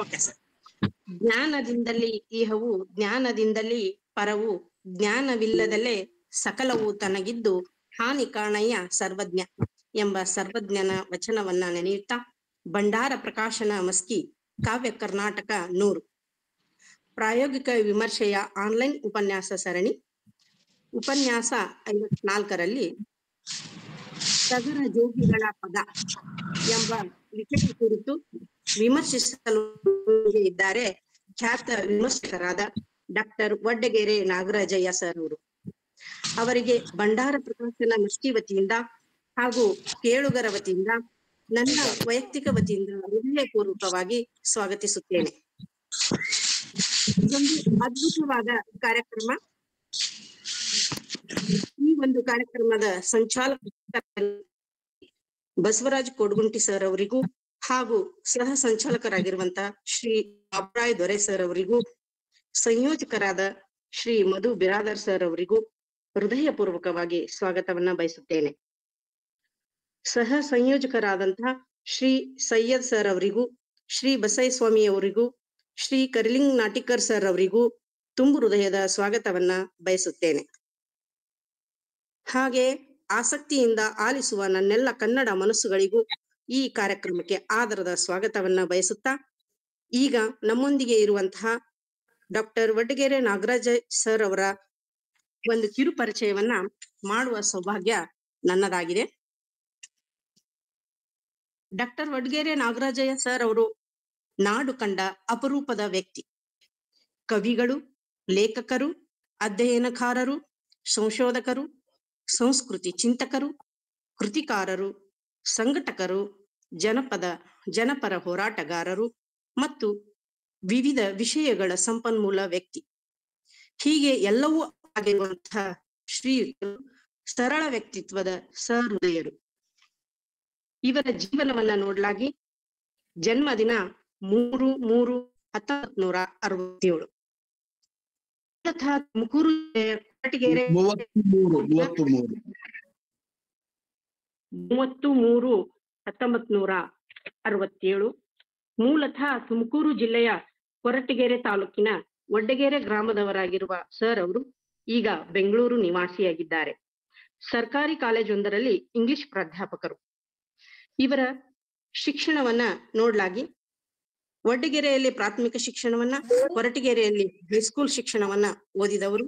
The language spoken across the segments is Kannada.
Okay sir. ಜ್ಞಾನದಿಂದಲೇ ಇಹವು, ಜ್ಞಾನದಿಂದಲೇ ಪರವು, ಜ್ಞಾನವಿಲ್ಲದಲೇ ಸಕಲವು ತನಗಿದ್ದು ಹಾನಿ ಕಾಣಯ್ಯ ಸರ್ವಜ್ಞ ಎಂಬ ಸರ್ವಜ್ಞನ ವಚನವನ್ನ ನೆನೆಯುತ್ತಾ ಭಂಡಾರ ಪ್ರಕಾಶನ ಮಸ್ಕಿ ಕಾವ್ಯ ಕರ್ನಾಟಕ 100 ಪ್ರಾಯೋಗಿಕ ವಿಮರ್ಶೆಯ ಆನ್ಲೈನ್ ಉಪನ್ಯಾಸ ಸರಣಿ ಉಪನ್ಯಾಸ 54ರಲ್ಲಿ ಸಗರ ಜೋಗಿಗಳ ಪದ ಎಂಬ ವಿಷಯ ಕುರಿತು ವಿಮರ್ಶಿಸಲು ಇದ್ದಾರೆ ಖ್ಯಾತ ವಿಮರ್ಶಕರಾದ ಡಾಕ್ಟರ್ ವಡ್ಡಗೆರೆ ನಾಗರಾಜಯ್ಯ ಸರ್ ಅವರು. ಅವರಿಗೆ ಭಂಡಾರ ಪ್ರಕಾಶನ ಮಸ್ಕಿ ವತಿಯಿಂದ ಹಾಗೂ ಕೇಳುಗರ ವತಿಯಿಂದ ನನ್ನ ವೈಯಕ್ತಿಕ ವತಿಯಿಂದ ಹೃದಯಪೂರ್ವಕವಾಗಿ ಸ್ವಾಗತಿಸುತ್ತೇನೆ. ಇದೊಂದು ಅದ್ಭುತವಾದ ಕಾರ್ಯಕ್ರಮ. ಈ ಒಂದು ಕಾರ್ಯಕ್ರಮದ ಸಂಚಾಲಕ ಬಸವರಾಜ್ ಕೊಡಗುಂಟಿ ಸರ್ ಅವರಿಗೂ ಹಾಗೂ ಸಹ ಸಂಚಾಲಕರಾಗಿರುವಂತಹ ಶ್ರೀ ಅಬ್ರಾಯ್ ದೊರೆ ಸರ್ ಅವರಿಗೂ, ಸಂಯೋಜಕರಾದ ಶ್ರೀ ಮಧು ಬಿರಾದರ್ ಸರ್ ಅವರಿಗೂ ಹೃದಯಪೂರ್ವಕವಾಗಿ ಸ್ವಾಗತವನ್ನ ಬಯಸುತ್ತೇನೆ. ಸಹ ಸಂಯೋಜಕರಾದಂತಹ ಶ್ರೀ ಸೈಯದ್ ಸರ್ ಅವರಿಗೂ, ಶ್ರೀ ಬಸೈಸ್ವಾಮಿ ಅವರಿಗೂ, ಶ್ರೀ ಕರಿಲಿಂಗ್ ನಾಟಿಕರ್ ಸರ್ ಅವರಿಗೂ ತುಂಬು ಹೃದಯದ ಸ್ವಾಗತವನ್ನ ಬಯಸುತ್ತೇನೆ. ಹಾಗೆ ಆಸಕ್ತಿಯಿಂದ ಆಲಿಸುವ ನನ್ನೆಲ್ಲ ಕನ್ನಡ ಮನಸ್ಸುಗಳಿಗೂ ಈ ಕಾರ್ಯಕ್ರಮಕ್ಕೆ ಆದರದ ಸ್ವಾಗತವನ್ನ ಬಯಸುತ್ತಾ, ಈಗ ನಮ್ಮೊಂದಿಗೆ ಇರುವಂತಹ ಡಾಕ್ಟರ್ ವಡ್ಡಗೆರೆ ನಾಗರಾಜ ಸರ್ ಅವರ ಒಂದು ಕಿರು ಪರಿಚಯವನ್ನ ಮಾಡುವ ಸೌಭಾಗ್ಯ ನನ್ನದಾಗಿದೆ. ಡಾಕ್ಟರ್ ವಡ್ಡಗೆರೆ ನಾಗರಾಜಯ್ಯ ಸರ್ ಅವರು ನಾಡು ಕಂಡ ಅಪರೂಪದ ವ್ಯಕ್ತಿ. ಕವಿಗಳು, ಲೇಖಕರು, ಅಧ್ಯಯನಕಾರರು, ಸಂಶೋಧಕರು, ಸಂಸ್ಕೃತಿ ಚಿಂತಕರು, ಕೃತಿಕಾರರು, ಸಂಘಟಕರು, ಜನಪರ ಹೋರಾಟಗಾರರು ಮತ್ತು ವಿವಿಧ ವಿಷಯಗಳ ಸಂಪನ್ಮೂಲ ವ್ಯಕ್ತಿ. ಹೀಗೆ ಎಲ್ಲವೂ ಆಗಿರುವಂತಹ ಶ್ರೀಯುತರು ಸರಳ ವ್ಯಕ್ತಿತ್ವದ ಸಹೃದಯರು. ಇವರ ಜೀವನವನ್ನ ನೋಡಲಾಗಿ ಜನ್ಮದಿನ 3/3/1967. ತುಮಕೂರು ಕೊರಟಗೆರೆ 30/3/1967. ಮೂಲತಃ ತುಮಕೂರು ಜಿಲ್ಲೆಯ ಕೊರಟಗೆರೆ ತಾಲೂಕಿನ ವಡ್ಡಗೆರೆ ಗ್ರಾಮದವರಾಗಿರುವ ಸರ್ ಅವರು ಈಗ ಬೆಂಗಳೂರು ನಿವಾಸಿಯಾಗಿದ್ದಾರೆ. ಸರ್ಕಾರಿ ಕಾಲೇಜೊಂದರಲ್ಲಿ ಇಂಗ್ಲಿಷ್ ಪ್ರಾಧ್ಯಾಪಕರು. ಇವರ ಶಿಕ್ಷಣವನ್ನ ನೋಡ್ಲಾಗಿ ವಡ್ಡಗೆರೆಯಲ್ಲಿ ಪ್ರಾಥಮಿಕ ಶಿಕ್ಷಣವನ್ನ, ಕೊರಟಗೆರೆಯಲ್ಲಿ ಹೈಸ್ಕೂಲ್ ಶಿಕ್ಷಣವನ್ನ ಓದಿದವರು.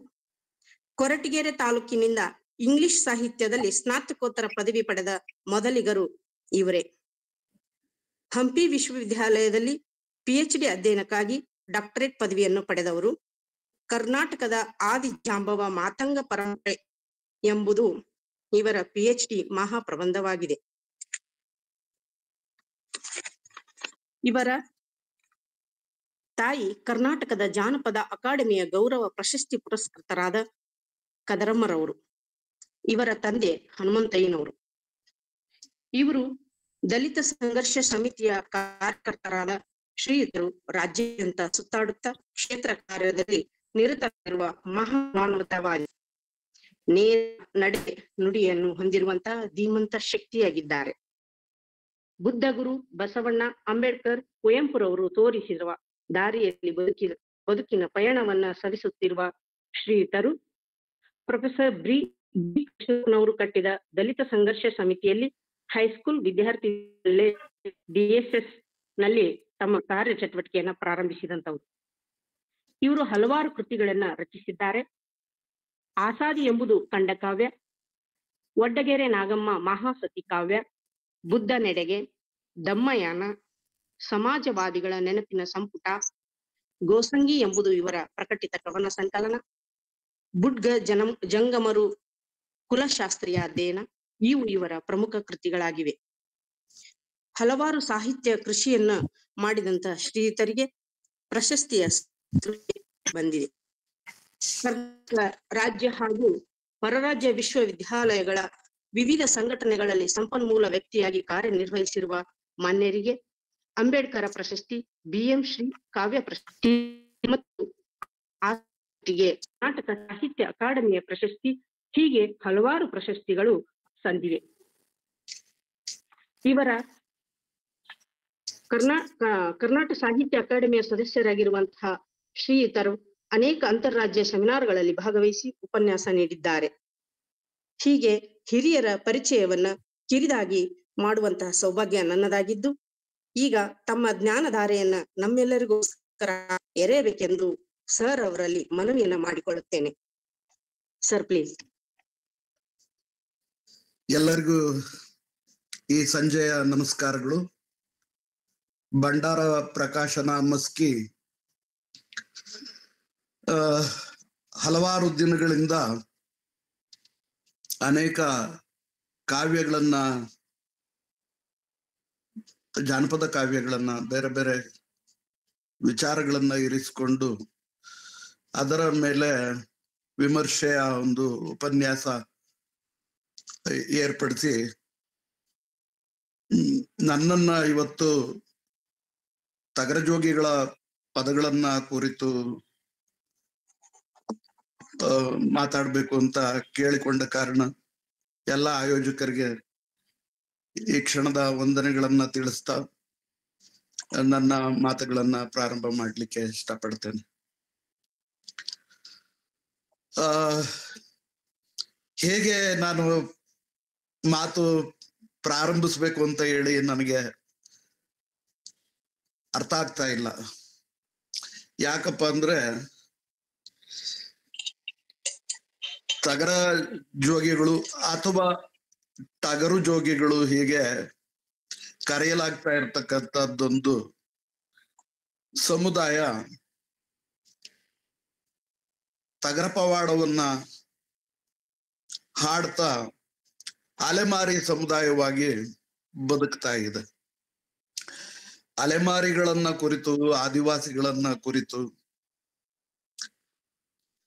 ಕೊರಟಗೆರೆ ತಾಲೂಕಿನಿಂದ ಇಂಗ್ಲಿಷ್ ಸಾಹಿತ್ಯದಲ್ಲಿ ಸ್ನಾತಕೋತ್ತರ ಪದವಿ ಪಡೆದ ಮೊದಲಿಗರು ಇವರೇ. ಹಂಪಿ ವಿಶ್ವವಿದ್ಯಾಲಯದಲ್ಲಿ PhD ಅಧ್ಯಯನಕ್ಕಾಗಿ ಡಾಕ್ಟರೇಟ್ ಪದವಿಯನ್ನು ಪಡೆದವರು. ಕರ್ನಾಟಕದ ಆದಿ ಜಾಂಬವ ಮಾತಂಗ ಪರಂಪರೆ ಎಂಬುದು ಇವರ PhD ಮಹಾಪ್ರಬಂಧವಾಗಿದೆ. ಇವರ ತಾಯಿ ಕರ್ನಾಟಕದ ಜಾನಪದ ಅಕಾಡೆಮಿಯ ಗೌರವ ಪ್ರಶಸ್ತಿ ಪುರಸ್ಕೃತರಾದ ಕದರಮ್ಮರವರು. ಇವರ ತಂದೆ ಹನುಮಂತಯ್ಯನವರು. ಇವರು ದಲಿತ ಸಂಘರ್ಷ ಸಮಿತಿಯ ಕಾರ್ಯಕರ್ತರಾದ ಶ್ರೀಯುತರು. ರಾಜ್ಯಾದ್ಯಂತ ಸುತ್ತಾಡುತ್ತಾ ಕ್ಷೇತ್ರ ಕಾರ್ಯದಲ್ಲಿ ನಿರತರಾಗಿರುವ ಮಹಾಮಾನವತಾವಾದಿ, ನೇರ ನಡೆ ನುಡಿಯನ್ನು ಹೊಂದಿರುವಂತಹ ಧೀಮಂತ ಶಕ್ತಿಯಾಗಿದ್ದಾರೆ. ಬುದ್ಧ ಗುರು ಬಸವಣ್ಣ, ಅಂಬೇಡ್ಕರ್, ಕುವೆಂಪುರವರು ತೋರಿಸಿರುವ ದಾರಿಯಲ್ಲಿ ಬದುಕಿನ ಪಯಣವನ್ನ ಸವಿಸುತ್ತಿರುವ ಶ್ರೀಯುತರು. ಪ್ರೊಫೆಸರ್ ನವರು ಕಟ್ಟಿದ ದಲಿತ ಸಂಘರ್ಷ ಸಮಿತಿಯಲ್ಲಿ ಹೈಸ್ಕೂಲ್ ವಿದ್ಯಾರ್ಥಿ DSS ನಲ್ಲಿ ತಮ್ಮ ಕಾರ್ಯ ಚಟುವಟಿಕೆಯನ್ನ ಪ್ರಾರಂಭಿಸಿದಂತವರು. ಇವರು ಹಲವಾರು ಕೃತಿಗಳನ್ನ ರಚಿಸಿದ್ದಾರೆ. ಆಸಾದಿ ಎಂಬುದು ಖಂಡಕಾವ್ಯ, ವಡ್ಡಗೆರೆ ನಾಗಮ್ಮ ಮಹಾಸತಿ ಕಾವ್ಯ, ಬುದ್ಧ ನೆಡೆಗೆ, ದಮ್ಮಯಾನ, ಸಮಾಜವಾದಿಗಳ ನೆನಪಿನ ಸಂಪುಟ, ಗೋಸಂಗಿ ಎಂಬುದು ಇವರ ಪ್ರಕಟಿತ ಕವನ ಸಂಕಲನ, ಬುಡ್ಗ ಜಂಗಮರು ಕುಲಶಾಸ್ತ್ರೀಯ ಅಧ್ಯಯನ ಇವು ಇವರ ಪ್ರಮುಖ ಕೃತಿಗಳಾಗಿವೆ. ಹಲವಾರು ಸಾಹಿತ್ಯ ಕೃಷಿಯನ್ನ ಮಾಡಿದಂತಹ ಶ್ರೀಯುತರಿಗೆ ಪ್ರಶಸ್ತಿಯ ಬಂದಿದೆ. ರಾಜ್ಯ ಹಾಗೂ ಹೊರರಾಜ್ಯ ವಿಶ್ವವಿದ್ಯಾಲಯಗಳ ವಿವಿಧ ಸಂಘಟನೆಗಳಲ್ಲಿ ಸಂಪನ್ಮೂಲ ವ್ಯಕ್ತಿಯಾಗಿ ಕಾರ್ಯನಿರ್ವಹಿಸಿರುವ ಮಾನ್ಯರಿಗೆ ಅಂಬೇಡ್ಕರ ಪ್ರಶಸ್ತಿ, BM ಶ್ರೀ ಕಾವ್ಯ ಪ್ರಶಸ್ತಿ ಮತ್ತು ಕರ್ನಾಟಕ ಸಾಹಿತ್ಯ ಅಕಾಡೆಮಿಯ ಪ್ರಶಸ್ತಿ, ಹೀಗೆ ಹಲವಾರು ಪ್ರಶಸ್ತಿಗಳು ಸಂದಿವೆ. ಇವರ ಕರ್ನಾಟಕ ಸಾಹಿತ್ಯ ಅಕಾಡೆಮಿಯ ಸದಸ್ಯರಾಗಿರುವಂತಹ ಶ್ರೀಯುತರು ಅನೇಕ ಅಂತಾರಾಜ್ಯ ಸೆಮಿನಾರ್ಗಳಲ್ಲಿ ಭಾಗವಹಿಸಿ ಉಪನ್ಯಾಸ ನೀಡಿದ್ದಾರೆ. ಹೀಗೆ ಹಿರಿಯರ ಪರಿಚಯವನ್ನ ಕಿರಿದಾಗಿ ಮಾಡುವಂತಹ ಸೌಭಾಗ್ಯ ನನ್ನದಾಗಿದ್ದು, ಈಗ ತಮ್ಮ ಜ್ಞಾನಧಾರೆಯನ್ನ ನಮ್ಮೆಲ್ಲರಿಗೋಸ್ಕರ ಎರೆಯಬೇಕೆಂದು ಸರ್ ಅವರಲ್ಲಿ ಮನವಿಯನ್ನ ಮಾಡಿಕೊಳ್ಳುತ್ತೇನೆ. Sir please. ಎಲ್ಲರಿಗೂ ಈ ಸಂಜೆಯ ನಮಸ್ಕಾರಗಳು. ಭಂಡಾರ ಪ್ರಕಾಶನ ಮಸ್ಕಿ ಹಲವಾರು ದಿನಗಳಿಂದ ಅನೇಕ ಕಾವ್ಯಗಳನ್ನ, ಜಾನಪದ ಕಾವ್ಯಗಳನ್ನ, ಬೇರೆ ಬೇರೆ ವಿಚಾರಗಳನ್ನ ಇರಿಸಿಕೊಂಡು ಅದರ ಮೇಲೆ ವಿಮರ್ಶೆಯ ಒಂದು ಉಪನ್ಯಾಸ ಏರ್ಪಡಿಸಿ ನನ್ನನ್ನ ಇವತ್ತು ತಗರಜೋಗಿಗಳ ಪದಗಳನ್ನ ಕುರಿತು ಮಾತಾಡ್ಬೇಕು ಅಂತ ಕೇಳಿಕೊಂಡ ಕಾರಣ ಎಲ್ಲ ಆಯೋಜಕರಿಗೆ ಈ ಕ್ಷಣದ ವಂದನೆಗಳನ್ನ ತಿಳಿಸ್ತಾ ನನ್ನ ಮಾತುಗಳನ್ನ ಪ್ರಾರಂಭ ಮಾಡ್ಲಿಕ್ಕೆ ಇಷ್ಟಪಡ್ತೇನೆ. ಹೇಗೆ ನಾನು ಮಾತು ಪ್ರಾರಂಭಿಸ್ಬೇಕು ಅಂತ ಹೇಳಿ ನನಗೆ ಅರ್ಥ ಆಗ್ತಾ ಇಲ್ಲ. ಯಾಕಪ್ಪ ಅಂದ್ರೆ ತಗರ ಜೋಗಿಗಳು ಅಥವಾ ಟಗರು ಜೋಗಿಗಳು ಹೀಗೆ ಕರೆಯಲಾಗ್ತಾ ಇರ್ತಕ್ಕಂಥದ್ದೊಂದು ಸಮುದಾಯ ತಗರ ಪವಾಡವನ್ನ ಹಾಡ್ತಾ ಅಲೆಮಾರಿ ಸಮುದಾಯವಾಗಿ ಬದುಕ್ತಾ ಇದೆ. ಅಲೆಮಾರಿಗಳನ್ನ ಕುರಿತು, ಆದಿವಾಸಿಗಳನ್ನ ಕುರಿತು,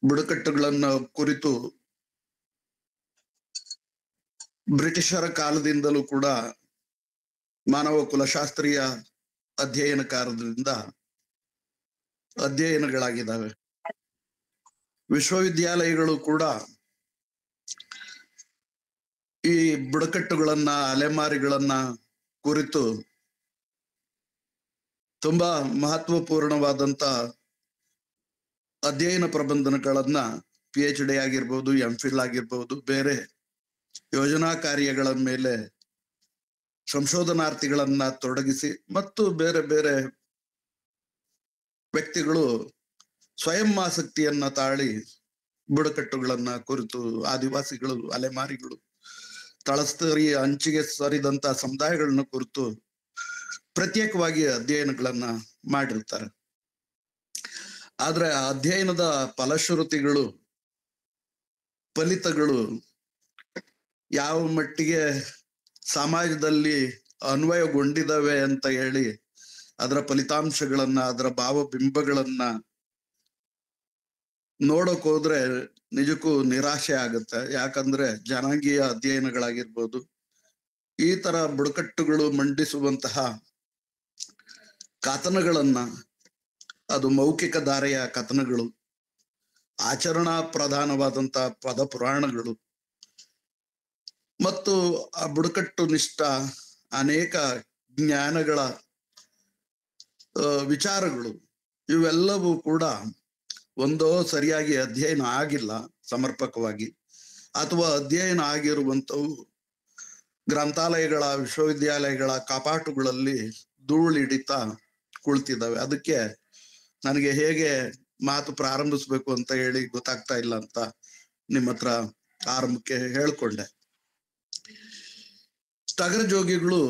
ಬುಡಕಟ್ಟುಗಳನ್ನ ಕುರಿತು ಬ್ರಿಟಿಷರ ಕಾಲದಿಂದಲೂ ಕೂಡ ಮಾನವ ಕುಲಶಾಸ್ತ್ರೀಯ ಅಧ್ಯಯನಕಾರರಿಂದ ಅಧ್ಯಯನಗಳಾಗಿದ್ದಾವೆ. ವಿಶ್ವವಿದ್ಯಾಲಯಗಳು ಕೂಡ ಈ ಬುಡಕಟ್ಟುಗಳನ್ನ, ಅಲೆಮಾರಿಗಳನ್ನ ಕುರಿತು ತುಂಬಾ ಮಹತ್ವಪೂರ್ಣವಾದಂತ ಅಧ್ಯಯನ ಪ್ರಬಂಧಗಳನ್ನ PhD ಆಗಿರ್ಬೋದು, MPhil ಆಗಿರ್ಬೋದು, ಬೇರೆ ಯೋಜನಾ ಕಾರ್ಯಗಳ ಮೇಲೆ ಸಂಶೋಧನಾರ್ಥಿಗಳನ್ನ ತೊಡಗಿಸಿ ಮತ್ತು ಬೇರೆ ಬೇರೆ ವ್ಯಕ್ತಿಗಳು ಸ್ವಯಂ ಆಸಕ್ತಿಯನ್ನ ತಾಳಿ ಬುಡಕಟ್ಟುಗಳನ್ನ ಕುರಿತು, ಆದಿವಾಸಿಗಳು, ಅಲೆಮಾರಿಗಳು, ತಳಸ್ತರಿ ಅಂಚಿಗೆ ಸರಿದಂತ ಸಮುದಾಯಗಳನ್ನ ಕುರಿತು ಪ್ರತ್ಯೇಕವಾಗಿ ಅಧ್ಯಯನಗಳನ್ನ ಮಾಡಿರ್ತಾರೆ. ಆದ್ರೆ ಆ ಅಧ್ಯಯನದ ಫಲಶ್ರುತಿಗಳು, ಫಲಿತಗಳು ಯಾವ ಮಟ್ಟಿಗೆ ಸಮಾಜದಲ್ಲಿ ಅನ್ವಯಗೊಂಡಿದ್ದಾವೆ ಅಂತ ಹೇಳಿ ಅದರ ಫಲಿತಾಂಶಗಳನ್ನ, ಅದರ ಭಾವಬಿಂಬಗಳನ್ನ ನೋಡಕ್ ಹೋದ್ರೆ ನಿಜಕ್ಕೂ ನಿರಾಶೆ ಆಗುತ್ತೆ. ಯಾಕಂದ್ರೆ ಜನಾಂಗೀಯ ಅಧ್ಯಯನಗಳಾಗಿರ್ಬೋದು, ಈ ತರ ಬುಡಕಟ್ಟುಗಳು ಮಂಡಿಸುವಂತಹ ಕಥನಗಳನ್ನ, ಅದು ಮೌಖಿಕ ಧಾರೆಯ ಕಥನಗಳು, ಆಚರಣಾ ಪ್ರಧಾನವಾದಂತ ಪದ ಪುರಾಣಗಳು ಮತ್ತು ಆ ಬುಡಕಟ್ಟು ನಿಷ್ಠ ಅನೇಕ ಜ್ಞಾನಗಳ ವಿಚಾರಗಳು, ಇವೆಲ್ಲವೂ ಕೂಡ ಒಂದೋ ಸರಿಯಾಗಿ ಅಧ್ಯಯನ ಆಗಿಲ್ಲ ಸಮರ್ಪಕವಾಗಿ, ಅಥವಾ ಅಧ್ಯಯನ ಆಗಿರುವಂಥವು ಗ್ರಂಥಾಲಯಗಳ, ವಿಶ್ವವಿದ್ಯಾಲಯಗಳ ಕಪಾಟುಗಳಲ್ಲಿ ಧೂಳಿಡಿತಾ ಕುಳಿತಿದ್ದಾವೆ. ಅದಕ್ಕೆ ನನಗೆ ಹೇಗೆ ಮಾತು ಪ್ರಾರಂಭಿಸ್ಬೇಕು ಅಂತ ಹೇಳಿ ಗೊತ್ತಾಗ್ತಾ ಇಲ್ಲ ಅಂತ ನಿಮ್ಮ ಹತ್ರ ಆರಂಭಕ್ಕೆ ಹೇಳ್ಕೊಂಡೆ. ಟಗರ ಜೋಗಿಗಳು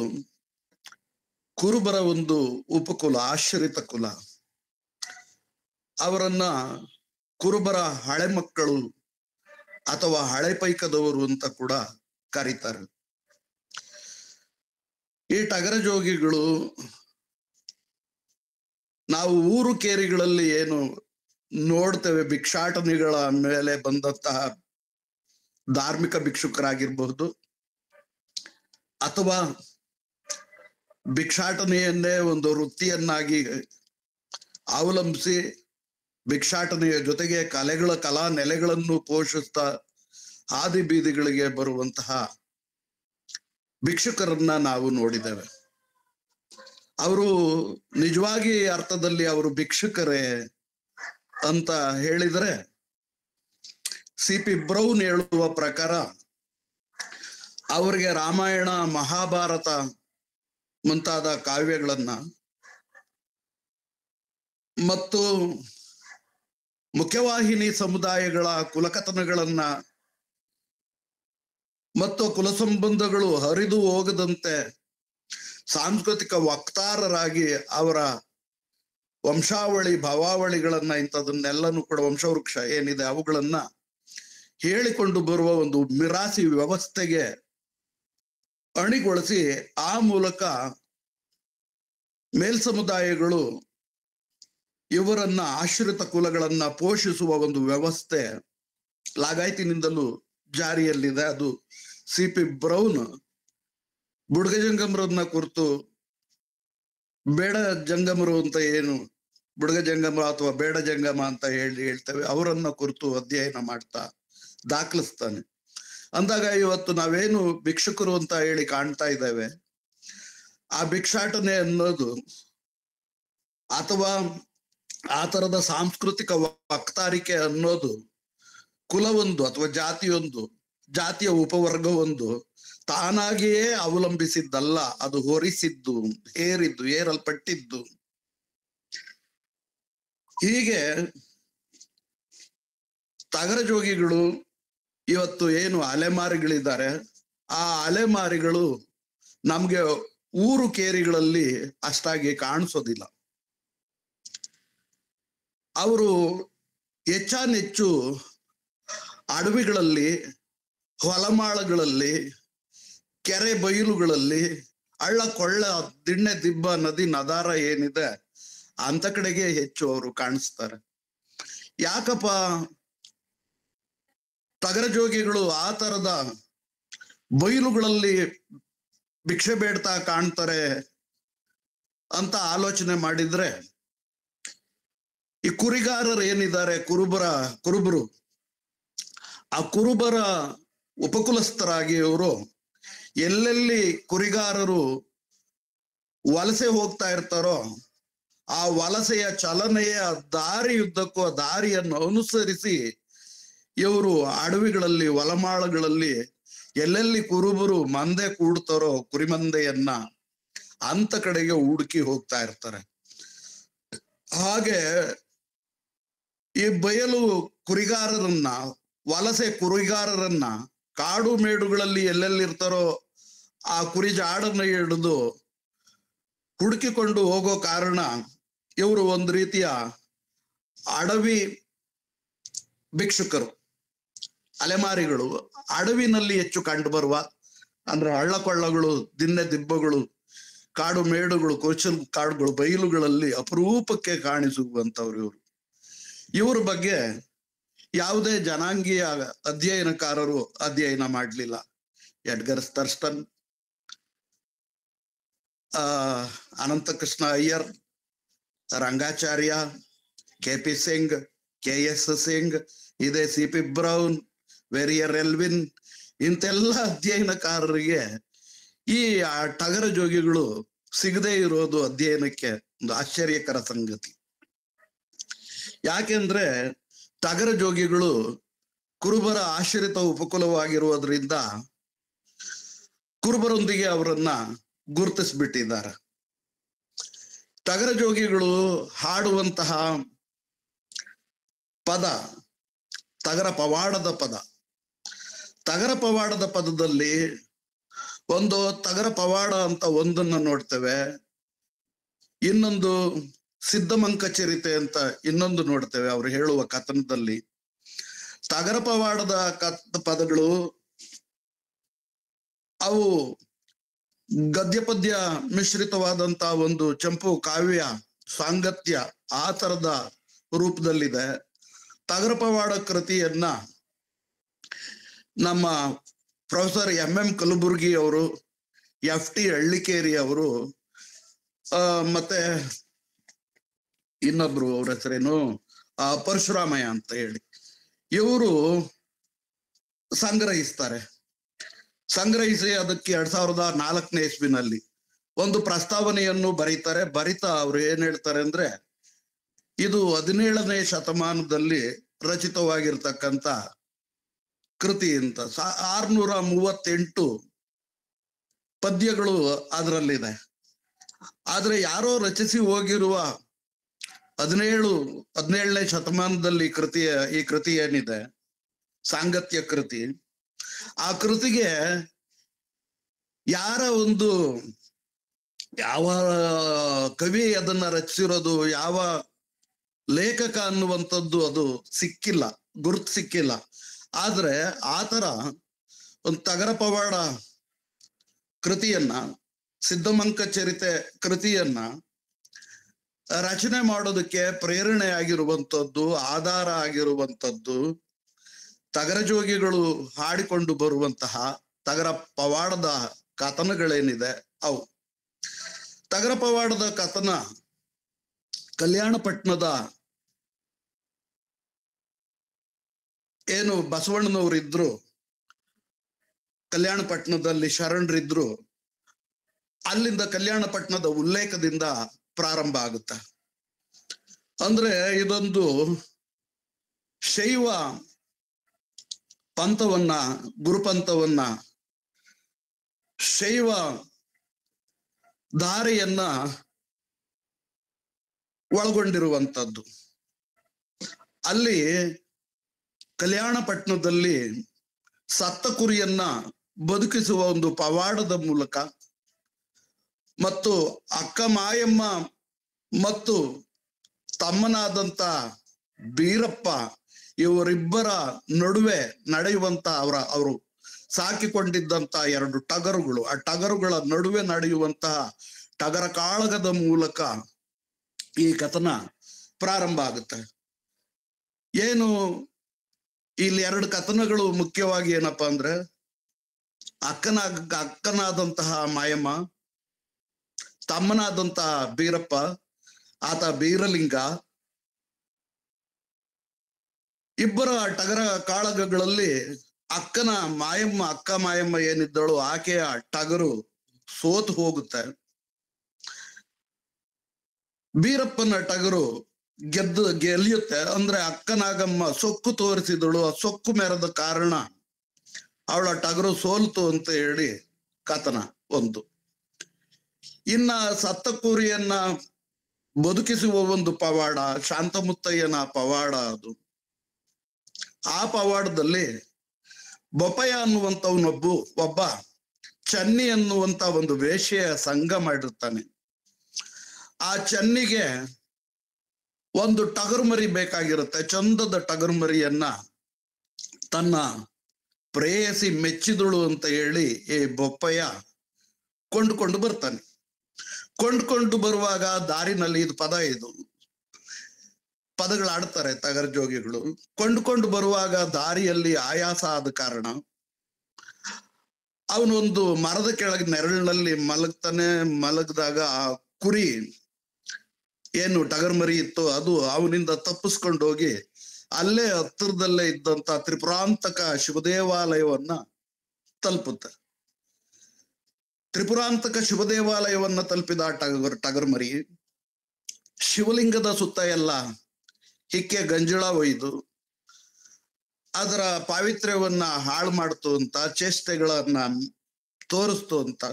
ಕುರುಬರ ಒಂದು ಉಪಕುಲ, ಆಶ್ರಿತ ಕುಲ. ಅವರನ್ನ ಕುರುಬರ ಹಳೆ ಮಕ್ಕಳು ಅಥವಾ ಹಳೆ ಪೈಕದವರು ಅಂತ ಕೂಡ ಕರೀತಾರೆ. ಈ ಟಗರ ಜೋಗಿಗಳು ನಾವು ಊರು ಕೇರಿಗಳಲ್ಲಿ ಏನು ನೋಡ್ತೇವೆ, ಭಿಕ್ಷಾಟನೆಗಳ ಮೇಲೆ ಬಂದಂತಹ ಧಾರ್ಮಿಕ ಭಿಕ್ಷುಕರಾಗಿರ್ಬಹುದು, ಅಥವಾ ಭಿಕ್ಷಾಟನೆಯನ್ನೇ ಒಂದು ವೃತ್ತಿಯನ್ನಾಗಿ ಅವಲಂಬಿಸಿ ಭಿಕ್ಷಾಟನೆಯ ಜೊತೆಗೆ ಕಲಾ ನೆಲೆಗಳನ್ನು ಪೋಷಿಸ್ತಾ ಹಾದಿ ಬೀದಿಗಳಿಗೆ ಬರುವಂತಹ ಭಿಕ್ಷುಕರನ್ನ ನಾವು ನೋಡಿದ್ದೇವೆ. ಅವರು ನಿಜವಾಗಿ ಅರ್ಥದಲ್ಲಿ ಅವರು ಭಿಕ್ಷುಕರೇ ಅಂತ ಹೇಳಿದ್ರೆ, ಸಿ.ಪಿ. ಬ್ರೌನ್ ಹೇಳುವ ಪ್ರಕಾರ ಅವರಿಗೆ ರಾಮಾಯಣ, ಮಹಾಭಾರತ ಮುಂತಾದ ಕಾವ್ಯಗಳನ್ನ ಮತ್ತು ಮುಖ್ಯವಾಹಿನಿ ಸಮುದಾಯಗಳ ಕುಲಕಥನಗಳನ್ನ ಮತ್ತು ಕುಲ ಸಂಬಂಧಗಳು ಹರಿದು ಹೋಗದಂತೆ ಸಾಂಸ್ಕೃತಿಕ ವಕ್ತಾರರಾಗಿ ಅವರ ವಂಶಾವಳಿ, ಭಾವಾವಳಿಗಳನ್ನ, ಇಂಥದನ್ನೆಲ್ಲನೂ ಕೂಡ ವಂಶವೃಕ್ಷ ಏನಿದೆ ಅವುಗಳನ್ನ ಹೇಳಿಕೊಂಡು ಬರುವ ಒಂದು ಮಿರಾಸಿ ವ್ಯವಸ್ಥೆಗೆ ಅಣಿಗೊಳಿಸಿ ಆ ಮೂಲಕ ಮೇಲ್ಸಮುದಾಯಗಳು ಇವರನ್ನ ಆಶ್ರಿತ ಕುಲಗಳನ್ನ ಪೋಷಿಸುವ ಒಂದು ವ್ಯವಸ್ಥೆ ಲಾಗಾಯತಿನಿಂದಲೂ ಜಾರಿಯಲ್ಲಿದೆ. ಅದು ಸಿ.ಪಿ. ಬ್ರೌನ್ ಬುಡ್ಗ ಜಂಗಮರನ್ನ ಕುರಿತು ಬೇಡ ಜಂಗಮರು ಅಂತ ಏನು ಬುಡ್ಗ ಜಂಗಮ ಅಥವಾ ಬೇಡ ಜಂಗಮ ಅಂತ ಹೇಳ್ತೇವೆ, ಅವರನ್ನ ಕುರಿತು ಅಧ್ಯಯನ ಮಾಡ್ತಾ ದಾಖಲಿಸ್ತಾನೆ. ಅಂದಾಗ ಇವತ್ತು ನಾವೇನು ಭಿಕ್ಷುಕರು ಅಂತ ಹೇಳಿ ಕಾಣ್ತಾ ಇದ್ದೇವೆ, ಆ ಭಿಕ್ಷಾಟನೆ ಅನ್ನೋದು ಅಥವಾ ಆ ತರದ ಸಾಂಸ್ಕೃತಿಕ ವಕ್ತಾರಿಕೆ ಅನ್ನೋದು ಕುಲವೊಂದು ಅಥವಾ ಜಾತಿಯ ಉಪವರ್ಗವೊಂದು ತಾನಾಗಿಯೇ ಅವಲಂಬಿಸಿದ್ದಲ್ಲ, ಅದು ಹೊರಿಸಿದ್ದು, ಏರಲ್ಪಟ್ಟಿದ್ದು. ಹೀಗೆ ತಗರ ಜೋಗಿಗಳು ಇವತ್ತು ಏನು ಅಲೆಮಾರಿಗಳಿದ್ದಾರೆ, ಆ ಅಲೆಮಾರಿಗಳು ನಮ್ಗೆ ಊರು ಕೇರಿಗಳಲ್ಲಿ ಅಷ್ಟಾಗಿ ಕಾಣಿಸೋದಿಲ್ಲ. ಅವರು ಹೆಚ್ಚಾನೆಚ್ಚು ಅಡವಿಗಳಲ್ಲಿ, ಹೊಲಮಾಳಗಳಲ್ಲಿ, ಕೆರೆ ಬಯಲುಗಳಲ್ಲಿ, ಹಳ್ಳ ಕೊಳ್ಳ, ದಿಣ್ಣೆ ದಿಬ್ಬ, ನದಿ ನದಾರ ಏನಿದೆ ಅಂತ ಕಡೆಗೆ ಹೆಚ್ಚು ಅವರು ಕಾಣಿಸ್ತಾರೆ. ಯಾಕಪ್ಪ ತಗರ ಜೋಗಿಗಳು ಆ ತರದ ಬಯಲುಗಳಲ್ಲಿ ಭಿಕ್ಷೆ ಬೇಡ್ತಾ ಕಾಣ್ತಾರೆ ಅಂತ ಆಲೋಚನೆ ಮಾಡಿದ್ರೆ, ಈ ಕುರಿಗಾರರು ಏನಿದ್ದಾರೆ, ಕುರುಬರು, ಆ ಕುರುಬರ ಉಪಕುಲಸ್ಥರಾಗಿ ಅವರು ಎಲ್ಲೆಲ್ಲಿ ಕುರಿಗಾರರು ವಲಸೆ ಹೋಗ್ತಾ ಇರ್ತಾರೋ ಆ ವಲಸೆಯ ಚಲನೆಯ ದಾರಿಯುದ್ದಕ್ಕೂ ಆ ದಾರಿಯನ್ನು ಅನುಸರಿಸಿ ಇವರು ಅಡವಿಗಳಲ್ಲಿ, ಹೊಲಮಾಳಗಳಲ್ಲಿ ಎಲ್ಲೆಲ್ಲಿ ಕುರುಬರು ಮಂದೆ ಕೂಡ್ತಾರೋ ಕುರಿಮಂದೆಯನ್ನ ಅಂತ ಕಡೆಗೆ ಹುಡುಕಿ ಹೋಗ್ತಾ ಇರ್ತಾರೆ. ಹಾಗೆ ಈ ಬಯಲು ಕುರಿಗಾರರನ್ನ, ವಲಸೆ ಕುರಿಗಾರರನ್ನ ಕಾಡು ಮೇಡುಗಳಲ್ಲಿ ಎಲ್ಲೆಲ್ಲಿರ್ತಾರೋ ಆ ಕುರಿ ಜಾಡನ್ನ ಹಿಡಿದು ಹುಡುಕಿಕೊಂಡು ಹೋಗೋ ಕಾರಣ ಇವರು ಒಂದು ರೀತಿಯ ಅಡವಿ ಭಿಕ್ಷುಕರು, ಅಲೆಮಾರಿಗಳು. ಅಡವಿನಲ್ಲಿ ಹೆಚ್ಚು ಕಂಡು ಬರುವ ಅಂದ್ರೆ ಹಳ್ಳಕೊಳ್ಳಗಳು, ದಿಣ್ಣೆ ದಿಬ್ಬಗಳು, ಕಾಡು ಮೇಡುಗಳು, ಕೋಚಲ್ ಕಾಡುಗಳು, ಬಯಲುಗಳಲ್ಲಿ ಅಪರೂಪಕ್ಕೆ ಕಾಣಿಸುವಂತವ್ರು ಇವ್ರ ಬಗ್ಗೆ ಯಾವುದೇ ಜನಾಂಗೀಯ ಅಧ್ಯಯನಕಾರರು ಅಧ್ಯಯನ ಮಾಡಲಿಲ್ಲ. Edgar Thurston, Ananthakrishna Iyer, Rangacharya, KP. Singh, KS. Singh, ಇದೇ ಸಿ.ಪಿ. ಬ್ರೌನ್, ವೆರಿಯರ್ ಎಲ್ವಿನ್, ಇಂತೆಲ್ಲ ಅಧ್ಯಯನಕಾರರಿಗೆ ಈ ಟಗರ ಜೋಗಿಗಳು ಸಿಗದೆ ಇರೋದು ಅಧ್ಯಯನಕ್ಕೆ ಒಂದು ಆಶ್ಚರ್ಯಕರ ಸಂಗತಿ. ಯಾಕೆಂದ್ರೆ ಟಗರ ಜೋಗಿಗಳು ಕುರುಬರ ಆಶ್ರಿತ ಉಪಕುಲವಾಗಿರುವುದರಿಂದ ಕುರುಬರೊಂದಿಗೆ ಅವರನ್ನ ಗುರುತಿಸ್ಬಿಟ್ಟಿದ್ದಾರೆ. ಟಗರ ಜೋಗಿಗಳು ಹಾಡುವಂತಹ ಪದ ಟಗರ ಪವಾಡದ ಪದ. ಟಗರ ಪವಾಡದ ಪದದಲ್ಲಿ ಒಂದು ಟಗರ ಪವಾಡ ಅಂತ ಒಂದನ್ನ ನೋಡ್ತೇವೆ, ಇನ್ನೊಂದು ಸಿದ್ಧಮಂಕ ಚರಿತೆ ಅಂತ ಇನ್ನೊಂದು ನೋಡ್ತೇವೆ. ಅವರು ಹೇಳುವ ಕಥನದಲ್ಲಿ ಟಗರ ಪವಾಡದ ಪದಗಳು ಅವು ಗದ್ಯ ಪದ್ಯ ಮಿಶ್ರಿತವಾದಂತ ಒಂದು ಚಂಪು ಕಾವ್ಯ ಸಾಂಗತ್ಯ ಆ ತರದ ರೂಪದಲ್ಲಿದೆ. ಟಗರ ಪವಾಡ ಕೃತಿಯನ್ನ ನಮ್ಮ ಪ್ರೊಫೆಸರ್ ಎಂ ಕಲಬುರ್ಗಿ ಅವರು, ಎಫ್.ಟಿ. ಹಳ್ಳಿಕೇರಿ ಅವರು, ಮತ್ತೆ ಇನ್ನೊಬ್ರು ಅವ್ರ ಹೆಸರೇನು ಪರಶುರಾಮಯ್ಯ ಅಂತ ಹೇಳಿ ಇವರು ಸಂಗ್ರಹಿಸಿ ಅದಕ್ಕೆ 2004 ಇಸ್ವಿನಲ್ಲಿ ಒಂದು ಪ್ರಸ್ತಾವನೆಯನ್ನು ಬರೀತಾರೆ. ಬರಿತಾ ಅವ್ರು ಏನ್ ಹೇಳ್ತಾರೆ ಅಂದ್ರೆ, ಇದು 17ನೇ ಶತಮಾನದಲ್ಲಿ ರಚಿತವಾಗಿರ್ತಕ್ಕಂಥ ಕೃತಿ ಅಂತ. 638 ಪದ್ಯಗಳು ಅದರಲ್ಲಿದೆ. ಆದ್ರೆ ಯಾರೋ ರಚಿಸಿ ಹೋಗಿರುವ 17ನೇ ಶತಮಾನದಲ್ಲಿ ಈ ಕೃತಿ ಏನಿದೆ, ಸಾಂಗತ್ಯ ಕೃತಿ, ಆ ಕೃತಿಗೆ ಯಾವ ಕವಿ ಅದನ್ನ ರಚಿಸಿರೋದು, ಯಾವ ಲೇಖಕ ಅನ್ನುವಂಥದ್ದು ಅದು ಸಿಕ್ಕಿಲ್ಲ, ಗುರುತು ಸಿಕ್ಕಿಲ್ಲ. ಆದ್ರೆ ಆತರ ಒಂದು ತಗರ ಪವಾಡ ಕೃತಿಯನ್ನ, ಸಿದ್ಧಮಂಕ ಚರಿತೆ ಕೃತಿಯನ್ನ ರಚನೆ ಮಾಡೋದಕ್ಕೆ ಪ್ರೇರಣೆ ಆಗಿರುವಂಥದ್ದು, ಆಧಾರ ಆಗಿರುವಂಥದ್ದು ತಗರ ಜೋಗಿಗಳು ಹಾಡಿಕೊಂಡು ಬರುವಂತಹ ತಗರ ಪವಾಡದ ಕಥನಗಳೇನಿದೆ ಅವು. ತಗರ ಪವಾಡದ ಕಥನ ಕಲ್ಯಾಣಪಟ್ಟಣದ ಏನು ಬಸವಣ್ಣನವರಿದ್ರು, ಕಲ್ಯಾಣಪಟ್ಟಣದಲ್ಲಿ ಶರಣರಿದ್ರು, ಅಲ್ಲಿಂದ ಕಲ್ಯಾಣಪಟ್ಟಣದ ಉಲ್ಲೇಖದಿಂದ ಪ್ರಾರಂಭ ಆಗುತ್ತೆ. ಅಂದ್ರೆ ಇದೊಂದು ಶೈವ ಪಂಥವನ್ನ, ಗುರುಪಂಥವನ್ನ, ಶೈವ ದಾರಿಯನ್ನ ಒಳಗೊಂಡಿರುವಂಥದ್ದು. ಅಲ್ಲಿ ಕಲ್ಯಾಣಪಟ್ಟಣದಲ್ಲಿ ಸತ್ತ ಕುರಿಯನ್ನ ಬದುಕಿಸುವ ಒಂದು ಪವಾಡದ ಮೂಲಕ ಮತ್ತು ಅಕ್ಕ ಮಾಯಮ್ಮ ಮತ್ತು ತಮ್ಮನಾದಂತ ಬೀರಪ್ಪ ಇವರಿಬ್ಬರ ನಡುವೆ ನಡೆಯುವಂತ ಅವರು ಸಾಕಿಕೊಂಡಿದ್ದಂತ 2 ಟಗರುಗಳು, ಆ ಟಗರುಗಳ ನಡುವೆ ನಡೆಯುವಂತಹ ಟಗರ ಕಾಳಗದ ಮೂಲಕ ಈ ಕಥನ ಪ್ರಾರಂಭ ಆಗುತ್ತೆ. ಏನು ಇಲ್ಲಿ 2 ಕಥನಗಳು ಮುಖ್ಯವಾಗಿ ಏನಪ್ಪಾ ಅಂದ್ರೆ, ಅಕ್ಕನಾದಂತಹ ಮಾಯಮ್ಮ, ತಮ್ಮನಾದಂತಹ ಬೀರಪ್ಪ, ಆತ ಬೀರಲಿಂಗ, ಇಬ್ಬರ ಟಗರ ಕಾಳಗಗಳಲ್ಲಿ ಅಕ್ಕ ಮಾಯಮ್ಮ ಏನಿದ್ದಳು, ಆಕೆಯ ಟಗರು ಸೋತು ಹೋಗುತ್ತೆ. ಬೀರಪ್ಪನ ಟಗರು ಗೆಲ್ಲಿಯುತ್ತೆ. ಅಂದ್ರೆ ಅಕ್ಕನಾಗಮ್ಮ ಸೊಕ್ಕು ತೋರಿಸಿದಳು, ಆ ಸೊಕ್ಕು ಮೆರೆದ ಕಾರಣ ಅವಳ ಟಗರು ಸೋಲ್ತು ಅಂತ ಹೇಳಿ ಕಥನ ಒಂದು. ಇನ್ನ ಸತ್ತ ಕುರಿಯನ್ನ ಬದುಕಿಸುವ ಒಂದು ಪವಾಡ, ಶಾಂತಮುತ್ತಯ್ಯನ ಪವಾಡ ಅದು. ಆ ಪವಾಡದಲ್ಲಿ ಬೊಪ್ಪಯ್ಯ ಒಬ್ಬ ಚನ್ನಿ ಅನ್ನುವಂತ ಒಂದು ವೇಶ್ಯೆಯ ಸಂಘ ಮಾಡಿರ್ತಾನೆ. ಆ ಚನ್ನಿಗೆ ಒಂದು ಟಗರು ಮರಿ ಬೇಕಾಗಿರುತ್ತೆ. ಚಂದದ ಟಗರು ಮರಿಯನ್ನ ತನ್ನ ಪ್ರೇಯಸಿ ಮೆಚ್ಚಿದಳು ಅಂತ ಹೇಳಿ ಈ ಬೊಪ್ಪಯ್ಯ ಕೊಂಡುಕೊಂಡು ಬರ್ತಾನೆ. ಕೊಂಡ್ಕೊಂಡು ಬರುವಾಗ ದಾರಿನಲ್ಲಿ ಇದು ಪದಗಳಾಡ್ತಾರೆ ತಗರ ಜೋಗಿಗಳು. ಕೊಂಡ್ಕೊಂಡು ಬರುವಾಗ ದಾರಿಯಲ್ಲಿ ಆಯಾಸ ಆದ ಕಾರಣ ಅವನೊಂದು ಮರದ ಕೆಳಗೆ ನೆರಳಿನಲ್ಲಿ ಮಲಗ್ತಾನೆ. ಮಲಗಿದಾಗ ಆ ಕುರಿ ಏನು ಟಗರ್ ಮರಿ ಇತ್ತು ಅದು ಅವನಿಂದ ತಪ್ಪಿಸ್ಕೊಂಡು ಹೋಗಿ ಅಲ್ಲೇ ಹತ್ತಿರದಲ್ಲೇ ಇದ್ದಂತ ತ್ರಿಪುರಾಂತಕ ಶಿವದೇವಾಲಯವನ್ನ ತಲುಪುತ್ತೆ. ತ್ರಿಪುರಾಂತಕ ಶಿವದೇವಾಲಯವನ್ನ ತಲುಪಿದ ಟಗರ್ ಮರಿ ಶಿವಲಿಂಗದ ಸುತ್ತ ಎಲ್ಲ ಹಿಕ್ಕೆ ಗಂಜಳ ಒಯ್ದು ಅದರ ಪಾವಿತ್ರ್ಯವನ್ನ ಹಾಳು ಮಾಡ್ತು ಅಂತ, ಚೇಷ್ಟೆಗಳನ್ನ ತೋರಿಸ್ತು ಅಂತ.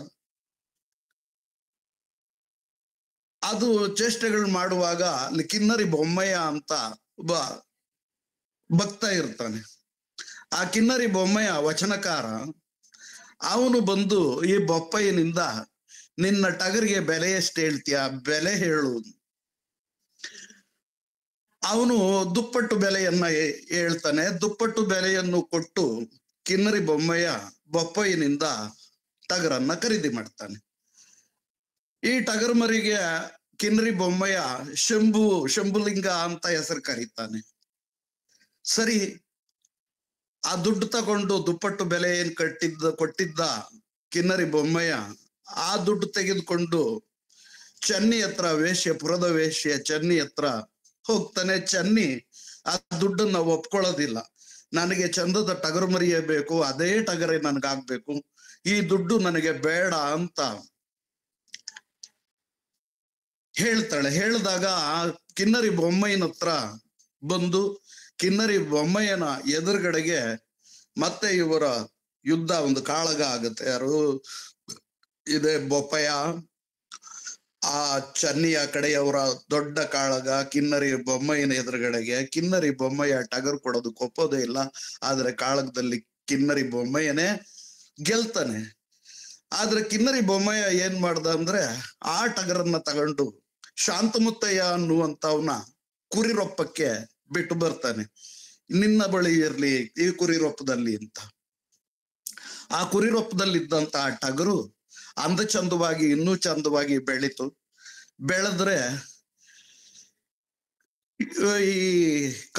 ಅದು ಚೇಷ್ಟೆಗಳು ಮಾಡುವಾಗ ಅಲ್ಲಿ ಕಿನ್ನರಿ ಬೊಮ್ಮಯ್ಯ ಅಂತ ಒಬ್ಬ ಭಕ್ತ ಇರ್ತಾನೆ. ಆ ಕಿನ್ನರಿ ಬೊಮ್ಮಯ್ಯ ವಚನಕಾರ. ಅವನು ಬಂದು ಈ ಬೊಪ್ಪಯ್ಯನಿಂದ ನಿನ್ನ ಟಗರಿಗೆ ಬೆಲೆ ಎಷ್ಟು ಹೇಳ್ತೀಯ, ಬೆಲೆ ಹೇಳು. ಅವನು ದುಪ್ಪಟ್ಟು ಬೆಲೆಯನ್ನ ಹೇಳ್ತಾನೆ. ದುಪ್ಪಟ್ಟು ಬೆಲೆಯನ್ನು ಕೊಟ್ಟು ಕಿನ್ನರಿ ಬೊಪ್ಪಯ್ಯನಿಂದ ಟಗರನ್ನ ಖರೀದಿ ಮಾಡ್ತಾನೆ. ಈ ಟಗರ್ ಮರಿಗೆ ಕಿನ್ನರಿ ಬೊಮ್ಮಯ್ಯ ಶಂಭುಲಿಂಗ ಅಂತ ಹೆಸರು ಕರೀತಾನೆ. ಸರಿ, ಆ ದುಡ್ಡು ತಗೊಂಡು ದುಪ್ಪಟ್ಟು ಬೆಲೆ ಏನ್ ಕೊಟ್ಟಿದ್ದ ಕಿನ್ನರಿ ಬೊಮ್ಮಯ್ಯ ಆ ದುಡ್ಡು ತೆಗೆದುಕೊಂಡು ಚನ್ನಿ ಹತ್ರ, ಪುರದ ವೇಶ್ಯ ಚನ್ನಿ ಹತ್ರ ಹೋಗ್ತಾನೆ. ಚನ್ನಿ ಆ ದುಡ್ಡನ್ನ ಒಪ್ಕೊಳ್ಳೋದಿಲ್ಲ. ನನಗೆ ಚಂದದ ಟಗರು ಮರಿಯೇ ಬೇಕು, ಅದೇ ಟಗರೇ ನನ್ಗಾಗ್ಬೇಕು, ಈ ದುಡ್ಡು ನನಗೆ ಬೇಡ ಅಂತ ಹೇಳ್ತಾಳೆ. ಹೇಳಿದಾಗ ಆ ಕಿನ್ನರಿ ಬೊಮ್ಮಯ್ಯನ ಹತ್ರ ಬಂದು ಕಿನ್ನರಿ ಬೊಮ್ಮಯ್ಯನ ಎದುರುಗಡೆಗೆ ಮತ್ತೆ ಇವರ ಯುದ್ಧ, ಒಂದು ಕಾಳಗ ಆಗುತ್ತೆ. ಯಾರು ಇದೆ ಬೊಪ್ಪಯ್ಯ, ಆ ಚನ್ನಿಯ ಕಡೆಯವರ ದೊಡ್ಡ ಕಾಳಗ ಕಿನ್ನರಿ ಬೊಮ್ಮಯ್ಯನ ಎದುರುಗಡೆಗೆ. ಕಿನ್ನರಿ ಬೊಮ್ಮಯ್ಯ ಟಗರು ಕೊಡೋದಕ್ಕೆ ಒಪ್ಪೋದೇ ಇಲ್ಲ, ಆದ್ರೆ ಕಾಳಗದಲ್ಲಿ ಕಿನ್ನರಿ ಬೊಮ್ಮಯ್ಯನೇ ಗೆಲ್ತಾನೆ. ಆದ್ರೆ ಕಿನ್ನರಿ ಬೊಮ್ಮಯ್ಯ ಏನ್ ಮಾಡ್ದ ಅಂದ್ರೆ ಆ ಟಗರನ್ನ ತಗೊಂಡು ಶಾಂತಮುತ್ತಯ್ಯ ಅನ್ನುವಂತವನ ಕುರಿರೊಪ್ಪಕ್ಕೆ ಬಿಟ್ಟು ಬರ್ತಾನೆ. ನಿನ್ನ ಬಳಿ ಇರ್ಲಿ ಈ ಕುರಿರೊಪ್ಪದಲ್ಲಿ ಅಂತ. ಆ ಕುರಿರೊಪ್ಪದಲ್ಲಿದ್ದಂತ ಆ ಟಗರು ಅಂದ ಚಂದವಾಗಿ ಇನ್ನೂ ಚಂದವಾಗಿ ಬೆಳೀತು. ಬೆಳೆದ್ರೆ ಈ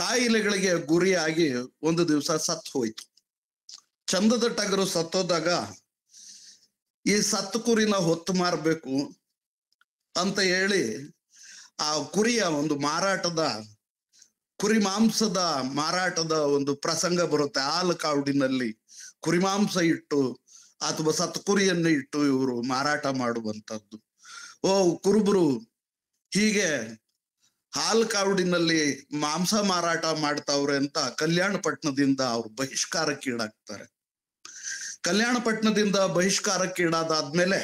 ಕಾಯಿಲೆಗಳಿಗೆ ಗುರಿಯಾಗಿ ಒಂದು ದಿವಸ ಸತ್ತು ಹೋಯ್ತು. ಚಂದದ ಟಗರು ಸತ್ತೋದಾಗ ಈ ಸತ್ತು ಕುರಿನ ಹೊತ್ತು ಮಾರ್ಬೇಕು ಅಂತ ಹೇಳಿ ಆ ಕುರಿಯ ಒಂದು ಮಾರಾಟದ, ಕುರಿ ಮಾಂಸದ ಮಾರಾಟದ ಒಂದು ಪ್ರಸಂಗ ಬರುತ್ತೆ. ಹಾಲು ಕಾವುಡಿನಲ್ಲಿ ಕುರಿ ಮಾಂಸ ಇಟ್ಟು ಅಥವಾ ಸತ್ತು ಕುರಿಯನ್ನು ಇಟ್ಟು ಇವರು ಮಾರಾಟ ಮಾಡುವಂತದ್ದು. ಕುರುಬರು ಹೀಗೆ ಹಾಲು ಕಾವುಡಿನಲ್ಲಿ ಮಾಂಸ ಮಾರಾಟ ಮಾಡ್ತಾವ್ರೆ ಅಂತ ಕಲ್ಯಾಣಪಟ್ಟಣದಿಂದ ಅವ್ರು ಬಹಿಷ್ಕಾರಕ್ಕೀಡಾಗ್ತಾರೆ. ಕಲ್ಯಾಣಪಟ್ಟಣದಿಂದ ಬಹಿಷ್ಕಾರಕ್ಕೀಡಾದಾದ್ಮೇಲೆ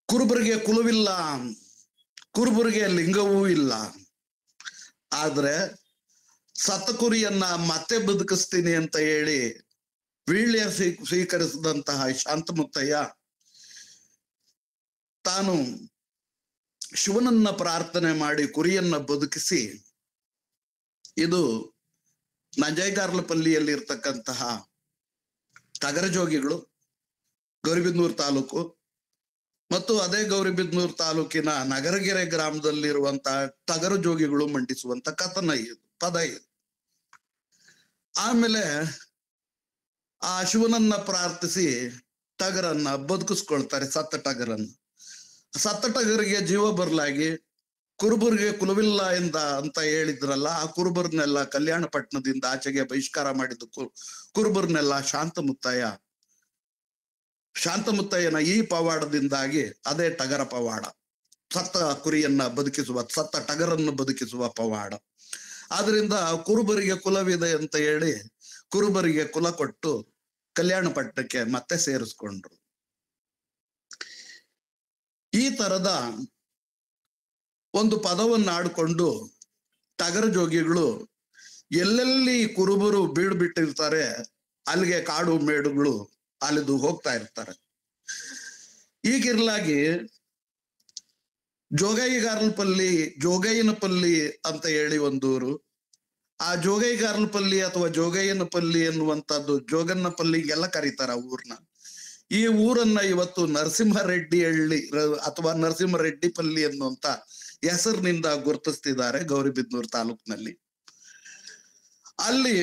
ಕುರುಬರಿಗೆ ಕುಲವಿಲ್ಲ, ಕುರುಬರಿಗೆ ಲಿಂಗವೂ ಇಲ್ಲ. ಆದ್ರೆ ಸತ್ತ ಕುರಿಯನ್ನ ಮತ್ತೆ ಬದುಕಿಸ್ತೀನಿ ಅಂತ ಹೇಳಿ ವೀಳ್ಯ ಸ್ವೀಕರಿಸಿದಂತಹ ಶಾಂತಮುತ್ತಯ್ಯ ತಾನು ಶಿವನನ್ನ ಪ್ರಾರ್ಥನೆ ಮಾಡಿ ಕುರಿಯನ್ನ ಬದುಕಿಸಿ, ಇದು ನಂಜೈಗಾರ್ಲಪಲ್ಲಿಯಲ್ಲಿ ಇರ್ತಕ್ಕಂತಹ ಟಗರಜೋಗಿಗಳು, ಗೌರಿಬಿದನೂರು ತಾಲೂಕು ಮತ್ತು ಅದೇ ಗೌರಿಬಿದನೂರು ತಾಲೂಕಿನ ನಗರಗೆರೆ ಗ್ರಾಮದಲ್ಲಿರುವಂತಹ ಟಗರು ಜೋಗಿಗಳು ಮಂಡಿಸುವಂತ ಕಥನ ಇದು, ಪದ ಇದು. ಆಮೇಲೆ ಆ ಶಿವನನ್ನ ಪ್ರಾರ್ಥಿಸಿ ಟಗರನ್ನ ಬದುಕಿಸ್ಕೊಳ್ತಾರೆ, ಸತ್ತ ಟಗರನ್ನ. ಸತ್ತ ಟಗರಿಗೆ ಜೀವ ಬರ್ಲಾಗಿ ಕುರುಬರಿಗೆ ಕುಲವಿಲ್ಲ ಅಂತ ಹೇಳಿದ್ರಲ್ಲ, ಆ ಕುರುಬರ್ನೆಲ್ಲ ಕಲ್ಯಾಣಪಟ್ಟಣದಿಂದ ಆಚೆಗೆ ಬಹಿಷ್ಕಾರ ಮಾಡಿದ್ದು ಕುರುಬರ್ನೆಲ್ಲ ಶಾಂತಮುತ್ತಯ್ಯನ ಈ ಪವಾಡದಿಂದಾಗಿ, ಅದೇ ಟಗರ ಪವಾಡ, ಸತ್ತ ಕುರಿಯನ್ನ ಬದುಕಿಸುವ, ಸತ್ತ ಟಗರನ್ನು ಬದುಕಿಸುವ ಪವಾಡ. ಆದ್ರಿಂದ ಕುರುಬರಿಗೆ ಕುಲವಿದೆ ಅಂತ ಹೇಳಿ ಕುರುಬರಿಗೆ ಕುಲ ಕೊಟ್ಟು ಕಲ್ಯಾಣಪಟ್ಟಣಕ್ಕೆ ಮತ್ತೆ ಸೇರಿಸ್ಕೊಂಡ್ರು. ಈ ತರದ ಒಂದು ಪದವನ್ನು ಆಡ್ಕೊಂಡು ಟಗರ ಜೋಗಿಗಳು ಎಲ್ಲೆಲ್ಲಿ ಕುರುಬರು ಬೀಡು ಬಿಟ್ಟಿರ್ತಾರೆ ಅಲ್ಲಿಗೆ ಕಾಡು ಮೇಡುಗಳು ಅಲಿದು ಹೋಗ್ತಾ ಇರ್ತಾರೆ. ಈಗಿರ್ಲಾಗಿ ಜೋಗಯ್ಯನಪಲ್ಲಿ ಅಂತ ಹೇಳಿ ಒಂದೂರು. ಆ ಜೋಗೈಗಾರ್ಲಪಲ್ಲಿ ಅಥವಾ ಜೋಗಯ್ಯನಪಲ್ಲಿ ಎನ್ನುವಂತದ್ದು, ಜೋಗನ್ನಪಲ್ಲಿಗೆಲ್ಲ ಕರೀತಾರ ಊರ್ನ. ಈ ಊರನ್ನ ಇವತ್ತು ನರಸಿಂಹರೆಡ್ಡಿ ಹಳ್ಳಿ ಅಥವಾ ನರಸಿಂಹರೆಡ್ಡಿಪಲ್ಲಿ ಅನ್ನುವಂತ ಹೆಸರಿನಿಂದ ಗುರುತಿಸ್ತಿದ್ದಾರೆ ಗೌರಿಬಿದನೂರು ತಾಲೂಕಿನಲ್ಲಿ. ಅಲ್ಲಿ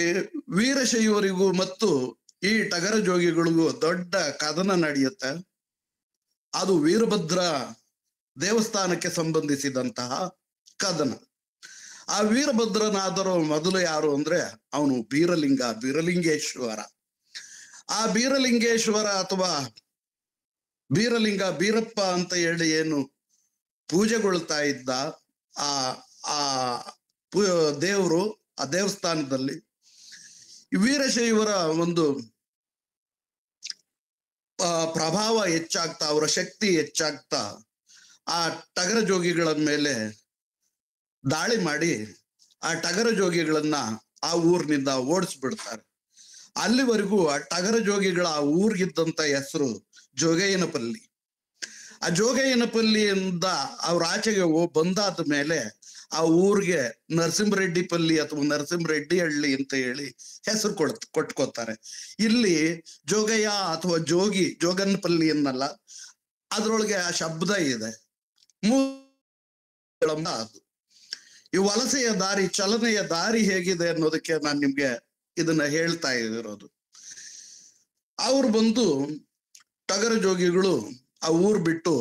ವೀರಶೈವರಿಗೂ ಮತ್ತು ಈ ಟಗರ ಜೋಗಿಗಳಿಗೂ ದೊಡ್ಡ ಕದನ ನಡೆಯುತ್ತೆ. ಅದು ವೀರಭದ್ರ ದೇವಸ್ಥಾನಕ್ಕೆ ಸಂಬಂಧಿಸಿದಂತಹ ಕದನ. ಆ ವೀರಭದ್ರನಾದರೂ ಮೊದಲು ಯಾರು ಅಂದ್ರೆ ಅವನು ಬೀರಲಿಂಗೇಶ್ವರ. ಆ ಬೀರಲಿಂಗೇಶ್ವರ ಅಥವಾ ಬೀರಪ್ಪ ಅಂತ ಹೇಳಿ ಏನು ಪೂಜೆಗೊಳ್ತಾ ಇದ್ದ ಆ ದೇವರು, ಆ ದೇವಸ್ಥಾನದಲ್ಲಿ ವೀರಶೈವರ ಒಂದು ಪ್ರಭಾವ ಹೆಚ್ಚಾಗ್ತಾ, ಅವರ ಶಕ್ತಿ ಹೆಚ್ಚಾಗ್ತಾ ಆ ಟಗರ ಜೋಗಿಗಳ ಮೇಲೆ ದಾಳಿ ಮಾಡಿ ಆ ಟಗರ ಜೋಗಿಗಳನ್ನ ಆ ಊರಿನಿಂದ ಓಡಿಸ್ಬಿಡ್ತಾರೆ. ಅಲ್ಲಿವರೆಗೂ ಆ ಟಗರ ಜೋಗಿಗಳ ಆ ಊರಿಗಿದ್ದಂತ ಹೆಸರು ಜೋಗಯ್ಯನಪಲ್ಲಿ. ಆ ಜೋಗಯ್ಯನಪಲ್ಲಿಯಿಂದ ಅವ್ರ ಆಚೆಗೆ ಬಂದಾದ ಮೇಲೆ ಆ ಊರಿಗೆ ನರಸಿಂಹರೆಡ್ಡಿಪಲ್ಲಿ ಅಥವಾ ನರಸಿಂಹರೆಡ್ಡಿ ಹಳ್ಳಿ ಅಂತ ಹೇಳಿ ಹೆಸರು ಕೊಟ್ಕೋತಾರೆ. ಇಲ್ಲಿ ಜೋಗಯ್ಯ ಅಥವಾ ಜೋಗನ್ನಪಲ್ಲಿ ಅನ್ನಲ್ಲ, ಅದ್ರೊಳಗೆ ಆ ಶಬ್ದ ಇದೆ. ಅದು ಈ ವಲಸೆಯ ದಾರಿ, ಚಲನೆಯ ದಾರಿ ಹೇಗಿದೆ ಅನ್ನೋದಕ್ಕೆ ನಾನು ನಿಮ್ಗೆ ಇದನ್ನ ಹೇಳ್ತಾ ಇರೋದು. ಅವ್ರು ಬಂದು ಟಗರ ಜೋಗಿಗಳು ಆ ಊರ್ ಬಿಟ್ಟು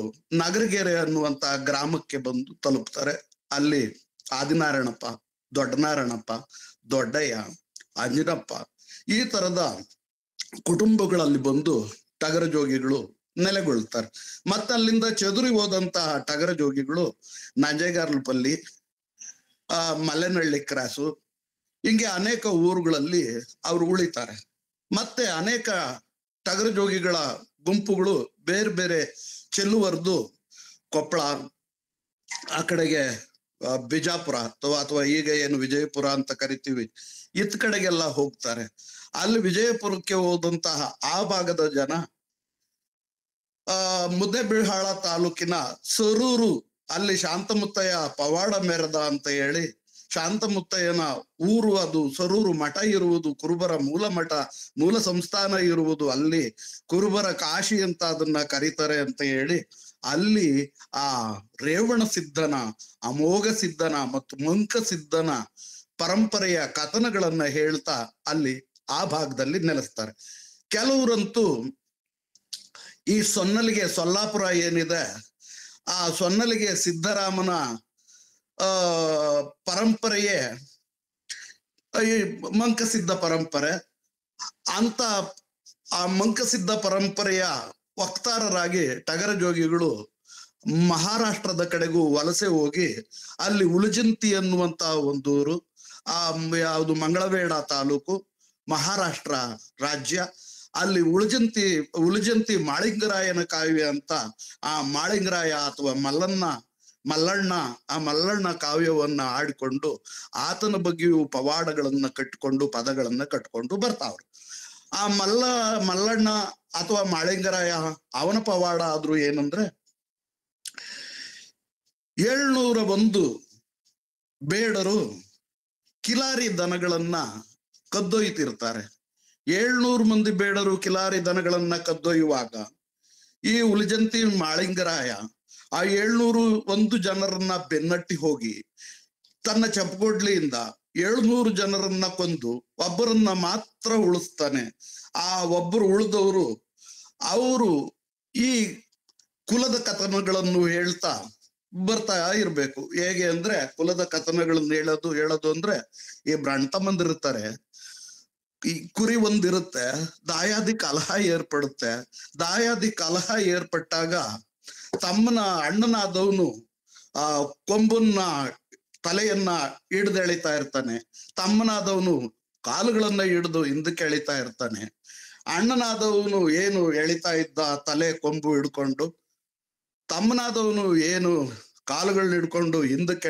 ನಗರಗೆರೆ ಅನ್ನುವಂತ ಗ್ರಾಮಕ್ಕೆ ಬಂದು ತಲುಪ್ತಾರೆ. ಅಲ್ಲಿ ಆದಿನಾರಾಯಣಪ್ಪ, ದೊಡ್ಡನಾರಾಯಣಪ್ಪ, ದೊಡ್ಡಯ್ಯ, ಅಂಜನಪ್ಪ ಈ ತರದ ಕುಟುಂಬಗಳಲ್ಲಿ ಬಂದು ಟಗರ ಜೋಗಿಗಳು ನೆಲೆಗೊಳ್ತಾರೆ. ಮತ್ತಲ್ಲಿಂದ ಚದುರಿ ಹೋದಂತಹ ಟಗರ ಜೋಗಿಗಳು ನಂಜೇಗಾರ್ಲಪಲ್ಲಿ, ಮಲೆನಹಳ್ಳಿ ಕ್ರಾಸು, ಹಿಂಗೆ ಅನೇಕ ಊರುಗಳಲ್ಲಿ ಅವರು ಉಳಿತಾರೆ. ಮತ್ತೆ ಅನೇಕ ಟಗರ ಜೋಗಿಗಳ ಗುಂಪುಗಳು ಬೇರೆ ಬೇರೆ ಚೆಲ್ಲುವರ್ದು ಕೊಪ್ಪಳ ಆ ಕಡೆಗೆ ಬಿಜಾಪುರ ಅಥವಾ ಈಗ ಏನು ವಿಜಯಪುರ ಅಂತ ಕರಿತೀವಿ ಇತ್ ಕಡೆಗೆಲ್ಲ ಹೋಗ್ತಾರೆ. ಅಲ್ಲಿ ವಿಜಯಪುರಕ್ಕೆ ಹೋದಂತಹ ಆ ಭಾಗದ ಜನ ಮುದ್ದೇಬಿಹಾಳ ತಾಲೂಕಿನ ಸರೂರು ಅಲ್ಲಿ ಶಾಂತಮುತ್ತಯ್ಯ ಪವಾಡ ಮೆರೆದ ಅಂತ ಹೇಳಿ, ಶಾಂತಮುತ್ತಯ್ಯನ ಊರು ಅದು ಸರೂರು, ಮಠ ಇರುವುದು ಕುರುಬರ ಮೂಲ ಮಠ, ಮೂಲ ಸಂಸ್ಥಾನ ಇರುವುದು ಅಲ್ಲಿ, ಕುರುಬರ ಕಾಶಿ ಅಂತ ಅದನ್ನ ಕರೀತಾರೆ ಅಂತ ಹೇಳಿ, ಅಲ್ಲಿ ಆ ರೇವಣ ಸಿದ್ಧನ, ಅಮೋಘ ಸಿದ್ಧನ ಮತ್ತು ಮಂಕ ಸಿದ್ಧನ ಪರಂಪರೆಯ ಕಥನಗಳನ್ನ ಹೇಳ್ತಾ ಅಲ್ಲಿ ಆ ಭಾಗದಲ್ಲಿ ನೆಲೆಸ್ತಾರೆ. ಕೆಲವರಂತೂ ಈ ಸೊನ್ನಲಿಗೆ ಸೊಲ್ಲಾಪುರ ಏನಿದೆ, ಆ ಸೊನ್ನಲಿಗೆ ಸಿದ್ದರಾಮನ ಪರಂಪರೆಯೇ ಈ ಮಂಕಸಿದ್ಧ ಪರಂಪರೆ ಅಂತ. ಆ ಮಂಕಸಿದ್ಧ ಪರಂಪರೆಯ ವಕ್ತಾರರಾಗಿ ಟಗರ ಜೋಗಿಗಳು ಮಹಾರಾಷ್ಟ್ರದ ಕಡೆಗೂ ವಲಸೆ ಹೋಗಿ ಅಲ್ಲಿ ಉಲಜಂತಿ ಅನ್ನುವಂತ ಒಂದೂರು, ಯಾವುದು ಮಂಗಳವೇಡ ತಾಲೂಕು, ಮಹಾರಾಷ್ಟ್ರ ರಾಜ್ಯ, ಅಲ್ಲಿ ಉಲಜಂತಿ ಮಾಳಿಂಗರಾಯನ ಕಾವ್ಯ ಅಂತ ಆ ಮಾಳಿಂಗರಾಯ ಅಥವಾ ಮಲ್ಲಣ್ಣ ಆ ಮಲ್ಲಣ್ಣ ಕಾವ್ಯವನ್ನ ಆಡಿಕೊಂಡು ಆತನ ಬಗ್ಗೆಯೂ ಪವಾಡಗಳನ್ನ ಕಟ್ಟಿಕೊಂಡು ಪದಗಳನ್ನ ಕಟ್ಕೊಂಡು ಬರ್ತಾವ್ರು. ಆ ಮಲ್ಲಣ್ಣ ಅಥವಾ ಮಾಳಿಂಗರಾಯ ಅವನ ಪವಾಡ ಆದ್ರೂ ಏನಂದ್ರೆ 701 ಬೇಡರು ಕಿಲಾರಿ ದನಗಳನ್ನ ಕದ್ದೊಯ್ತಿರ್ತಾರೆ. 700 ಮಂದಿ ಬೇಡರು ಕಿಲಾರಿ ದನಗಳನ್ನ ಕದ್ದೊಯ್ಯುವಾಗ ಈ ಉಲಜಂತಿ ಮಾಳಿಂಗರಾಯ ಆ 701 ಜನರನ್ನ ಬೆನ್ನಟ್ಟಿ ಹೋಗಿ ತನ್ನ ಚಪ್ಪಗೊಡ್ಲಿಯಿಂದ 700 ಜನರನ್ನ ಕೊಂದು ಒಬ್ಬರನ್ನ ಮಾತ್ರ ಉಳಿಸ್ತಾನೆ. ಆ ಒಬ್ಬರು ಉಳಿದವರು ಅವರು ಈ ಕುಲದ ಕಥನಗಳನ್ನು ಹೇಳ್ತಾ ಬರ್ತಾ ಇರ್ಬೇಕು. ಹೇಗೆ ಅಂದ್ರೆ ಕುಲದ ಕಥನಗಳನ್ನ ಹೇಳೋದು ಅಂದ್ರೆ ಈ ಬ್ರಾಂಟಮ್ಮಂದಿರ್ತಾರೆ, ಈ ಕುರಿ ಒಂದಿರುತ್ತೆ, ದಾಯಾದಿ ಕಲಹ ಏರ್ಪಡುತ್ತೆ. ದಾಯಾದಿ ಕಲಹ ಏರ್ಪಟ್ಟಾಗ ತಮ್ಮನ ಅಣ್ಣನಾದವನು ಆ ಕೊಂಬನ್ನ ತಲೆಯನ್ನ ಹಿಡ್ದು ಎಳಿತಾ ಇರ್ತಾನೆ, ತಮ್ಮನಾದವನು ಕಾಲುಗಳನ್ನ ಹಿಡಿದು ಹಿಂದಕ್ಕೆ ಎಳಿತಾ ಇರ್ತಾನೆ. ಅಣ್ಣನಾದವನು ಏನು ಎಳಿತಾ ಇದ್ದ ತಲೆ ಕೊಂಬು ಹಿಡ್ಕೊಂಡು, ತಮ್ಮನಾದವನು ಏನು ಕಾಲುಗಳನ್ನ ಹಿಡ್ಕೊಂಡು ಹಿಂದಕ್ಕೆ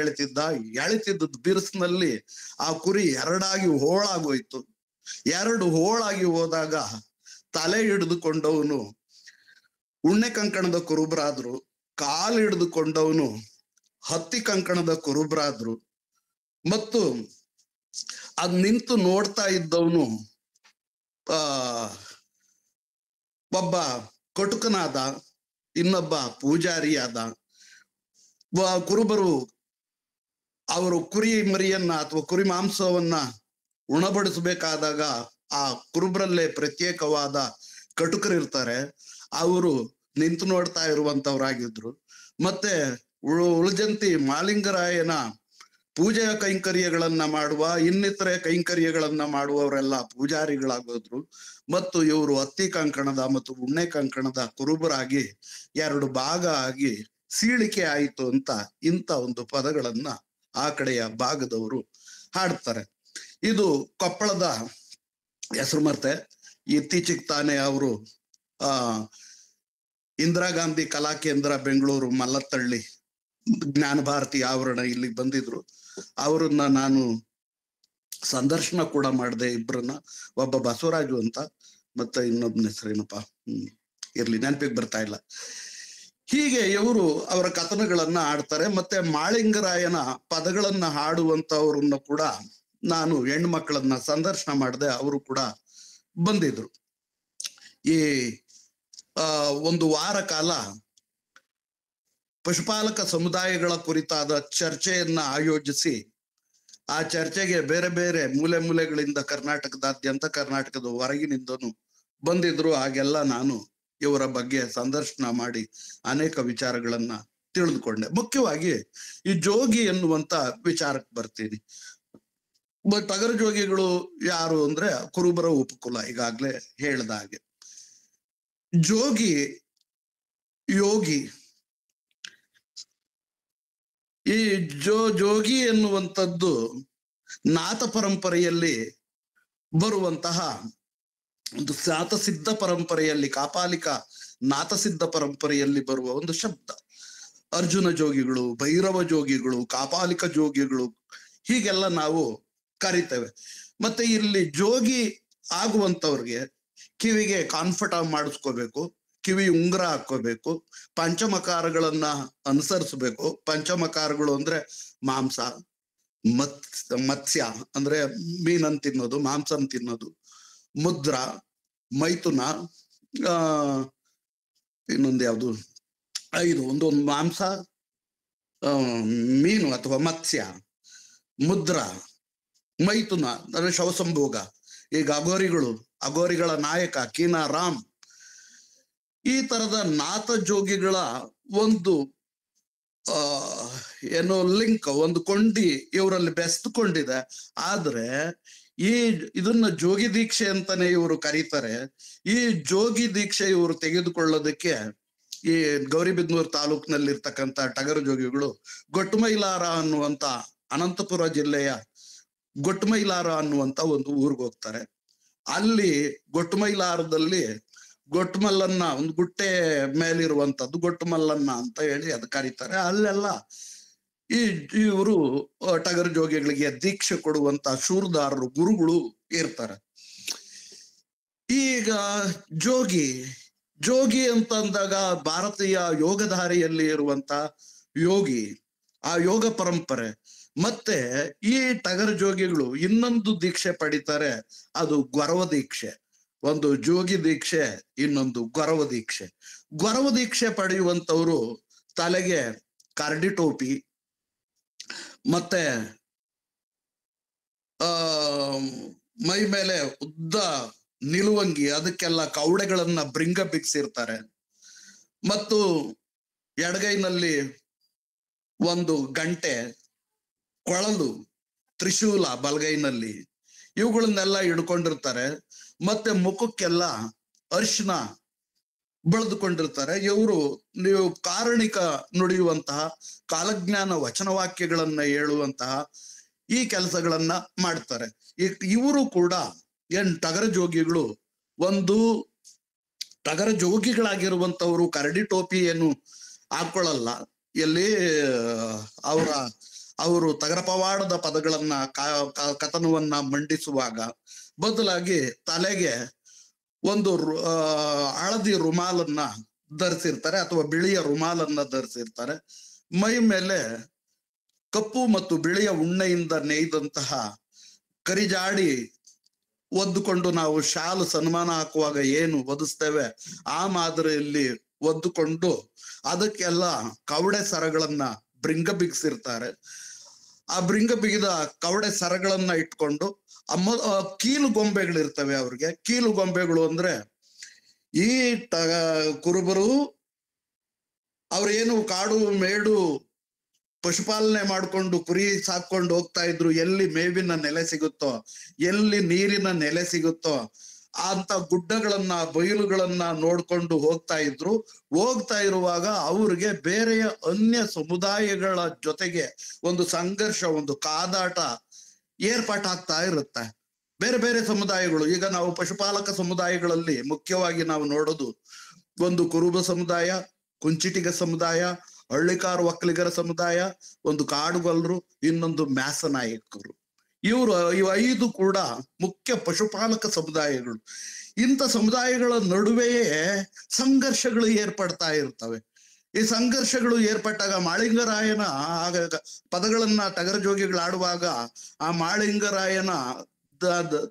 ಎಳಿತಿದ್ದ ಬಿರುಸಿನಲ್ಲಿ ಆ ಕುರಿ ಎರಡಾಗಿ ಹೋಳಾಗೋಯ್ತು. 2 ಹೋಳಾಗಿ ಹೋದಾಗ ತಲೆ ಹಿಡಿದುಕೊಂಡವನು ಉಣ್ಣೆ ಕಂಕಣದ ಕುರುಬರಾದ್ರು, ಕಾಲು ಹಿಡಿದುಕೊಂಡವನು ಹತ್ತಿ ಕಂಕಣದ ಕುರುಬರಾದ್ರು, ಮತ್ತು ಅದ್ ನಿಂತು ನೋಡ್ತಾ ಇದ್ದವನು ಒಬ್ಬ ಕಟುಕನಾದ, ಇನ್ನೊಬ್ಬ ಪೂಜಾರಿಯಾದ. ಕುರುಬರು ಅವರು ಕುರಿ ಮರಿಯನ್ನ ಅಥವಾ ಕುರಿ ಮಾಂಸವನ್ನ ಉಣಬಡಿಸ್ಬೇಕಾದಾಗ ಆ ಕುರುಬರಲ್ಲೇ ಪ್ರತ್ಯೇಕವಾದ ಕಟುಕರಿರ್ತಾರೆ, ಅವರು ನಿಂತು ನೋಡ್ತಾ ಇರುವಂತವ್ರಾಗಿದ್ರು. ಮತ್ತೆ ಉಲಜಂತಿ ಮಾಳಿಂಗರಾಯನ ಪೂಜೆಯ ಕೈಂಕರ್ಯಗಳನ್ನ ಮಾಡುವ, ಇನ್ನಿತರೆ ಕೈಂಕರ್ಯಗಳನ್ನ ಮಾಡುವವರೆಲ್ಲ ಪೂಜಾರಿಗಳಾಗೋದ್ರು. ಮತ್ತು ಇವರು ಹತ್ತಿ ಕಂಕಣದ ಮತ್ತು ಉಣ್ಣೆ ಕಂಕಣದ ಕುರುಬರಾಗಿ 2 ಭಾಗ ಆಗಿ ಸೀಳಿಕೆ ಆಯಿತು ಅಂತ ಇಂಥ ಒಂದು ಪದಗಳನ್ನ ಆ ಕಡೆಯ ಭಾಗದವರು ಹಾಡ್ತಾರೆ. ಇದು ಕೊಪ್ಪಳದ ಹೆಸರು ಮರ್ತೆ ಇತ್ತೀಚೆಗೆ ತಾನೇ ಅವರು ಇಂದಿರಾ ಗಾಂಧಿ ಕಲಾ ಕೇಂದ್ರ ಬೆಂಗಳೂರು ಮಲ್ಲತ್ತಳ್ಳಿ ಜ್ಞಾನ ಭಾರತಿ ಆವರಣ ಇಲ್ಲಿಗೆ ಬಂದಿದ್ರು. ಅವರನ್ನ ನಾನು ಸಂದರ್ಶನ ಕೂಡ ಮಾಡಿದೆ, ಇಬ್ಬರನ್ನ. ಒಬ್ಬ ಬಸವರಾಜು ಅಂತ, ಮತ್ತೆ ಇನ್ನೊಬ್ಬನ ಹೆಸರೇನಪ್ಪ ಇರ್ಲಿ ನೆನಪಿಗೆ ಬರ್ತಾ ಇಲ್ಲ. ಹೀಗೆ ಇವರು ಅವರ ಕಥನಗಳನ್ನ ಆಡ್ತಾರೆ. ಮತ್ತೆ ಮಾಳಿಂಗರಾಯನ ಪದಗಳನ್ನ ಹಾಡುವಂತವ್ರನ್ನ ಕೂಡ ನಾನು ಹೆಣ್ಮಕ್ಳನ್ನ ಸಂದರ್ಶನ ಮಾಡಿದೆ, ಅವರು ಕೂಡ ಬಂದಿದ್ರು. ಈ 1 ವಾರ ಕಾಲ ಪಶುಪಾಲಕ ಸಮುದಾಯಗಳ ಕುರಿತಾದ ಚರ್ಚೆಯನ್ನ ಆಯೋಜಿಸಿ, ಆ ಚರ್ಚೆಗೆ ಬೇರೆ ಬೇರೆ ಮೂಲೆಗಳಿಂದ ಕರ್ನಾಟಕದಾದ್ಯಂತ, ಕರ್ನಾಟಕದ ಹೊರಗಿನಿಂದನು ಬಂದಿದ್ರು. ಹಾಗೆಲ್ಲ ನಾನು ಇವರ ಬಗ್ಗೆ ಸಂದರ್ಶನ ಮಾಡಿ ಅನೇಕ ವಿಚಾರಗಳನ್ನ ತಿಳಿದುಕೊಂಡೆ. ಮುಖ್ಯವಾಗಿ ಈ ಜೋಗಿ ಎನ್ನುವಂತ ವಿಚಾರಕ್ಕೆ ಬರ್ತೀನಿ. ಟಗರ ಜೋಗಿಗಳು ಯಾರು ಅಂದ್ರೆ ಕುರುಬರ ಉಪಕುಲ, ಈಗಾಗ್ಲೇ ಹೇಳ್ದ ಹಾಗೆ. ಜೋಗಿ ಯೋಗಿ. ಈ ಜೋಗಿ ಎನ್ನುವಂಥದ್ದು ನಾಥ ಪರಂಪರೆಯಲ್ಲಿ ಬರುವಂತಹ ಒಂದು ನಾಥಸಿದ್ಧ ಪರಂಪರೆಯಲ್ಲಿ, ಕಾಪಾಲಿಕ ನಾಥಸಿದ್ಧ ಪರಂಪರೆಯಲ್ಲಿ ಬರುವ ಒಂದು ಶಬ್ದ. ಅರ್ಜುನ ಜೋಗಿಗಳು, ಭೈರವ ಜೋಗಿಗಳು, ಕಾಪಾಲಿಕ ಜೋಗಿಗಳು ಹೀಗೆಲ್ಲ ನಾವು ಕರಿತೇವೆ. ಮತ್ತೆ ಇಲ್ಲಿ ಜೋಗಿ ಆಗುವಂತವ್ರಿಗೆ ಕಿವಿಗೆ ಕಾನ್ಫಟ ಮಾಡಿಸ್ಕೋಬೇಕು, ಕಿವಿ ಉಂಗುರ ಹಾಕೋಬೇಕು, ಪಂಚಮಕಾರಗಳನ್ನ ಅನುಸರಿಸ್ಬೇಕು. ಪಂಚಮಕಾರಗಳು ಅಂದ್ರೆ ಮಾಂಸ, ಮತ್ಸ್ಯ ಅಂದ್ರೆ ಮೀನನ್ ತಿನ್ನೋದು, ಮಾಂಸನ್ ತಿನ್ನೋದು, ಮುದ್ರ, ಮೈಥುನ, ಇನ್ನೊಂದು ಯಾವುದು, 5 ಒಂದೊಂದು ಮಾಂಸ, ಮೀನು ಅಥವಾ ಮತ್ಸ್ಯ, ಮುದ್ರ, ಮೈಥುನ ಅಂದ್ರೆ ಶವಸಂಭೋಗ. ಈಗ ಅಗೋರಿಗಳ ನಾಯಕ ಕೀನಾ ರಾಮ್, ಈ ತರದ ನಾಥ ಜೋಗಿಗಳ ಒಂದು ಏನೋ ಲಿಂಕ್, ಒಂದು ಕೊಂಡಿ ಇವರಲ್ಲಿ ಬೆಸ್ತುಕೊಂಡಿದೆ. ಆದ್ರೆ ಇದನ್ನ ಜೋಗಿ ದೀಕ್ಷೆ ಅಂತಾನೆ ಇವರು ಕರೀತಾರೆ. ಈ ಜೋಗಿ ದೀಕ್ಷೆ ಇವರು ತೆಗೆದುಕೊಳ್ಳೋದಕ್ಕೆ ಈ ಗೌರಿಬಿದನೂರು ತಾಲೂಕಿನಲ್ಲಿ ಇರ್ತಕ್ಕಂಥ ಟಗರು ಜೋಗಿಗಳು ಗೊಟ್ಟಮೈಲಾರ ಅನ್ನುವಂತ, ಅನಂತಪುರ ಜಿಲ್ಲೆಯ ಗೊಟ್ಟಮೈಲಾರ ಅನ್ನುವಂತ ಒಂದು ಊರಿಗೆ ಹೋಗ್ತಾರೆ. ಅಲ್ಲಿ ಗೊಟ್ಟಮೈಲಾರದಲ್ಲಿ ಗೊಟ್ಟಮಲ್ಲನ್ನ, ಒಂದು ಗುಟ್ಟೆ ಮೇಲಿರುವಂತದ್ದು ಗೊಟ್ಟಮಲ್ಲನ್ನ ಅಂತ ಹೇಳಿ ಅದು ಕರೀತಾರೆ. ಅಲ್ಲೆಲ್ಲ ಇವರು ಟಗರು ಜೋಗಿಗಳಿಗೆ ದೀಕ್ಷೆ ಕೊಡುವಂತ ಶೂರದಾರರು, ಗುರುಗಳು ಇರ್ತಾರೆ. ಈಗ ಜೋಗಿ ಅಂತ ಅಂದಾಗ ಭಾರತೀಯ ಯೋಗಧಾರಿಯಲ್ಲಿ ಇರುವಂತ ಯೋಗಿ, ಆ ಯೋಗ ಪರಂಪರೆ. ಮತ್ತೆ ಈ ಟಗರು ಜೋಗಿಗಳು ಇನ್ನೊಂದು ದೀಕ್ಷೆ ಪಡಿತಾರೆ, ಅದು ಗೊರವ ದೀಕ್ಷೆ. ಒಂದು ಜೋಗಿ ದೀಕ್ಷೆ, ಇನ್ನೊಂದು ಗೊರವ ದೀಕ್ಷೆ. ಗೊರವ ದೀಕ್ಷೆ ಪಡೆಯುವಂತವ್ರು ತಲೆಗೆ ಕರಡಿ ಟೋಪಿ, ಮತ್ತೆ ಮೈ ಮೇಲೆ ಉದ್ದ ನಿಲುವಂಗಿ, ಅದಕ್ಕೆಲ್ಲ ಕವಡೆಗಳನ್ನ ಬ್ರಿಂಗ ಬಿಗಿಸಿರ್ತಾರೆ. ಮತ್ತು ಎಡಗೈನಲ್ಲಿ ಒಂದು ಗಂಟೆ, ಕೊಳಲು, ತ್ರಿಶೂಲ ಬಲಗೈನಲ್ಲಿ, ಇವುಗಳನ್ನೆಲ್ಲ ಹಿಡ್ಕೊಂಡಿರ್ತಾರೆ. ಮತ್ತೆ ಮುಖಕ್ಕೆಲ್ಲ ಅರಿಶಿನ ಬೆಳೆದುಕೊಂಡಿರ್ತಾರೆ. ನೀವು ಕಾರಣಿಕ ನುಡಿಯುವಂತಹ, ಕಾಲಜ್ಞಾನ ವಚನವಾಕ್ಯಗಳನ್ನ ಹೇಳುವಂತಹ ಈ ಕೆಲಸಗಳನ್ನ ಮಾಡ್ತಾರೆ. ಇವರು ಕೂಡ ಟಗರ ಜೋಗಿಗಳು. ಒಂದು ಟಗರ ಜೋಗಿಗಳಾಗಿರುವಂತವ್ರು ಕರಡಿ ಟೋಪಿ ಏನು ಹಾಕೊಳ್ಳಲ್ಲ. ಎಲ್ಲಿ ಅವರು ತಗರ ಪವಾಡದ ಪದಗಳನ್ನ ಕಥನವನ್ನ ಮಂಡಿಸುವಾಗ ಬದಲಾಗಿ ತಲೆಗೆ ಒಂದು ಹಳದಿ ರುಮಾಲನ್ನ ಧರಿಸಿರ್ತಾರೆ, ಅಥವಾ ಬಿಳಿಯ ರುಮಾಲನ್ನ ಧರಿಸಿರ್ತಾರೆ. ಮೈ ಮೇಲೆ ಕಪ್ಪು ಮತ್ತು ಬಿಳಿಯ ಉಣ್ಣೆಯಿಂದ ನೇಯ್ದಂತಹ ಕರಿಜಾಡಿ ಒದ್ದುಕೊಂಡು, ನಾವು ಶಾಲು ಸನ್ಮಾನ ಹಾಕುವಾಗ ಏನು ಒದಿಸ್ತೇವೆ ಆ ಮಾದರಿಯಲ್ಲಿ ಒದ್ದುಕೊಂಡು, ಅದಕ್ಕೆಲ್ಲ ಕವಡೆ ಸರಗಳನ್ನ ಬ್ರಿಂಗ ಬಿಗಿಸಿರ್ತಾರೆ. ಆ ಬ್ರಿಂಗ ಬಿಗಿದ ಕವಡೆ ಸರಗಳನ್ನ ಇಟ್ಕೊಂಡು, ಕೀಲು ಗೊಂಬೆಗಳಿರ್ತವೆ ಅವ್ರಿಗೆ. ಕೀಲು ಗೊಂಬೆಗಳು ಅಂದ್ರೆ ಈ ಕುರುಬರು ಅವ್ರೇನು ಕಾಡು ಮೇಡು ಪಶುಪಾಲನೆ ಮಾಡ್ಕೊಂಡು ಕುರಿ ಸಾಕೊಂಡು ಹೋಗ್ತಾ ಇದ್ರು. ಎಲ್ಲಿ ಮೇವಿನ ನೆಲೆ ಸಿಗುತ್ತೋ, ಎಲ್ಲಿ ನೀರಿನ ನೆಲೆ ಸಿಗುತ್ತೋ ಅಂತ ಗುಡ್ಡಗಳನ್ನ, ಬಯಲುಗಳನ್ನ ನೋಡ್ಕೊಂಡು ಹೋಗ್ತಾ ಇದ್ರು. ಹೋಗ್ತಾ ಇರುವಾಗ ಅವ್ರಿಗೆ ಬೇರೆಯ ಅನ್ಯ ಸಮುದಾಯಗಳ ಜೊತೆಗೆ ಒಂದು ಸಂಘರ್ಷ, ಒಂದು ಕಾದಾಟ ಏರ್ಪಾಟಾಗ್ತಾ ಇರುತ್ತೆ. ಬೇರೆ ಬೇರೆ ಸಮುದಾಯಗಳು, ಈಗ ನಾವು ಪಶುಪಾಲಕ ಸಮುದಾಯಗಳಲ್ಲಿ ಮುಖ್ಯವಾಗಿ ನಾವು ನೋಡೋದು ಒಂದು ಕುರುಬ ಸಮುದಾಯ, ಕುಂಚಿಟಿಗ ಸಮುದಾಯ, ಹಳ್ಳಿಕಾರ್ ಒಕ್ಕಲಿಗರ ಸಮುದಾಯ, ಒಂದು ಕಾಡುಗೊಲ್ಲರು, ಇನ್ನೊಂದು ಮ್ಯಾಸನಾಯಕರು. ಇವು 5 ಕೂಡ ಮುಖ್ಯ ಪಶುಪಾಲಕ ಸಮುದಾಯಗಳು. ಇಂಥ ಸಮುದಾಯಗಳ ನಡುವೆಯೇ ಸಂಘರ್ಷಗಳು ಏರ್ಪಡ್ತಾ ಇರ್ತವೆ. ಈ ಸಂಘರ್ಷಗಳು ಏರ್ಪಟ್ಟಾಗ ಮಾಳಿಂಗರಾಯನ ಪದಗಳನ್ನ ಟಗರ ಜೋಗಿಗಳಾಡುವಾಗ ಆ ಮಾಳಿಂಗರಾಯನ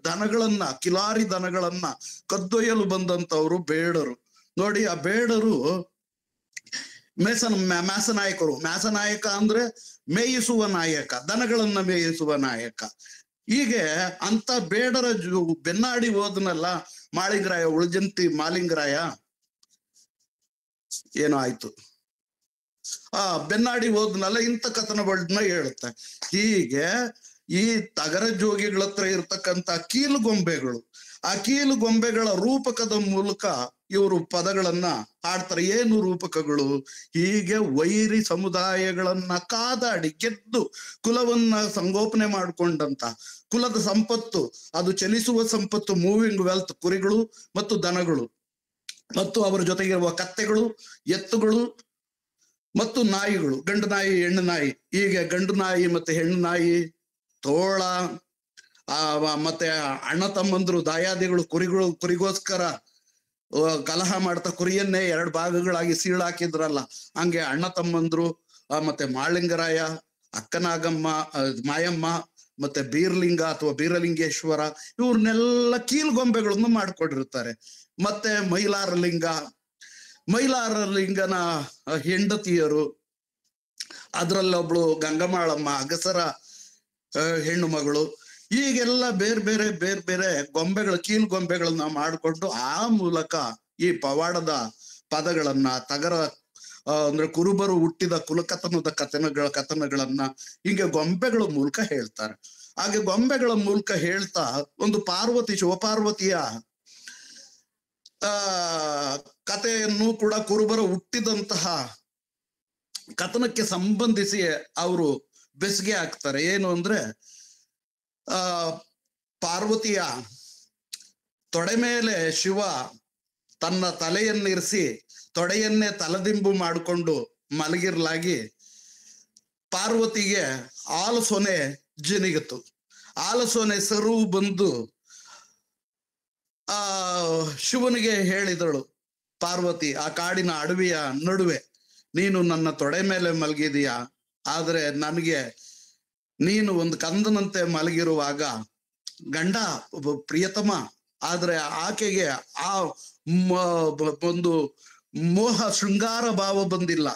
ದನಗಳನ್ನ, ಕಿಲಾರಿ ದನಗಳನ್ನ ಕದ್ದೊಯ್ಯಲು ಬಂದಂತವ್ರು ಬೇಡರು. ನೋಡಿ, ಆ ಬೇಡರು ಮ್ಯಾಸನಾಯಕರು. ಮ್ಯಾಸನಾಯಕ ಅಂದ್ರೆ ಮೇಯಿಸುವ ನಾಯಕ, ದನಗಳನ್ನ ಮೇಯಿಸುವ ನಾಯಕ. ಹೀಗೆ ಅಂತ ಬೇಡರ ಬೆನ್ನಾಡಿ ಹೋದನಲ್ಲ ಮಾಳಿಂಗರಾಯ, ಉಳ್ಜಂತಿ ಮಾಲಿಂಗರಾಯ ಏನೋ ಆಯ್ತು, ಬೆನ್ನಾಡಿ ಹೋದ್ನಲ್ಲ, ಇಂಥ ಕಥನಗಳನ್ನ ಹೇಳುತ್ತೆ. ಹೀಗೆ ಈ ಟಗರ ಜೋಗಿಗಳ ಹತ್ರ ಇರ್ತಕ್ಕಂಥ ಕೀಲುಗೊಂಬೆಗಳು, ಆ ಕೀಲುಗೊಂಬೆಗಳ ರೂಪಕದ ಮೂಲಕ ಇವರು ಪದಗಳನ್ನ ಹಾಡ್ತಾರೆ. ಏನು ರೂಪಕಗಳು? ಹೀಗೆ ವೈರಿ ಸಮುದಾಯಗಳನ್ನ ಕಾದಾಡಿ ಗೆದ್ದು ಕುಲವನ್ನ ಸಂಗೋಪನೆ ಮಾಡಿಕೊಂಡಂತ ಕುಲದ ಸಂಪತ್ತು, ಅದು ಚಲಿಸುವ ಸಂಪತ್ತು, ಮೂವಿಂಗ್ ವೆಲ್ತ್, ಕುರಿಗಳು ಮತ್ತು ದನಗಳು ಮತ್ತು ಅವರ ಜೊತೆಗಿರುವ ಕತ್ತೆಗಳು, ಎತ್ತುಗಳು ಮತ್ತು ನಾಯಿಗಳು, ಗಂಡು ನಾಯಿ, ಹೆಣ್ಣು ನಾಯಿ. ಹೀಗೆ ಗಂಡು ನಾಯಿ ಮತ್ತೆ ಹೆಣ್ಣು ನಾಯಿ, ತೋಳ, ಮತ್ತೆ ಅಣ್ಣ ತಮ್ಮಂದ್ರು, ದಾಯಾದಿಗಳು, ಕುರಿಗೋಸ್ಕರ ಕಲಹ ಮಾಡ್ತಾ ಕುರಿಯನ್ನೇ 2 ಭಾಗಗಳಾಗಿ ಸೀಳಾಕಿದ್ರಲ್ಲ, ಹಂಗೆ ಅಣ್ಣ ತಮ್ಮಂದ್ರು, ಮತ್ತೆ ಮಾಳಿಂಗರಾಯ, ಅಕ್ಕನಾಗಮ್ಮ, ಮಾಯಮ್ಮ, ಮತ್ತೆ ಬೀರ್ಲಿಂಗ ಅಥವಾ ಬೀರಲಿಂಗೇಶ್ವರ, ಇವ್ರನ್ನೆಲ್ಲ ಕೀಲ್ಗೊಂಬೆಗಳನ್ನು ಮಾಡ್ಕೊಂಡಿರ್ತಾರೆ. ಮತ್ತೆ ಮೈಲಾರಲಿಂಗನ ಹೆಂಡತಿಯರು, ಅದ್ರಲ್ಲೊಬ್ಳು ಗಂಗಮಾಳಮ್ಮ, ಅಗಸರ ಹೆಣ್ಣು ಮಗಳು. ಹೀಗೆಲ್ಲ ಬೇರೆ ಬೇರೆ ಗೊಂಬೆಗಳು, ಕೀಲ್ಗೊಂಬೆಗಳನ್ನ ಮಾಡಿಕೊಂಡು ಆ ಮೂಲಕ ಈ ಪವಾಡದ ಪದಗಳನ್ನ, ತಗರ ಅಂದ್ರೆ ಕುರುಬರು ಹುಟ್ಟಿದ ಕುಲಕಥನದ ಕಥನಗಳನ್ನ ಹಿಂಗೆ ಗೊಂಬೆಗಳ ಮೂಲಕ ಹೇಳ್ತಾರೆ. ಹಾಗೆ ಗೊಂಬೆಗಳ ಮೂಲಕ ಹೇಳ್ತಾ ಒಂದು ಶಿವಪಾರ್ವತಿಯ ಕಥೆಯನ್ನು ಕೂಡ ಕುರುಬರು ಹುಟ್ಟಿದಂತಹ ಕಥನಕ್ಕೆ ಸಂಬಂಧಿಸಿ ಅವರು ಬೆಸುಗೆ ಹಾಕ್ತಾರೆ. ಏನು ಅಂದ್ರೆ, ಪಾರ್ವತಿಯ ತೊಡೆ ಮೇಲೆ ಶಿವ ತನ್ನ ತಲೆಯನ್ನಿರಿಸಿ ತೊಡೆಯನ್ನೇ ತಲದಿಂಬು ಮಾಡಿಕೊಂಡು ಮಲಗಿರ್ಲಾಗಿ ಪಾರ್ವತಿಗೆ ಆಲಸೊನೆ ಜಿನಿಗಿತು. ಆಲಸೊನೆ ಸರು ಬಂದು ಶಿವನಿಗೆ ಹೇಳಿದಳು ಪಾರ್ವತಿ, ಆ ಕಾಡಿನ ಅಡವಿಯ ನಡುವೆ ನೀನು ನನ್ನ ತೊಡೆ ಮೇಲೆ ಮಲಗಿದೀಯಾ, ಆದ್ರೆ ನನಗೆ ನೀನು ಒಂದು ಕಂದನಂತೆ ಮಲಗಿರುವಾಗ ಗಂಡ ಪ್ರಿಯತಮ, ಆದ್ರೆ ಆಕೆಗೆ ಆ ಒಂದು ಮೋಹ ಶೃಂಗಾರ ಭಾವ ಬಂದಿಲ್ಲ,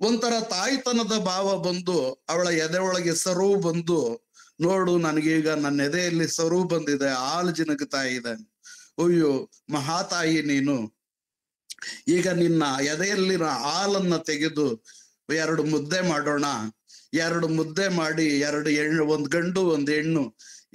ಒಂಥರ ತಾಯ್ತನದ ಭಾವ ಬಂದು ಅವಳ ಎದೆ ಒಳಗೆ ಸರು ಬಂದು, ನೋಡು ನನಗೀಗ ನನ್ನ ಎದೆಯಲ್ಲಿ ಸರು ಬಂದಿದೆ, ಹಾಲು ಜಿನಗ್ತಾ ಇದೆ, ಅಯ್ಯೋ ಮಹಾತಾಯಿ ನೀನು, ಈಗ ನಿನ್ನ ಎದೆಯಲ್ಲಿನ ಹಾಲನ್ನ ತೆಗೆದು 2 ಮುದ್ದೆ ಮಾಡೋಣ, 2 ಮುದ್ದೆ ಮಾಡಿ 2 ಹೆಣ್ಣು, 1 ಗಂಡು 1 ಹೆಣ್ಣು,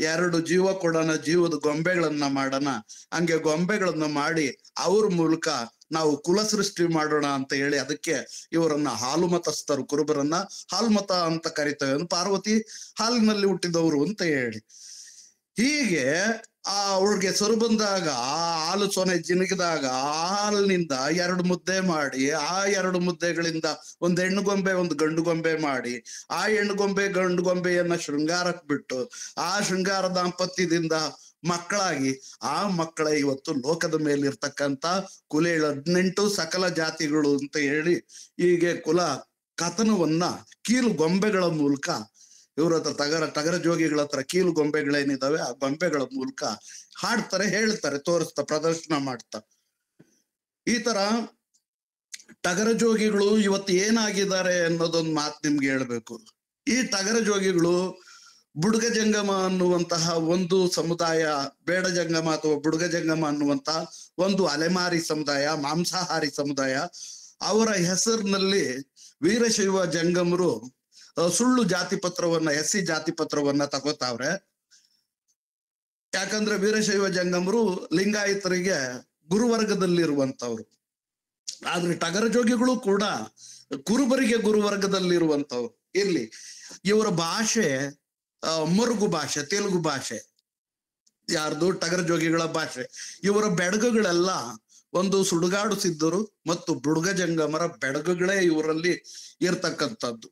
2 ಜೀವ ಕೊಡೋಣ, ಜೀವದ ಗೊಂಬೆಗಳನ್ನ ಮಾಡೋಣ, ಹಂಗೆ ಗೊಂಬೆಗಳನ್ನ ಮಾಡಿ ಅವ್ರ ಮೂಲಕ ನಾವು ಕುಲ ಸೃಷ್ಟಿ ಮಾಡೋಣ ಅಂತ ಹೇಳಿ ಅದಕ್ಕೆ ಇವರನ್ನ ಹಾಲುಮತಸ್ಥರು, ಕುರುಬರನ್ನ ಹಾಲ್ಮತ ಅಂತ ಕರಿತೇವೆ. ಪಾರ್ವತಿ ಹಾಲಿನಲ್ಲಿ ಹುಟ್ಟಿದವರು ಅಂತ ಹೇಳಿ. ಹೀಗೆ ಅವ್ರಿಗೆ ಸರು ಬಂದಾಗ, ಆ ಹಾಲು ಸೊನೆ ಜಿನುಗಿದಾಗ ಆ ಹಾಲಿನಿಂದ 2 ಮುದ್ದೆ ಮಾಡಿ, ಆ 2 ಮುದ್ದೆಗಳಿಂದ 1 ಹೆಣ್ಣು ಗೊಂಬೆ 1 ಗಂಡು ಗೊಂಬೆ ಮಾಡಿ, ಆ ಹೆಣ್ಣು ಗೊಂಬೆ ಗಂಡು ಗೊಂಬೆಯನ್ನ ಶೃಂಗಾರಕ್ಕೆ ಬಿಟ್ಟು ಆ ಶೃಂಗಾರ ದಾಂಪತ್ಯದಿಂದ ಮಕ್ಕಳಾಗಿ, ಆ ಮಕ್ಕಳ ಇವತ್ತು ಲೋಕದ ಮೇಲಿರ್ತಕ್ಕಂಥ ಕುಲ 18 ಸಕಲ ಜಾತಿಗಳು ಅಂತ ಹೇಳಿ ಹೀಗೆ ಕುಲ ಕಥನವನ್ನ ಕೀಲು ಗೊಂಬೆಗಳ ಮೂಲಕ ಇವ್ರ ಹತ್ರ ಟಗರ ಜೋಗಿಗಳ ಹತ್ರ ಕೀಲು ಗೊಂಬೆಗಳೇನಿದಾವೆ ಆ ಗೊಂಬೆಗಳ ಮೂಲಕ ಹಾಡ್ತಾರೆ, ಹೇಳ್ತಾರೆ, ತೋರಿಸ್ತಾ, ಪ್ರದರ್ಶನ ಮಾಡ್ತಾ. ಈ ತರ ಟಗರ ಜೋಗಿಗಳು ಇವತ್ತು ಏನಾಗಿದ್ದಾರೆ ಅನ್ನೋದೊಂದು ಮಾತು ನಿಮ್ಗೆ ಹೇಳ್ಬೇಕು. ಈ ಟಗರ ಜೋಗಿಗಳು ಬುಡ್ಗ ಜಂಗಮ ಅನ್ನುವಂತಹ ಒಂದು ಸಮುದಾಯ, ಬೇಡ ಜಂಗಮ ಅಥವಾ ಬುಡ್ಗ ಜಂಗಮ ಅನ್ನುವಂತಹ ಒಂದು ಅಲೆಮಾರಿ ಸಮುದಾಯ, ಮಾಂಸಾಹಾರಿ ಸಮುದಾಯ, ಅವರ ಹೆಸರಿನಲ್ಲಿ ವೀರಶೈವ ಜಂಗಮರು ಸುಳ್ಳು ಜಾತಿ ಪತ್ರವನ್ನ, SC ಜಾತಿ ಪತ್ರವನ್ನ ತಗೋತಾವ್ರೆ. ಯಾಕಂದ್ರೆ ವೀರಶೈವ ಜಂಗಮರು ಲಿಂಗಾಯತರಿಗೆ ಗುರುವರ್ಗದಲ್ಲಿರುವಂತವ್ರು, ಆದ್ರೆ ಟಗರ ಜೋಗಿಗಳು ಕೂಡ ಕುರುಬರಿಗೆ ಗುರುವರ್ಗದಲ್ಲಿರುವಂತವ್ರು. ಇರ್ಲಿ, ಇವರ ಭಾಷೆ ಮುರುಗು ಭಾಷೆ, ತೆಲುಗು ಭಾಷೆ, ಯಾರ್ದು ಟಗರ ಜೋಗಿಗಳ ಭಾಷೆ. ಇವರ ಬೆಡಗುಗಳೆಲ್ಲ ಒಂದು ಸುಡುಗಾಡು ಸಿದ್ಧರು ಮತ್ತು ಬುಡ್ಗ ಜಂಗಮರ ಬೆಡಗುಗಳೇ ಇವರಲ್ಲಿ ಇರ್ತಕ್ಕಂಥದ್ದು.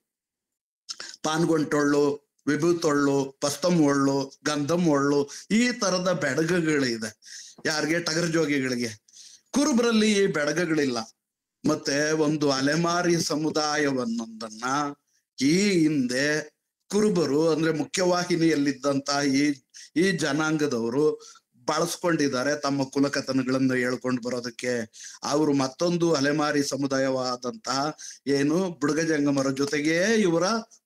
ಪಾನ್ಗೊಂಟೊಳ್ಳು, ವಿಭೂತೊಳ್ಳು, ಪಸ್ತಂ ಒಳ್ಳು, ಗಂಧಂ ಒಳ್ಳು, ಈ ತರದ ಬೆಡಗುಗಳಿದೆ ಯಾರಿಗೆ? ಟಗರ ಜೋಗಿಗಳಿಗೆ. ಕುರುಬರಲ್ಲಿ ಈ ಬೆಡಗುಗಳಿಲ್ಲ. ಮತ್ತೆ ಒಂದು ಅಲೆಮಾರಿ ಸಮುದಾಯವನ್ನೊಂದನ್ನ ಈ ಹಿಂದೆ ಕುರುಬರು ಅಂದ್ರೆ ಮುಖ್ಯವಾಹಿನಿಯಲ್ಲಿದ್ದಂತ ಈ ಜನಾಂಗದವರು ಬಳಸ್ಕೊಂಡಿದ್ದಾರೆ ತಮ್ಮ ಕುಲಕಥನಗಳನ್ನು ಹೇಳ್ಕೊಂಡು ಬರೋದಕ್ಕೆ. ಅವರು ಮತ್ತೊಂದು ಅಲೆಮಾರಿ ಸಮುದಾಯವಾದಂತಹ ಏನು ಬುಡ್ಗ ಜಂಗಮರ ಜೊತೆಗೇ ಇವರ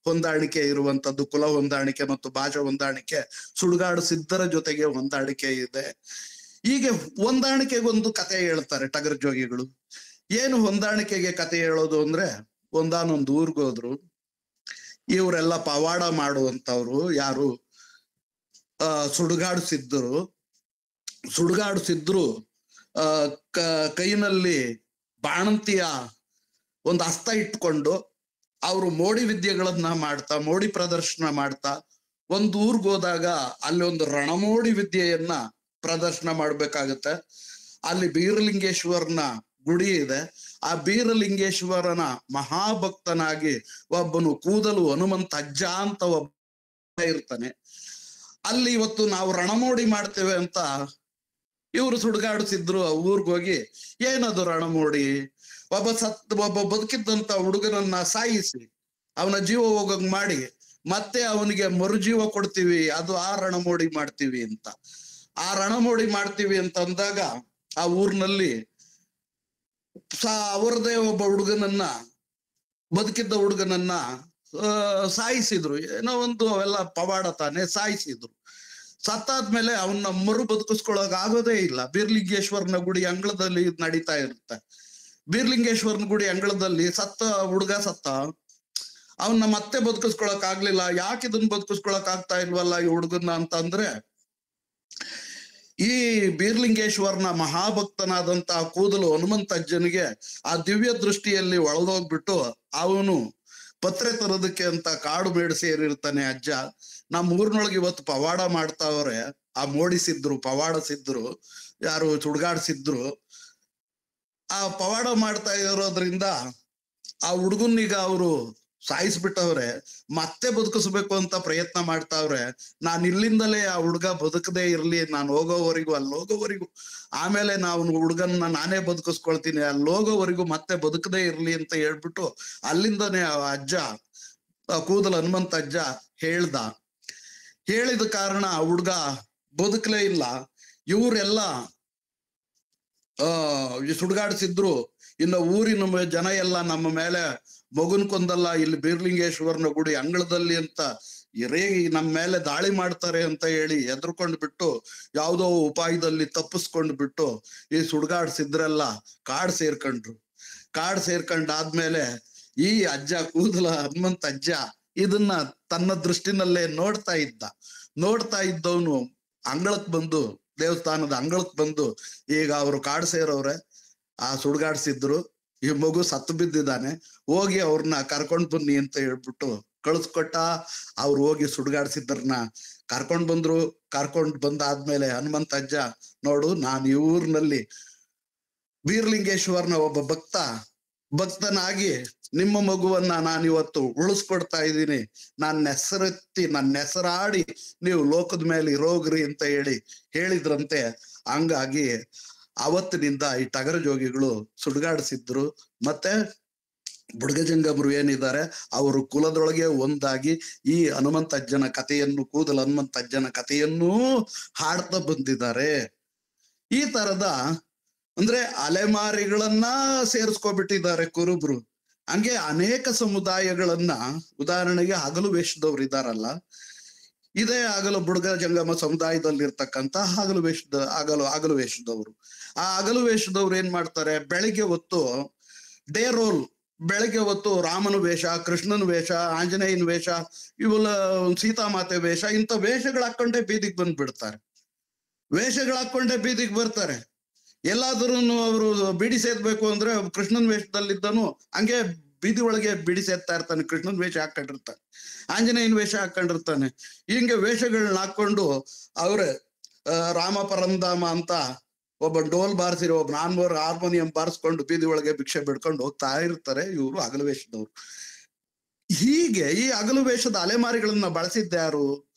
ಹೊಂದಾಣಿಕೆ ಇರುವಂತದ್ದು, ಕುಲ ಹೊಂದಾಣಿಕೆ ಮತ್ತು ಭಾಷಾ ಹೊಂದಾಣಿಕೆ, ಸುಡುಗಾಡು ಸಿದ್ಧರ ಜೊತೆಗೆ ಹೊಂದಾಣಿಕೆ ಇದೆ. ಹೀಗೆ ಹೊಂದಾಣಿಕೆಗೊಂದು ಕತೆ ಹೇಳ್ತಾರೆ ಟಗರ ಜೋಗಿಗಳು. ಏನು ಹೊಂದಾಣಿಕೆಗೆ ಕತೆ ಹೇಳೋದು ಅಂದ್ರೆ, ಒಂದಾನೊಂದು ಊರ್ಗೋದ್ರು, ಇವರೆಲ್ಲ ಪವಾಡ ಮಾಡುವಂತವ್ರು ಯಾರು? ಸುಡುಗಾಡು ಸಿದ್ಧರು ಆ ಕೈನಲ್ಲಿ ಬಾಣಂತಿಯ ಒಂದು ಹಸ್ತ ಇಟ್ಕೊಂಡು ಅವರು ಮೋಡಿ ವಿದ್ಯೆಗಳನ್ನ ಮಾಡ್ತಾ, ಮೋಡಿ ಪ್ರದರ್ಶನ ಮಾಡ್ತಾ ಒಂದು ಊರ್ಗ್ ಹೋದಾಗ ಅಲ್ಲಿ ಒಂದು ರಣಮೋಡಿ ವಿದ್ಯೆಯನ್ನ ಪ್ರದರ್ಶನ ಮಾಡ್ಬೇಕಾಗತ್ತೆ. ಅಲ್ಲಿ ಬೀರಲಿಂಗೇಶ್ವರನ ಗುಡಿ ಇದೆ. ಆ ಬೀರಲಿಂಗೇಶ್ವರನ ಮಹಾಭಕ್ತನಾಗಿ ಒಬ್ಬನು ಕೂದಲು ಹನುಮಂತ ಅಜ್ಜ ಅಂತ ಒಬ್ಬ ಇರ್ತಾನೆ. ಅಲ್ಲಿ ಇವತ್ತು ನಾವು ರಣಮೋಡಿ ಮಾಡ್ತೇವೆ ಅಂತ ಇವರು ಸುಡ್ಗಾಡಿಸಿದ್ರು. ಊರ್ಗ್ ಹೋಗಿ ಏನದು ರಣಮೋಡಿ? ಒಬ್ಬ ಬದುಕಿದ್ದಂತ ಹುಡುಗನನ್ನ ಸಾಯಿಸಿ ಅವನ ಜೀವ ಹೋಗಂಗ್ ಮಾಡಿ ಮತ್ತೆ ಅವನಿಗೆ ಮರುಜೀವ ಕೊಡ್ತೀವಿ, ಅದು ಆ ರಣಮೋಡಿ ಮಾಡ್ತೀವಿ ಅಂತ. ಆ ರಣಮೋಡಿ ಮಾಡ್ತೀವಿ ಅಂತ ಅಂದಾಗ ಆ ಊರ್ನಲ್ಲಿ ಅವರದೇ ಒಬ್ಬ ಹುಡುಗನನ್ನ, ಬದುಕಿದ್ದ ಹುಡುಗನನ್ನ ಸಾಯಿಸಿದ್ರು. ಏನೋ ಒಂದು ಅವೆಲ್ಲ ಪವಾಡ ತಾನೆ, ಸಾಯಿಸಿದ್ರು. ಸತ್ತಾದ್ಮೇಲೆ ಅವನ್ನ ಮರು ಬದುಕಿಸ್ಕೊಳಕ್ ಆಗೋದೇ ಇಲ್ಲ. ಬೀರ್ಲಿಂಗೇಶ್ವರನ ಗುಡಿ ಅಂಗಳದಲ್ಲಿ ನಡೀತಾ ಇರುತ್ತೆ. ಬೀರ್ಲಿಂಗೇಶ್ವರನ ಗುಡಿ ಅಂಗಳದಲ್ಲಿ ಹುಡುಗ ಸತ್ತ, ಅವನ್ನ ಮತ್ತೆ ಬದುಕಿಸ್ಕೊಳಕ್ ಆಗ್ಲಿಲ್ಲ. ಯಾಕೆ ಇದನ್ನ ಬದುಕಿಸ್ಕೊಳಕ್ ಆಗ್ತಾ ಇಲ್ವಲ್ಲ ಈ ಹುಡುಗನ್ನ ಅಂತ ಅಂದ್ರೆ, ಈ ಬೀರ್ಲಿಂಗೇಶ್ವರನ ಮಹಾಭಕ್ತನಾದಂತ ಕೂದಲು ಹನುಮಂತಜ್ಜನಿಗೆ ಆ ದಿವ್ಯ ದೃಷ್ಟಿಯಲ್ಲಿ ಒಳದೋಗ್ಬಿಟ್ಟು ಅವನು ಪತ್ರೆ ತರೋದಕ್ಕೆ ಅಂತ ಕಾಡು ಮೇಡು ಸೇರಿರ್ತಾನೆ ಅಜ್ಜ. ನಮ್ಮ ಊರ್ನೊಳಗೆ ಇವತ್ತು ಪವಾಡ ಮಾಡ್ತಾವ್ರೆ. ಆ ಮೋಡಿಸಿದ್ರು, ಪವಾಡಸಿದ್ರು, ಯಾರು ಸುಡ್ಗಾಡ್ಸಿದ್ರು. ಆ ಪವಾಡ ಮಾಡ್ತಾ ಇರೋದ್ರಿಂದ ಆ ಹುಡುಗನಿಗ ಅವರು ಸಾಯಿಸ್ಬಿಟ್ಟವ್ರೆ. ಮತ್ತೆ ಬದುಕಿಸ್ಬೇಕು ಅಂತ ಪ್ರಯತ್ನ ಮಾಡ್ತಾವ್ರೆ. ನಾನ್ ಇಲ್ಲಿಂದಲೇ ಆ ಹುಡುಗ ಬದುಕದೇ ಇರ್ಲಿ, ನಾನು ಹೋಗೋವರೆಗೂ, ಅಲ್ಲಿ ಹೋಗೋವರೆಗೂ, ಆಮೇಲೆ ನಾವು ಹುಡುಗನ್ನ ನಾನೇ ಬದುಕಿಸ್ಕೊಳ್ತೀನಿ, ಅಲ್ಲಿ ಹೋಗೋವರೆಗೂ ಮತ್ತೆ ಬದುಕದೇ ಇರ್ಲಿ ಅಂತ ಹೇಳ್ಬಿಟ್ಟು ಅಲ್ಲಿಂದನೇ ಆ ಅಜ್ಜ, ಕೂದಲು ಹನುಮಂತ ಅಜ್ಜ ಹೇಳಿದ ಕಾರಣ ಆ ಹುಡ್ಗ ಬದುಕಲೇ ಇಲ್ಲ. ಇವರೆಲ್ಲ ಸುಡ್ಗಾಡ್ಸಿದ್ರು. ಇನ್ನು ಊರಿನ ಜನ ಎಲ್ಲ ನಮ್ಮ ಮೇಲೆ ಮಗುನ್ ಕೊಂದಲ್ಲ, ಇಲ್ಲಿ ಬೀರ್ಲಿಂಗೇಶ್ವರನ ಗುಡಿ ಅಂಗಳದಲ್ಲಿ ಅಂತ ರೇಗಿ ನಮ್ಮ ಮೇಲೆ ದಾಳಿ ಮಾಡ್ತಾರೆ ಅಂತ ಹೇಳಿ ಎದ್ರಕೊಂಡ್ ಬಿಟ್ಟು ಯಾವ್ದೋ ಉಪಾಯದಲ್ಲಿ ತಪ್ಪಿಸ್ಕೊಂಡ್ ಬಿಟ್ಟು ಈ ಸುಡ್ಗಾಡ್ಸಿದ್ರೆಲ್ಲ ಕಾಡ್ ಸೇರ್ಕೊಂಡಾದ್ಮೇಲೆ ಈ ಅಜ್ಜ, ಕೂದಲ ಹನುಮಂತ ಅಜ್ಜ, ಇದನ್ನ ತನ್ನ ದೃಷ್ಟಿನಲ್ಲೇ ನೋಡ್ತಾ ಇದ್ದವನು ಅಂಗಳಕ್ ಬಂದು, ದೇವಸ್ಥಾನದ ಅಂಗಳಕ್ ಬಂದು, ಈಗ ಅವರು ಕಾಡ್ ಸೇರವ್ರೆ, ಆ ಸುಡ್ಗಾಡ್ಸಿದ್ರು, ಈ ಮಗು ಸತ್ತು ಬಿದ್ದಿದ್ದಾನೆ, ಹೋಗಿ ಅವ್ರನ್ನ ಕರ್ಕೊಂಡ್ ಬನ್ನಿ ಅಂತ ಹೇಳ್ಬಿಟ್ಟು ಕಳಿಸ್ಕೊಟ್ಟ. ಅವ್ರು ಹೋಗಿ ಸುಡ್ಗಾಡ್ಸಿದ್ರನ್ನ ಕರ್ಕೊಂಡ್ ಬಂದಾದ್ಮೇಲೆ ಹನುಮಂತ ಅಜ್ಜ, ನೋಡು, ನಾನು ಈ ಊರಿನಲ್ಲಿ ಬೀರ್ಲಿಂಗೇಶ್ವರನ ಒಬ್ಬ ಭಕ್ತನಾಗಿ ನಿಮ್ಮ ಮಗುವನ್ನ ನಾನಿವತ್ತು ಉಳಿಸ್ಕೊಡ್ತಾ ಇದ್ದೀನಿ. ನನ್ನ ಹೆಸರಾಡಿ ನೀವು ಲೋಕದ ಮೇಲೆ ಇರೋಗ್ರಿ ಅಂತ ಹೇಳಿದ್ರಂತೆ. ಹಂಗಾಗಿ ಅವತ್ತಿನಿಂದ ಈ ಟಗರ ಜೋಗಿಗಳು ಸುಡ್ಗಾಡಿಸಿದ್ರು. ಮತ್ತೆ ಬುಡ್ಗಜಂಗಮರು ಏನಿದ್ದಾರೆ ಅವರು ಕುಲದೊಳಗೆ ಒಂದಾಗಿ ಈ ಹನುಮಂತ ಅಜ್ಜನ ಕಥೆಯನ್ನು, ಕೂದಲ ಹನುಮಂತ ಅಜ್ಜನ ಕಥೆಯನ್ನೂ ಹಾಡ್ತಾ ಬಂದಿದ್ದಾರೆ. ಈ ತರದ ಅಂದ್ರೆ ಅಲೆಮಾರಿಗಳನ್ನ ಸೇರಿಸ್ಕೊಬಿಟ್ಟಿದ್ದಾರೆ ಕುರುಬ್ರು. ಹಂಗೆ ಅನೇಕ ಸಮುದಾಯಗಳನ್ನ, ಉದಾಹರಣೆಗೆ ಹಗಲು ವೇಷದವ್ರು ಇದಾರಲ್ಲ, ಇದೇ ಹಗಲು ಬುಡ್ಗ ಜಂಗಮ ಸಮುದಾಯದಲ್ಲಿರ್ತಕ್ಕಂಥ ಹಗಲು ವೇಷದವರು. ಆ ಹಗಲು ವೇಷದವ್ರು ಏನ್ ಮಾಡ್ತಾರೆ, ಬೆಳಿಗ್ಗೆ ಹೊತ್ತು ಡೇ ರೋಲ್, ಬೆಳಗ್ಗೆ ಹೊತ್ತು ರಾಮನ ವೇಷ, ಕೃಷ್ಣನ ವೇಷ, ಆಂಜನೇಯನ ವೇಷ, ಇವೆಲ್ಲ ಸೀತಾಮಾತೆ ವೇಷ, ಇಂಥ ವೇಷಗಳು ಹಾಕೊಂಡೇ ಬೀದಿಗೆ ಬರ್ತಾರೆ. ಎಲ್ಲಾದ್ರೂ ಅವರು ಬಿಡಿ ಸೇದ್ಬೇಕು ಅಂದ್ರೆ ಕೃಷ್ಣನ್ ವೇಷದಲ್ಲಿದ್ದನು ಹಂಗೆ ಬೀದಿ ಒಳಗೆ ಬಿಡಿ ಸೇದ್ತಾ ಇರ್ತಾನೆ, ಕೃಷ್ಣನ್ ವೇಷ ಹಾಕೊಂಡಿರ್ತಾನೆ, ಆಂಜನೇಯನ ವೇಷ ಹಾಕೊಂಡಿರ್ತಾನೆ. ಹಿಂಗೆ ವೇಷಗಳನ್ನ ಹಾಕೊಂಡು ಅವ್ರೆ ರಾಮ ಪರಂಧಾಮ ಅಂತ ಒಬ್ಬ ಡೋಲ್ ಬಾರಿಸಿರೋ, ಒಬ್ಬ ಹಾರ್ಮೋನಿಯಂ ಬಾರಿಸ್ಕೊಂಡು ಬೀದಿ ಒಳಗೆ ಭಿಕ್ಷೆ ಬಿಡ್ಕೊಂಡು ಹೋಗ್ತಾ ಇರ್ತಾರೆ ಇವರು ಹಗಲು ವೇಷದವ್ರು. ಹೀಗೆ ಈ ಹಗಲು ವೇಷದ ಅಲೆಮಾರಿಗಳನ್ನ ಬಳಸಿದ್ದ್ಯಾರು?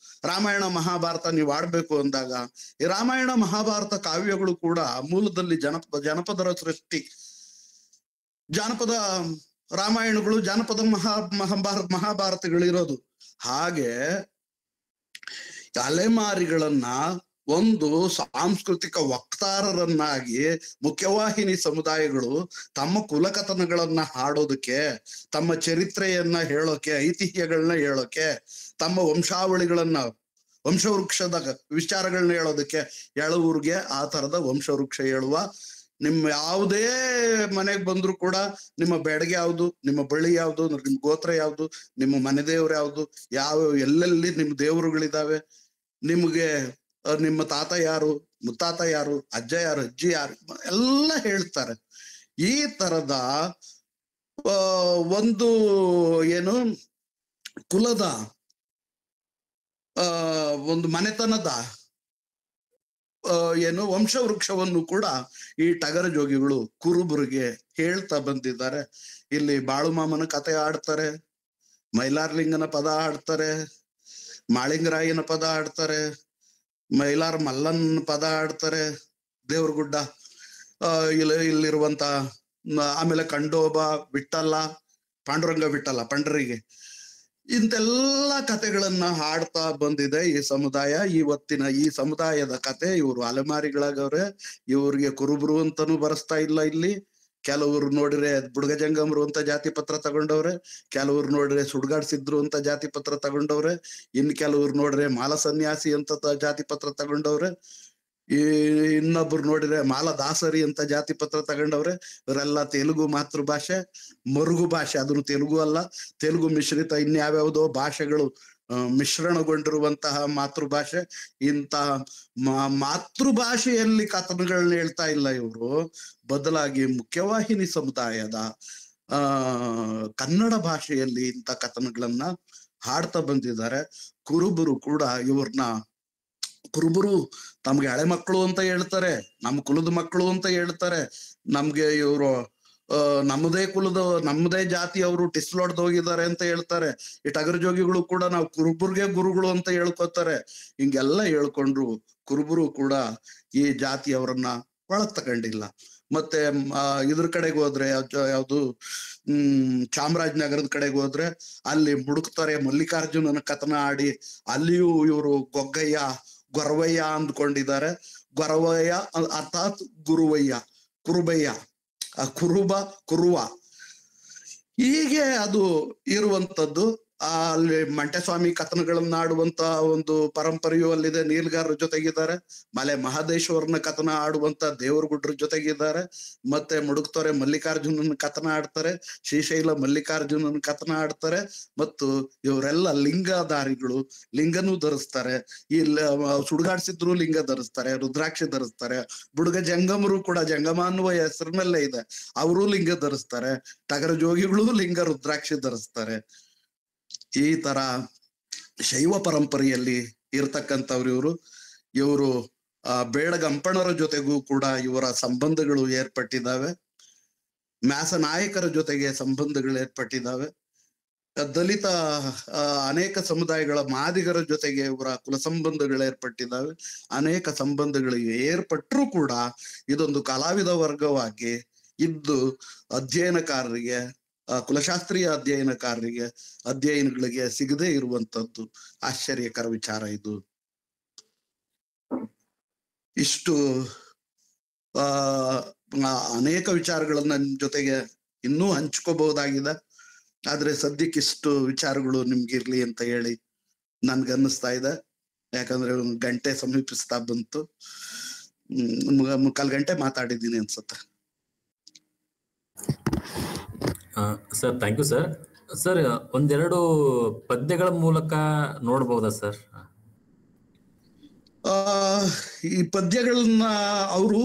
ರಾಮಾಯಣ ಮಹಾಭಾರತ ನೀವು ಆಡ್ಬೇಕು ಅಂದಾಗ ಈ ರಾಮಾಯಣ ಮಹಾಭಾರತ ಕಾವ್ಯಗಳು ಕೂಡ ಮೂಲದಲ್ಲಿ ಜನಪದರ ಸೃಷ್ಟಿ. ಜಾನಪದ ರಾಮಾಯಣಗಳು, ಜಾನಪದ ಮಹಾಭಾರತಗಳಿರೋದು. ಹಾಗೆ ಅಲೆಮಾರಿಗಳನ್ನ ಒಂದು ಸಾಂಸ್ಕೃತಿಕ ವಕ್ತಾರರನ್ನಾಗಿ ಮುಖ್ಯವಾಹಿನಿ ಸಮುದಾಯಗಳು ತಮ್ಮ ಕುಲಕಥನಗಳನ್ನ ಹಾಡೋದಕ್ಕೆ, ತಮ್ಮ ಚರಿತ್ರೆಯನ್ನ ಹೇಳೋಕೆ, ಐತಿಹ್ಯಗಳನ್ನ ಹೇಳೋಕೆ, ತಮ್ಮ ವಂಶವೃಕ್ಷದ ವಿಚಾರಗಳನ್ನ ಹೇಳೋದಕ್ಕೆ ಎಳೂರ್ಗೆ ಆ ತರದ ವಂಶವೃಕ್ಷ ಹೇಳುವ, ನಿಮ್ಮ ಯಾವುದೇ ಮನೆಗೆ ಬಂದ್ರು ಕೂಡ ನಿಮ್ಮ ಬೆಡಗೆ ಯಾವ್ದು, ನಿಮ್ಮ ಬಳಿ ಯಾವ್ದು, ನಿಮ್ ಗೋತ್ರ ಯಾವ್ದು, ನಿಮ್ಮ ಮನೆ ದೇವ್ರು ಯಾವ್ದು, ಎಲ್ಲೆಲ್ಲಿ ನಿಮ್ ದೇವರುಗಳಿದಾವೆ, ನಿಮ್ಗೆ ನಿಮ್ಮ ತಾತ ಯಾರು, ಮುತ್ತಾತ ಯಾರು, ಅಜ್ಜ ಯಾರು, ಅಜ್ಜಿ ಯಾರು ಎಲ್ಲ ಹೇಳ್ತಾರೆ. ಈ ತರದ ಒಂದು ಏನು ಕುಲದ ಒಂದು ಮನೆತನದ ಏನು ವಂಶವೃಕ್ಷವನ್ನು ಕೂಡ ಈ ಟಗರ ಜೋಗಿಗಳು ಕುರುಬರಿಗೆ ಹೇಳ್ತಾ ಬಂದಿದ್ದಾರೆ. ಇಲ್ಲಿ ಬಾಳುಮಾಮನ ಕತೆ ಆಡ್ತಾರೆ, ಮೈಲಾರ್ಲಿಂಗನ ಪದ ಆಡ್ತಾರೆ, ಮಾಳಿಂಗರಾಯನ ಪದ ಆಡ್ತಾರೆ, ಮೈಲಾರ್ ಮಲ್ಲನ್ ಪದ ಆಡ್ತಾರೆ, ದೇವ್ರಗುಡ್ಡ ಇಲ್ಲಿರುವಂತ, ಆಮೇಲೆ ಕಂಡೋಬ, ವಿಠ್ಠಲ, ಪಾಂಡುರಂಗ ವಿಠ್ಠಲ ಪಂಡರಿಗೆ, ಇಂತೆಲ್ಲ ಕತೆಗಳನ್ನ ಹಾಡ್ತಾ ಬಂದಿದೆ ಈ ಸಮುದಾಯ. ಇವತ್ತಿನ ಈ ಸಮುದಾಯದ ಕತೆ, ಇವರು ಅಲೆಮಾರಿಗಳಾಗವ್ರೆ. ಇವ್ರಿಗೆ ಕುರುಬರು ಅಂತಾನು ಬರೆಸ್ತಾ ಇಲ್ಲ ಇಲ್ಲಿ. ಕೆಲವರು ನೋಡಿದ್ರೆ ಬುಡ್ಗ ಜಂಗಮರು ಅಂತ ಜಾತಿ ಪತ್ರ ತಗೊಂಡವ್ರೆ, ಕೆಲವ್ರು ನೋಡ್ರೆ ಸುಡ್ಗಾಡ್ಸಿದ್ರು ಅಂತ ಜಾತಿ ಪತ್ರ ತಗೊಂಡವ್ರೆ, ಇನ್ ಕೆಲವ್ರು ನೋಡ್ರೆ ಮಾಲ ಸನ್ಯಾಸಿ ಅಂತ ಜಾತಿ ಪತ್ರ ತಗೊಂಡವ್ರೆ, ಇನ್ನೊಬ್ರು ನೋಡಿದ್ರೆ ಮಾಲದಾಸರಿ ಅಂತ ಜಾತಿ ಪತ್ರ ತಗೊಂಡವ್ರೆ. ಇವರೆಲ್ಲ ತೆಲುಗು ಮಾತೃಭಾಷೆ, ಮರುಗು ಭಾಷೆ, ಅದನ್ನು ತೆಲುಗು ಅಲ್ಲ, ತೆಲುಗು ಮಿಶ್ರಿತ ಇನ್ಯಾವ್ಯಾವುದೋ ಭಾಷೆಗಳು ಮಿಶ್ರಣಗೊಂಡಿರುವಂತಹ ಮಾತೃಭಾಷೆ. ಇಂತಹ ಮಾತೃಭಾಷೆಯಲ್ಲಿ ಕಥನಗಳನ್ನ ಹೇಳ್ತಾ ಇಲ್ಲ ಇವರು, ಬದಲಾಗಿ ಮುಖ್ಯವಾಹಿನಿ ಸಮುದಾಯದ ಕನ್ನಡ ಭಾಷೆಯಲ್ಲಿ ಇಂಥ ಕಥನಗಳನ್ನ ಹಾಡ್ತಾ ಬಂದಿದ್ದಾರೆ. ಕುರುಬರು ಕೂಡ ಇವ್ರನ್ನ, ಕುರುಬರು ತಮ್ಗೆ ಹಳೆ ಮಕ್ಕಳು ಅಂತ ಹೇಳ್ತಾರೆ, ನಮ್ಮ ಕುಲದ ಮಕ್ಕಳು ಅಂತ ಹೇಳ್ತಾರೆ. ನಮ್ಗೆ ಇವರು ನಮ್ಮದೇ ಕುಲದ, ನಮ್ಮದೇ ಜಾತಿ ಅವರು ಟಿಸ್ಲೊಡ್ದು ಹೋಗಿದ್ದಾರೆ ಅಂತ ಹೇಳ್ತಾರೆ. ಈ ಟಗರ್ ಜೋಗಿಗಳು ಕೂಡ ನಾವು ಕುರುಬರ್ಗೆ ಗುರುಗಳು ಅಂತ ಹೇಳ್ಕೊತಾರೆ. ಹಿಂಗೆಲ್ಲ ಹೇಳ್ಕೊಂಡ್ರು ಕುರುಬರು ಕೂಡ ಈ ಜಾತಿಯವರನ್ನ ಒಳಗ್ ತಗೊಂಡಿಲ್ಲ. ಮತ್ತೆ ಇದ್ರ ಕಡೆಗೆ ಹೋದ್ರೆ ಯಾವ್ದು ಚಾಮರಾಜನಗರದ ಕಡೆಗೆ ಹೋದ್ರೆ ಅಲ್ಲಿ ಮುಡುಕ್ತಾರೆ, ಮಲ್ಲಿಕಾರ್ಜುನನ ಕಥನ ಆಡಿ ಅಲ್ಲಿಯೂ ಇವರು ಗೊಗ್ಗಯ್ಯ ಗೊರವಯ್ಯ ಅಂದ್ಕೊಂಡಿದ್ದಾರೆ. ಗೊರವಯ್ಯ ಅರ್ಥಾತ್ ಗುರುವಯ್ಯ, ಕುರುಬಯ್ಯ, ಕುರುಬ, ಕುರುವ, ಹೀಗೆ ಅದು ಇರುವಂತದ್ದು. ಅಲ್ಲಿ ಮಂಟೆಸ್ವಾಮಿ ಕಥನಗಳನ್ನ ಆಡುವಂತ ಒಂದು ಪರಂಪರೆಯು ಅಲ್ಲಿದೆ. ನೀಲ್ಗಾರರ ಜೊತೆಗಿದ್ದಾರೆ, ಮಲೆ ಮಹದೇಶ್ವರನ ಕಥನ ಆಡುವಂತ ದೇವರಗುಡ್ರ ಜೊತೆಗಿದ್ದಾರೆ. ಮತ್ತೆ ಮುಡುಕ್ತೊರೆ ಮಲ್ಲಿಕಾರ್ಜುನನ ಕಥನ ಆಡ್ತಾರೆ, ಶ್ರೀಶೈಲ ಮಲ್ಲಿಕಾರ್ಜುನನ ಕಥನ ಆಡ್ತಾರೆ. ಮತ್ತು ಇವರೆಲ್ಲ ಲಿಂಗಧಾರಿಗಳು, ಲಿಂಗನೂ ಧರಿಸ್ತಾರೆ. ಇಲ್ಲಿ ಸುಡುಗಾಡ್ಸಿದ್ರು ಲಿಂಗ ಧರಿಸ್ತಾರೆ, ರುದ್ರಾಕ್ಷಿ ಧರಿಸ್ತಾರೆ. ಬುಡುಗ ಜಂಗಮರು ಕೂಡ, ಜಂಗಮ ಅನ್ನುವ ಹೆಸರಿನಲ್ಲೇ ಇದೆ, ಅವರು ಲಿಂಗ ಧರಿಸ್ತಾರೆ. ಟಗರ ಜೋಗಿಗಳು ಲಿಂಗ ರುದ್ರಾಕ್ಷಿ ಧರಿಸ್ತಾರೆ. ಈ ತರ ಶೈವ ಪರಂಪರೆಯಲ್ಲಿ ಇರ್ತಕ್ಕಂಥವ್ರು ಇವರು ಬೇಡಗಂಪಣರ ಜೊತೆಗೂ ಕೂಡ ಇವರ ಸಂಬಂಧಗಳು ಏರ್ಪಟ್ಟಿದ್ದಾವೆ. ಮ್ಯಾಸ ನಾಯಕರ ಜೊತೆಗೆ ಸಂಬಂಧಗಳು ಏರ್ಪಟ್ಟಿದ್ದಾವೆ. ದಲಿತ ಅನೇಕ ಸಮುದಾಯಗಳ ಮಾದಿಗರ ಜೊತೆಗೆ ಇವರ ಕುಲ ಸಂಬಂಧಗಳು ಏರ್ಪಟ್ಟಿದ್ದಾವೆ. ಅನೇಕ ಸಂಬಂಧಗಳು ಏರ್ಪಟ್ಟರೂ ಕೂಡ ಇದೊಂದು ಕಲಾವಿದ ವರ್ಗವಾಗಿ ಇದ್ದು ಅಧ್ಯಯನಕಾರರಿಗೆ, ಕುಲಶಾಸ್ತ್ರೀಯ ಅಧ್ಯಯನಕಾರರಿಗೆ, ಅಧ್ಯಯನಗಳಿಗೆ ಸಿಗದೇ ಇರುವಂತದ್ದು ಆಶ್ಚರ್ಯಕರ ವಿಚಾರ. ಇದು ಇಷ್ಟು ಅನೇಕ ವಿಚಾರಗಳನ್ನ ಜೊತೆಗೆ ಇನ್ನೂ ಹಂಚ್ಕೋಬಹುದಾಗಿದೆ. ಆದ್ರೆ ಸದ್ಯಕ್ಕಿಷ್ಟು ವಿಚಾರಗಳು ನಿಮ್ಗಿರ್ಲಿ ಅಂತ ಹೇಳಿ ನನ್ಗನ್ನಿಸ್ತಾ ಇದೆ. ಯಾಕಂದ್ರೆ ಒಂದು ಗಂಟೆ ಸಮೀಪಿಸ್ತಾ ಬಂತು, ಮುಕ್ಕಾಲ್ ಗಂಟೆ ಮಾತಾಡಿದ್ದೀನಿ ಅನ್ಸುತ್ತೆ. Sir thank you sir. Sir ಒಂದೆರಡು ಪದ್ಯಗಳ ಮೂಲಕ ನೋಡ್ಬಹುದಾ ಸರ್? ಈ ಪದ್ಯಗಳನ್ನ ಅವರು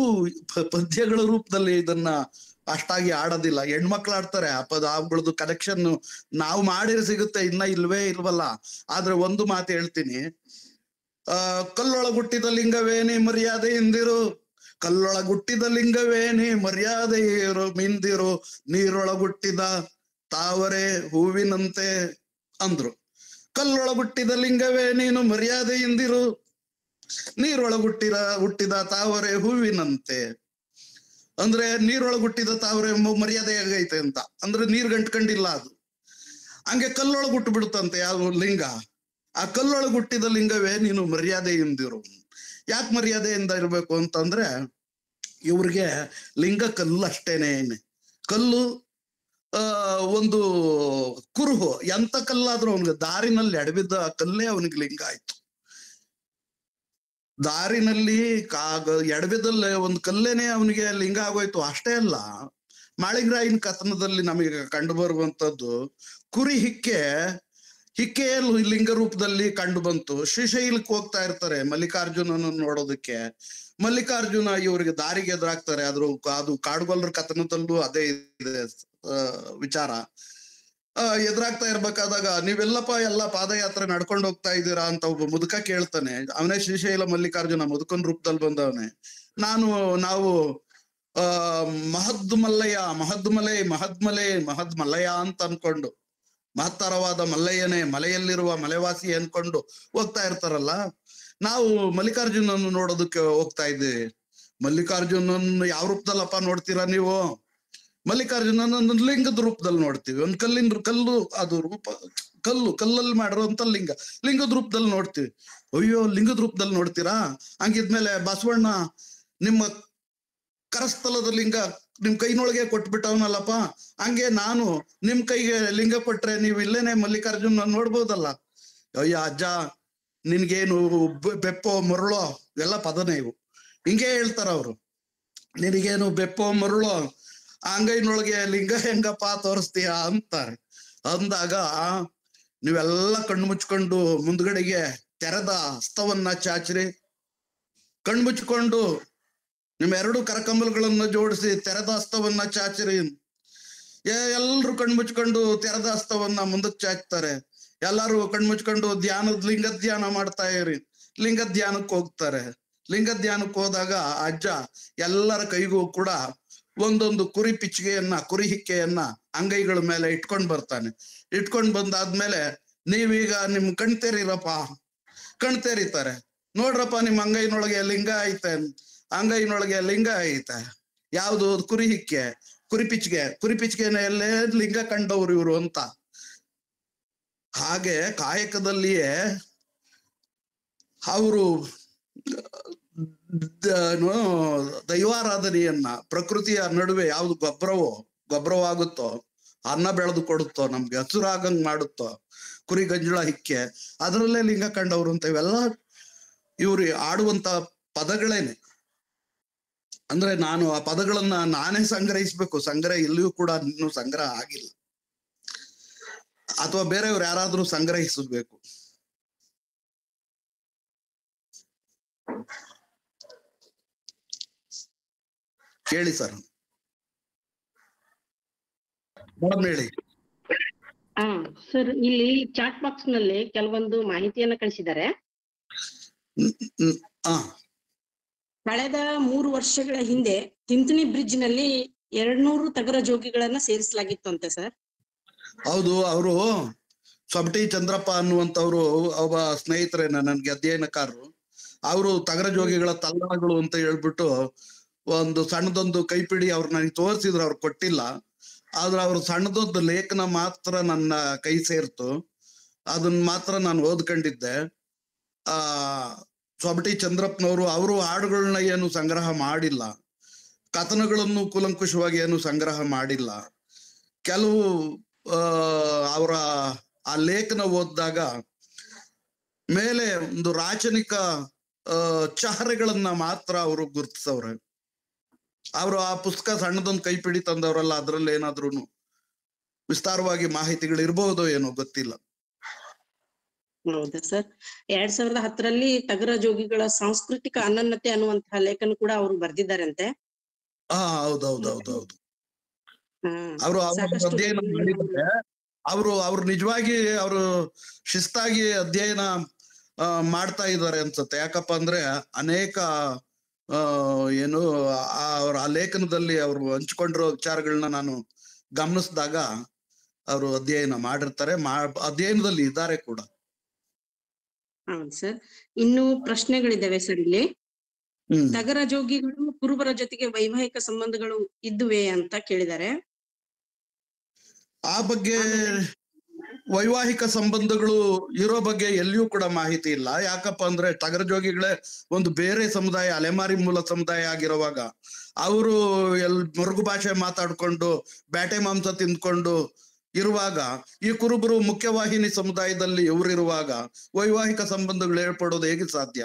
ಪದ್ಯಗಳ ರೂಪದಲ್ಲಿ ಇದನ್ನ ಅಷ್ಟಾಗಿ ಆಡೋದಿಲ್ಲ. ಹೆಣ್ಮಕ್ಳು ಆಡ್ತಾರೆ ಆ ಪದ, ಅವುಗಳದ್ದು ಕನೆಕ್ಷನ್ ನಾವು ಮಾಡಿದ್ರೆ ಸಿಗುತ್ತೆ, ಇನ್ನ ಇಲ್ವೇ ಇಲ್ವಲ್ಲ. ಆದ್ರೆ ಒಂದು ಮಾತು ಹೇಳ್ತೀನಿ, ಕಲ್ಲೊಳಗುಟ್ಟಿದ ಲಿಂಗವೇನಿ ಮರ್ಯಾದೆ ಇಂದಿರು, ಕಲ್ಲೊಳಗುಟ್ಟಿದ ಲಿಂಗವೇನಿ ಮರ್ಯಾದೆ ಇರು ಮಿಂದಿರು, ನೀರೊಳಗುಟ್ಟಿದ ತಾವರೆ ಹೂವಿನಂತೆ ಅಂದ್ರು. ಕಲ್ಲೊಳಗುಟ್ಟಿದ ಲಿಂಗವೇ ನೀನು ಮರ್ಯಾದೆ ಇಂದಿರು, ಹುಟ್ಟಿದ ತಾವರೆ ಹೂವಿನಂತೆ. ಅಂದ್ರೆ ನೀರೊಳಗುಟ್ಟಿದ ತಾವರೆ ಮರ್ಯಾದೆ ಆಗೈತೆ ಅಂತ ಅಂದ್ರೆ ನೀರ್ ಗಂಟ್ಕೊಂಡಿಲ್ಲ ಅದು. ಹಂಗೆ ಕಲ್ಲೊಳಗುಟ್ಟು ಬಿಡುತ್ತಂತೆ ಯಾವ ಲಿಂಗ, ಆ ಕಲ್ಲೊಳಗುಟ್ಟಿದ ಲಿಂಗವೇ ನೀನು ಮರ್ಯಾದೆ ಇಂದಿರು. ಯಾಕೆ ಮರ್ಯಾದೆಯಿಂದ ಇರ್ಬೇಕು ಅಂತಂದ್ರೆ ಇವ್ರಿಗೆ ಲಿಂಗ ಕಲ್ಲು ಅಷ್ಟೇನೆ. ಕಲ್ಲು ಒಂದು ಕುರುಹು, ಎಂತ ಕಲ್ಲಾದ್ರೂ ಅವನಿಗೆ ದಾರಿನಲ್ಲಿ ಎಡಬಿದ್ದ ಕಲ್ಲೇ ಅವನಿಗೆ ಲಿಂಗ ಆಯ್ತು. ದಾರಿನಲ್ಲಿ ಎಡಬಿದ್ದಲ್ಲೇ ಒಂದು ಕಲ್ಲೇನೆ ಅವನಿಗೆ ಲಿಂಗ ಆಗೋಯ್ತು. ಅಷ್ಟೇ ಅಲ್ಲ, ಮಾಳಿಂಗರಾಯನ ಕಥನದಲ್ಲಿ ನಮಗೆ ಕಂಡು ಬರುವಂತದ್ದು ಕುರಿ ಹಿಕ್ಕೆಯಲ್ಲಿ ಲಿಂಗ ರೂಪದಲ್ಲಿ ಕಂಡು ಬಂತು. ಶ್ರೀಶೈಲಕ್ಕೆ ಹೋಗ್ತಾ ಇರ್ತಾರೆ ಮಲ್ಲಿಕಾರ್ಜುನನ ನೋಡೋದಕ್ಕೆ. ಮಲ್ಲಿಕಾರ್ಜುನ ಇವರಿಗೆ ದಾರಿಗೆ ಎದುರಾಗ್ತಾರೆ. ಅದು ಕಾಡುಗೊಲ್ಲರ ಕಥನದಲ್ಲೂ ಅದೇ ಇದೆ ವಿಚಾರ. ಎದುರಾಗ್ತಾ ಇರ್ಬೇಕಾದಾಗ ನೀವೆಲ್ಲಪ್ಪ ಎಲ್ಲ ಪಾದಯಾತ್ರೆ ನಡ್ಕೊಂಡು ಹೋಗ್ತಾ ಇದ್ದೀರಾ ಅಂತ ಒಬ್ಬ ಮುದುಕ ಕೇಳ್ತಾನೆ. ಅವನೇ ಶ್ರೀಶೈಲ ಮಲ್ಲಿಕಾರ್ಜುನ, ಮುದುಕನ್ ರೂಪದಲ್ಲಿ ಬಂದವನೇ. ನಾವು ಮಹದ್ಮಲಯ ಅಂತ ಅನ್ಕೊಂಡು, ಮಹತ್ತರವಾದ ಮಲ್ಲಯ್ಯನೇ, ಮಲೆಯಲ್ಲಿರುವ ಮಲೆವಾಸಿ ಅನ್ಕೊಂಡು ಹೋಗ್ತಾ ಇರ್ತಾರಲ್ಲ, ನಾವು ಮಲ್ಲಿಕಾರ್ಜುನನ್ನು ನೋಡೋದಕ್ಕೆ ಹೋಗ್ತಾ ಇದ್ದೀವಿ. ಮಲ್ಲಿಕಾರ್ಜುನನ್ನು ಯಾವ ರೂಪದಲ್ಲಪ್ಪ ನೋಡ್ತೀರಾ ನೀವು? ಮಲ್ಲಿಕಾರ್ಜುನನ ಲಿಂಗದ ರೂಪದಲ್ಲಿ ನೋಡ್ತೀವಿ. ಒಂದ್ ಕಲ್ಲು, ಅದು ಕಲ್ಲಲ್ಲಿ ಮಾಡಿರುವಂತ ಲಿಂಗದ ರೂಪದಲ್ಲಿ ನೋಡ್ತೀವಿ. ಅಯ್ಯೋ, ಲಿಂಗದ ರೂಪದಲ್ಲಿ ನೋಡ್ತೀರಾ? ಹಂಗಿದ್ಮೇಲೆ ಬಸವಣ್ಣ ನಿಮ್ಮ ಕರಸ್ಥಲದ ಲಿಂಗ ನಿಮ್ ಕೈನೊಳಗೆ ಕೊಟ್ಬಿಟ್ಟವನಲ್ಲಪ್ಪ, ಹಂಗೆ ನಾನು ನಿಮ್ ಕೈಗೆ ಲಿಂಗ ಕೊಟ್ರೆ ನೀವು ಇಲ್ಲೇನೆ ಮಲ್ಲಿಕಾರ್ಜುನ ನೋಡ್ಬೋದಲ್ಲ. ಅಯ್ಯ ಅಜ್ಜ, ನಿನ್ಗೇನು ಬೆಪ್ಪೋ ಮರುಳೋ ಎಲ್ಲ ಪದನೇ ಇವು. ಹಿಂಗೆ ಹೇಳ್ತಾರ ಅವ್ರು. ನಿನಗೇನು ಬೆಪ್ಪೋ ಮರುಳೋ, ಅಂಗೈನೊಳಗೆ ಲಿಂಗ ಹೆಂಗಪ್ಪ ತೋರಿಸ್ತೀಯ ಅಂತಾರೆ. ಅಂದಾಗ ನೀವೆಲ್ಲ ಕಣ್ಣು ಮುಚ್ಕೊಂಡು ಮುಂದ್ಗಡೆಗೆ ತೆರೆದ ಹಸ್ತವನ್ನ ಚಾಚ್ರಿ. ಕಣ್ಣು ಮುಚ್ಕೊಂಡು ನಿಮ್ಮ 2 ಕರಕಂಬಲಗಳನ್ನ ಜೋಡಿಸಿ ತೆರೆದ ಹಸ್ತವನ್ನ ಚಾಚಿರಿ. ಎಲ್ರು ಕಣ್ಣು ಮುಚ್ಕೊಂಡು ತೆರೆದ ಹಸ್ತವನ್ನ ಮುಂದಕ್ಕೆ ಚಾಚ್ತಾರೆ. ಎಲ್ಲಾರು ಕಣ್ಣು ಮುಚ್ಕೊಂಡು ಲಿಂಗ ಧ್ಯಾನ ಮಾಡ್ತಾ ಇರಿ. ಲಿಂಗ ಧ್ಯಾನಕ್ಕೆ ಹೋಗ್ತಾರೆ. ಲಿಂಗ ಧ್ಯಾನಕ್ಕೆ ಹೋದಾಗ ಅಜ್ಜ ಎಲ್ಲರ ಕೈಗೂ ಕೂಡ ಒಂದೊಂದು ಕುರಿ ಹಿಕ್ಕೆಯನ್ನ ಅಂಗೈಗಳ ಮೇಲೆ ಇಟ್ಕೊಂಡ್ ಬರ್ತಾನೆ. ಇಟ್ಕೊಂಡ್ ಬಂದಾದ್ಮೇಲೆ ನೀವೀಗ ನಿಮ್ ಕಣ್ತೇರಿರಪ್ಪ. ಕಣ್ತೇರಿತಾರೆ. ನೋಡ್ರಪ್ಪ, ನಿಮ್ ಅಂಗೈನೊಳಗೆ ಲಿಂಗ ಐತೆ. ಅಂಗೈನೊಳಗೆ ಲಿಂಗ ಐತೆ. ಯಾವ್ದು? ಕುರಿ ಪಿಚ್ಗೆ ಎಲ್ಲೇ ಲಿಂಗ ಕಂಡವ್ರು ಇವ್ರು ಅಂತ. ಹಾಗೆ ಕಾಯಕದಲ್ಲಿಯೇ ಅವರು ದೈವಾರಾಧನೆಯನ್ನ, ಪ್ರಕೃತಿಯ ನಡುವೆ ಯಾವ್ದು ಗೊಬ್ಬರವಾಗುತ್ತೋ, ಅನ್ನ ಬೆಳೆದು ಕೊಡುತ್ತೋ, ನಮ್ಗೆ ಹಸುರಾಗಂಗ್ ಮಾಡುತ್ತೋ, ಕುರಿ ಗಂಜಳ ಹಿಕ್ಕೆ, ಅದರಲ್ಲೇ ಲಿಂಗ ಕಂಡವ್ರು ಅಂತ. ಇವೆಲ್ಲ ಇವ್ರು ಆಡುವಂತ ಪದಗಳೇನೆ. ಅಂದ್ರೆ ನಾನು ಆ ಪದಗಳನ್ನ ನಾನೇ ಸಂಗ್ರಹಿಸ್ಬೇಕು. ಸಂಗ್ರಹ ಇಲ್ಲಿಯೂ ಕೂಡ ಇನ್ನೂ ಸಂಗ್ರಹ ಆಗಿಲ್ಲ, ಅಥವಾ ಬೇರೆಯವ್ರು ಯಾರಾದ್ರೂ ಸಂಗ್ರಹಿಸಬೇಕು. ಹೇಳಿ ಸರ್, ಹೇಳಿ. ಸರ್, ಇಲ್ಲಿ ಚಾಟ್ ಬಾಕ್ಸ್ ನಲ್ಲಿ ಕೆಲವೊಂದು ಮಾಹಿತಿಯನ್ನ ಕಳಿಸಿದ್ದಾರೆ. ಕಳೆದ 3 ವರ್ಷಗಳ ಹಿಂದೆ ತಿಂತಣಿ ಬ್ರಿಡ್ಜ್ ನಲ್ಲಿ 200 ತಗರ ಜೋಗಿಗಳನ್ನ ಸೇರಿಸಲಾಗಿತ್ತು ಅಂತೆ ಸರ್. ಹೌದು, ಅವರು ಸೊಬಟಿ ಚಂದ್ರಪ್ಪ ಅನ್ನುವಂತವ್ರು ಒಬ್ಬ ಸ್ನೇಹಿತರೇನ ನನ್ಗೆ ಅಧ್ಯಯನಕಾರರು. ಅವರು ತಗರ ಜೋಗಿಗಳ ತಲ್ಲಣಗಳು ಅಂತ ಹೇಳ್ಬಿಟ್ಟು ಒಂದು ಸಣ್ಣದೊಂದು ಕೈಪಿಡಿ ಅವ್ರು ನನಗೆ ತೋರಿಸಿದ್ರು. ಅವ್ರು ಕೊಟ್ಟಿಲ್ಲ, ಆದ್ರೆ ಅವ್ರ ಸಣ್ಣದೊಂದು ಲೇಖನ ಮಾತ್ರ ನನ್ನ ಕೈ ಸೇರ್ತು. ಅದನ್ನ ಮಾತ್ರ ನಾನು ಓದ್ಕೊಂಡಿದ್ದೆ. ಸೊಬಟಿ ಚಂದ್ರಪ್ಪನವರು ಅವರು ಹಾಡುಗಳನ್ನ ಏನು ಸಂಗ್ರಹ ಮಾಡಿಲ್ಲ, ಕಥನಗಳನ್ನು ಕೂಲಂಕುಷವಾಗಿ ಏನು ಸಂಗ್ರಹ ಮಾಡಿಲ್ಲ. ಕೆಲವು ಅವರ ಆ ಲೇಖನ ಓದಿದಾಗ ಮೇಲೆ ಒಂದು ರಾಚನಿಕ ಚಹರೆಗಳನ್ನ ಮಾತ್ರ ಅವರು ಗುರುತಿಸವ್ರೆ. ಅವರು ಆ ಪುಸ್ತಕ ಸಣ್ಣದೊಂದು ಕೈಪಿಡಿ ತಂದವರಲ್ಲ, ಅದ್ರಲ್ಲಿ ಏನಾದ್ರೂ ವಿಸ್ತಾರವಾಗಿ ಮಾಹಿತಿಗಳು ಇರಬಹುದೋ ಏನೋ ಗೊತ್ತಿಲ್ಲ. ಹೌದಾ ಸರ್. 2010ರಲ್ಲಿ ತಗರ ಜೋಗಿಗಳ ಸಾಂಸ್ಕೃತಿಕ ಅನನ್ಯತೆ ಅನ್ನುವಂತಹ ಲೇಖನ ಕೂಡ ಅವರು ಬರ್ದಿದ್ದಾರಂತೆ. ಹೌದೌದೌದೌದು. ಅವರು ಅಧ್ಯಯನ ಮಾಡಿದ್ರೆ ಅವ್ರು ನಿಜವಾಗಿ ಅವರು ಶಿಸ್ತಾಗಿ ಅಧ್ಯಯನ ಮಾಡ್ತಾ ಇದ್ದಾರೆ ಅನ್ಸುತ್ತೆ. ಯಾಕಪ್ಪ ಅಂದ್ರೆ ಅನೇಕ ಏನು ಅವ್ರ ಆ ಲೇಖನದಲ್ಲಿ ಅವರು ಹಂಚ್ಕೊಂಡಿರೋ ವಿಚಾರಗಳನ್ನ ನಾನು ಗಮನಿಸಿದಾಗ ಅವರು ಅಧ್ಯಯನ ಮಾಡಿರ್ತಾರೆ, ಅಧ್ಯಯನದಲ್ಲಿ ಇದ್ದಾರೆ ಕೂಡ. ಹೌದು ಸರ್. ಇನ್ನು ಪ್ರಶ್ನೆಗಳಿದ್ದಾವೆ ಸರ್ ಇಲ್ಲಿ. ತಗರ ಜೋಗಿಗಳು ಕುರುಬರ ಜೊತೆಗೆ ವೈವಾಹಿಕ ಸಂಬಂಧಗಳು ಇದ್ದುವೆ ಅಂತ ಕೇಳಿದ್ದಾರೆ. ಆ ಬಗ್ಗೆ ವೈವಾಹಿಕ ಸಂಬಂಧಗಳು ಇರೋ ಬಗ್ಗೆ ಎಲ್ಲಿಯೂ ಕೂಡ ಮಾಹಿತಿ ಇಲ್ಲ. ಯಾಕಪ್ಪ ಅಂದ್ರೆ ತಗರ ಜೋಗಿಗಳೇ ಒಂದು ಬೇರೆ ಸಮುದಾಯ, ಅಲೆಮಾರಿ ಮೂಲ ಸಮುದಾಯ ಆಗಿರುವಾಗ ಅವರು ಮೊರಗು ಭಾಷೆ ಮಾತಾಡ್ಕೊಂಡು ಬ್ಯಾಟೆ ಮಾಂಸ ತಿಂದ್ಕೊಂಡು ಇರುವಾಗ, ಈ ಕುರುಬರು ಮುಖ್ಯವಾಹಿನಿ ಸಮುದಾಯದಲ್ಲಿ ಇವರಿರುವಾಗ ವೈವಾಹಿಕ ಸಂಬಂಧಗಳು ಏರ್ಪಡೋದು ಹೇಗೆ ಸಾಧ್ಯ?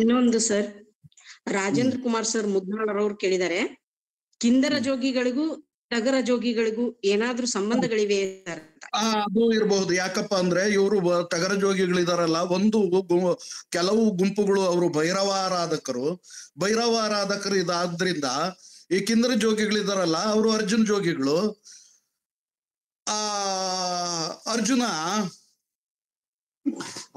ಇನ್ನೊಂದು ಸರ್, ರಾಜೇಂದ್ರ ಕುಮಾರ್ ಸರ್ ಮುದ್ನಾಳರವ್ರು ಕೇಳಿದ್ದಾರೆ, ಕಿಂದರ ಜೋಗಿಗಳಿಗೂ ಟಗರ ಜೋಗಿಗಳಿಗೂ ಏನಾದ್ರೂ ಸಂಬಂಧಗಳಿವೆ ಸರ್? ಅದು ಇರಬಹುದು. ಯಾಕಪ್ಪ ಅಂದ್ರೆ ಇವರು ಟಗರ ಜೋಗಿಗಳಿದಾರಲ್ಲ, ಕೆಲವು ಗುಂಪುಗಳು ಅವರು ಭೈರವಾರಾಧಕರು ಇದಾದ್ರಿಂದ ಈ ಕಿನ್ನರಿ ಜೋಗಿಗಳಿದಾರಲ್ಲ ಅವರು ಅರ್ಜುನ್ ಜೋಗಿಗಳು. ಆ ಅರ್ಜುನ